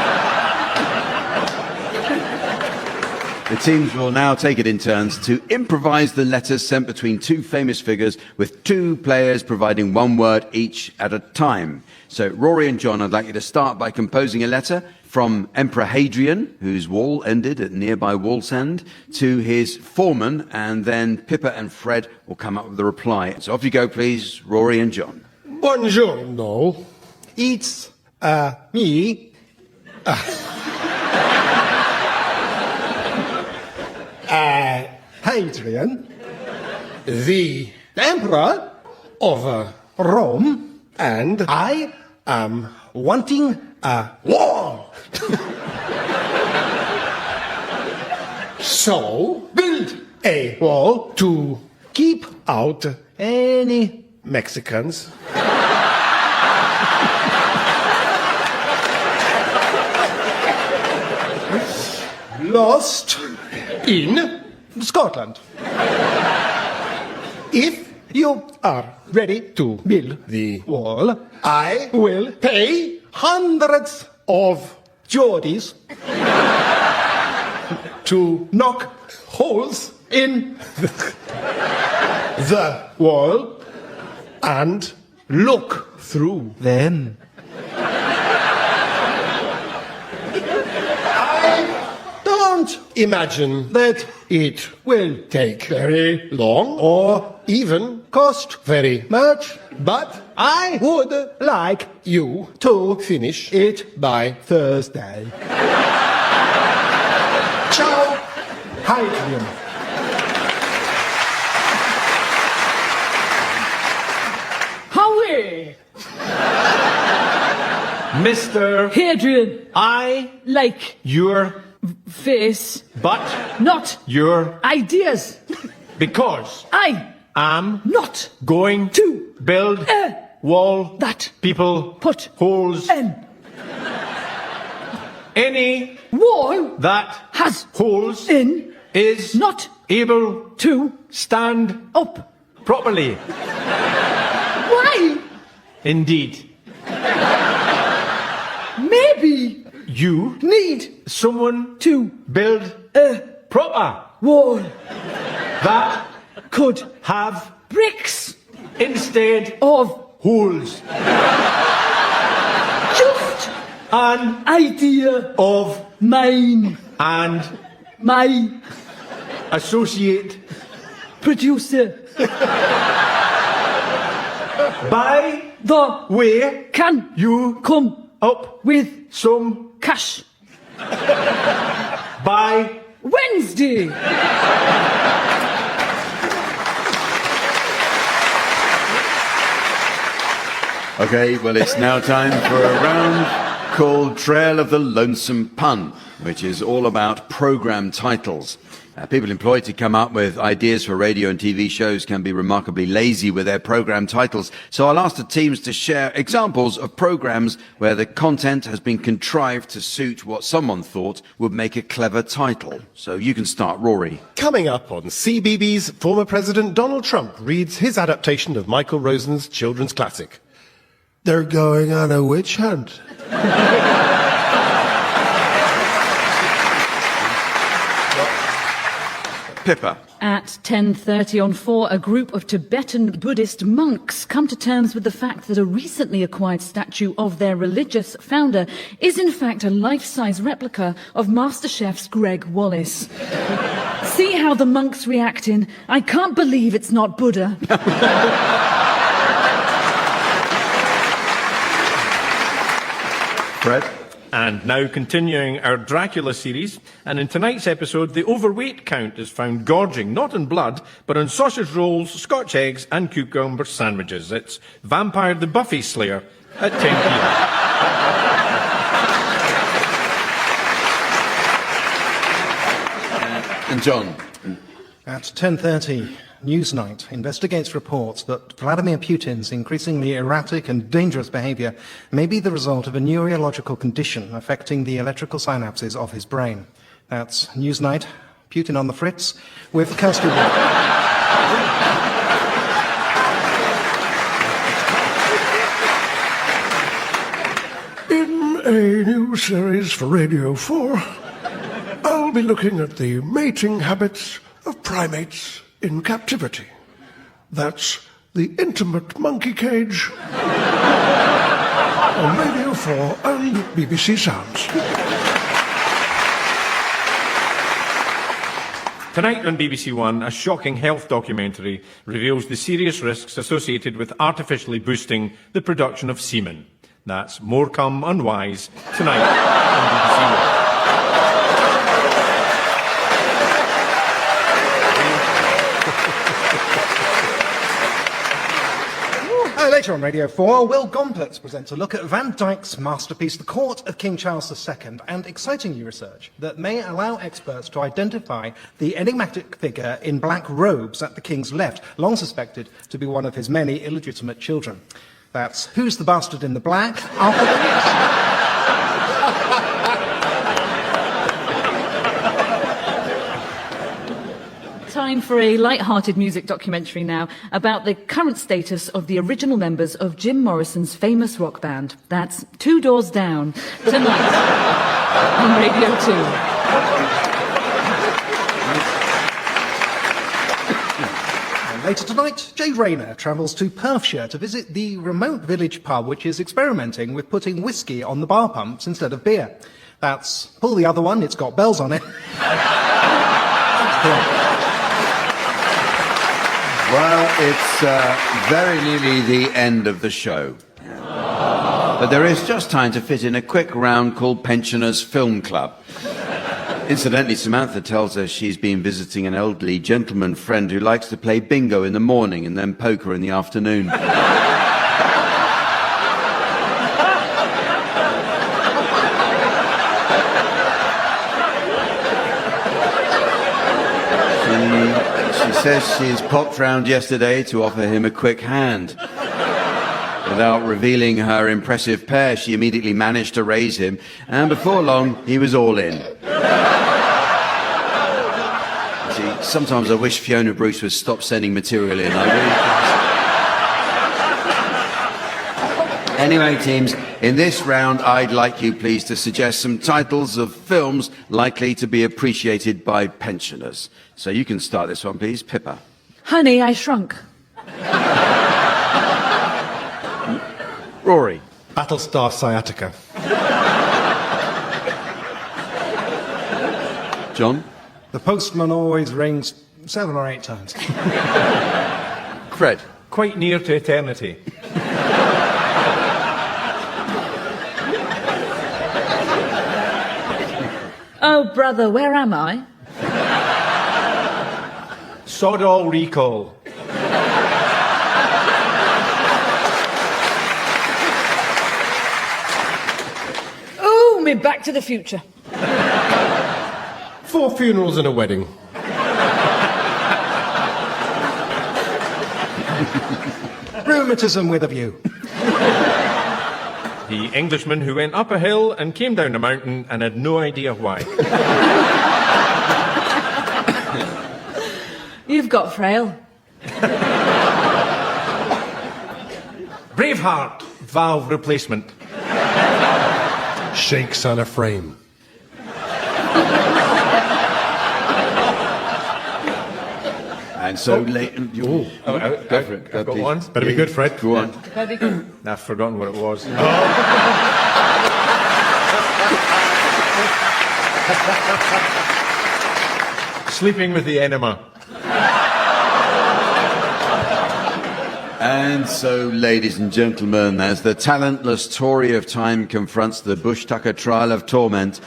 Speaker 2: The teams will now take it in turns to improvise the letters sent between two famous figures, with two players providing one word each at a time. So, Rory and John, I'd like you to start by composing a letter from Emperor Hadrian, whose wall ended at nearby Wallsend, to his foreman, and then Pippa and Fred will come up with a reply. So off you go, please, Rory and John.
Speaker 19: Buongiorno. It's me. Hadrian, the Emperor of Rome, and I am wanting a wall. So, build a wall to keep out any Mexicans. Lost in Scotland. If you are ready to build the wall, I will pay hundreds of Geordies to knock holes in the wall and look through them. Don't imagine that it will take very long or even cost very much, but I would like you to finish it by Thursday. Ciao, Hadrian.
Speaker 20: Howie!
Speaker 21: Mr.
Speaker 20: Hadrian,
Speaker 21: I
Speaker 20: like
Speaker 21: your
Speaker 20: face,
Speaker 21: but
Speaker 20: not
Speaker 21: your
Speaker 20: ideas.
Speaker 21: Because
Speaker 20: I
Speaker 21: am
Speaker 20: not
Speaker 21: going
Speaker 20: to
Speaker 21: build wall
Speaker 20: that
Speaker 21: people
Speaker 20: put
Speaker 21: holes any
Speaker 20: wall
Speaker 21: that
Speaker 20: has
Speaker 21: holes
Speaker 20: in
Speaker 21: is
Speaker 20: not
Speaker 21: able
Speaker 20: to
Speaker 21: stand
Speaker 20: up
Speaker 21: properly.
Speaker 20: Why?
Speaker 21: Indeed.
Speaker 20: Maybe
Speaker 21: You
Speaker 20: need
Speaker 21: someone
Speaker 20: to
Speaker 21: build
Speaker 20: a
Speaker 21: proper
Speaker 20: wall
Speaker 21: that
Speaker 20: could
Speaker 21: have
Speaker 20: bricks
Speaker 21: instead
Speaker 20: of
Speaker 21: holes.
Speaker 20: just
Speaker 21: An
Speaker 20: idea
Speaker 21: of
Speaker 20: mine.
Speaker 21: and
Speaker 20: My
Speaker 21: associate
Speaker 20: producer
Speaker 21: by
Speaker 20: the
Speaker 21: way
Speaker 20: can
Speaker 21: you
Speaker 20: come
Speaker 21: up
Speaker 20: with
Speaker 21: some
Speaker 20: cash
Speaker 21: by
Speaker 20: Wednesday.
Speaker 2: Okay, well, it's now time for a round called Trail of the Lonesome Pun, which is all about program titles. People employed to come up with ideas for radio and TV shows can be remarkably lazy with their program titles. So I'll ask the teams to share examples of programs where the content has been contrived to suit what someone thought would make a clever title. So you can start, Rory.
Speaker 19: Coming up on CBBS, former President Donald Trump reads his adaptation of Michael Rosen's children's classic. They're going on a witch hunt.
Speaker 2: Pippa.
Speaker 4: At 10:30 on 4, a group of Tibetan Buddhist monks come to terms with the fact that a recently acquired statue of their religious founder is in fact a life-size replica of MasterChef's Greg Wallace. See how the monks react in, I can't believe it's not Buddha.
Speaker 2: Fred.
Speaker 21: And now continuing our Dracula series, and in tonight's episode, the overweight count is found gorging, not in blood, but on sausage rolls, Scotch eggs and cucumber sandwiches. It's Vampire the Buffy Slayer at 10 p.m.
Speaker 2: And John.
Speaker 9: At 10:30, Newsnight investigates reports that Vladimir Putin's increasingly erratic and dangerous behavior may be the result of a neurological condition affecting the electrical synapses of his brain. That's Newsnight, Putin on the Fritz, with Kirsty Wood.
Speaker 19: In a new series for Radio 4, I'll be looking at the mating habits of primates in captivity. That's The Intimate Monkey Cage on Radio 4 and BBC Sounds.
Speaker 21: Tonight on BBC One, a shocking health documentary reveals the serious risks associated with artificially boosting the production of semen. That's More Come Unwise tonight on BBC One.
Speaker 9: Later on Radio 4, Will Gompertz presents a look at Van Dyck's masterpiece, The Court of King Charles II, and exciting new research that may allow experts to identify the enigmatic figure in black robes at the King's left, long suspected to be one of his many illegitimate children. That's Who's the Bastard in the Black? After the news.
Speaker 20: Time for a light-hearted music documentary now about the current status of the original members of Jim Morrison's famous rock band. That's Two Doors Down, tonight on Radio 2.
Speaker 9: Later tonight, Jay Rayner travels to Perthshire to visit the remote village pub which is experimenting with putting whiskey on the bar pumps instead of beer. That's Pull the Other One, It's Got Bells on It.
Speaker 2: Well, it's very nearly the end of the show. But there is just time to fit in a quick round called Pensioners Film Club. Incidentally, Samantha tells us she's been visiting an elderly gentleman friend who likes to play bingo in the morning and then poker in the afternoon. She says she's popped round yesterday to offer him a quick hand. Without revealing her impressive pair, she immediately managed to raise him, and before long, he was all in. See, sometimes I wish Fiona Bruce would stop sending material in. Anyway, teams, in this round, I'd like you, please, to suggest some titles of films likely to be appreciated by pensioners. So you can start this one, please. Pippa.
Speaker 20: Honey, I Shrunk.
Speaker 2: Rory.
Speaker 19: Battlestar Sciatica.
Speaker 2: John.
Speaker 9: The postman always rings 7 or 8 times.
Speaker 2: Fred.
Speaker 21: Quite Near to Eternity.
Speaker 20: Oh, brother, where am I?
Speaker 21: Sodall Recall.
Speaker 20: Oh, me Back to the Future.
Speaker 19: 4 Funerals and a Wedding.
Speaker 9: Rheumatism with a View.
Speaker 21: The Englishman who went up a hill and came down a mountain and had no idea why.
Speaker 20: You've got frail.
Speaker 21: Braveheart, valve replacement.
Speaker 19: Shakes on a Frame.
Speaker 2: And so late.
Speaker 21: Go for it. I've got one.
Speaker 19: Better be good, Fred.
Speaker 2: Go on.
Speaker 21: I've forgotten what it was. Sleeping with the Enema.
Speaker 2: And so, ladies and gentlemen, as the talentless Tory of time confronts the Bush-Tucker trial of torment,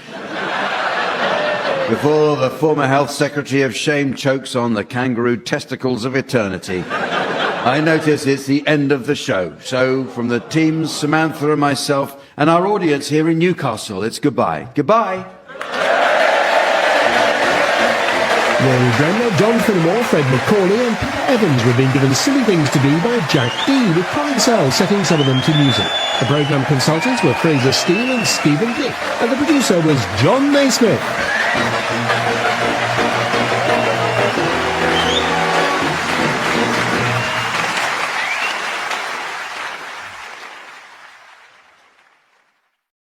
Speaker 2: before the former Health Secretary of Shame chokes on the kangaroo testicles of eternity, I notice it's the end of the show. So, from the teams, Samantha and myself, and our audience here in Newcastle, it's goodbye. Goodbye.
Speaker 1: Rory Bremner, John Finnemore, Fred Macaulay and Peter Evans were being given silly things to do by Jack Dee, with Colin Sell setting some of them to music. The programme consultants were Fraser Steele and Stephen Dick, and the producer was John Naismith.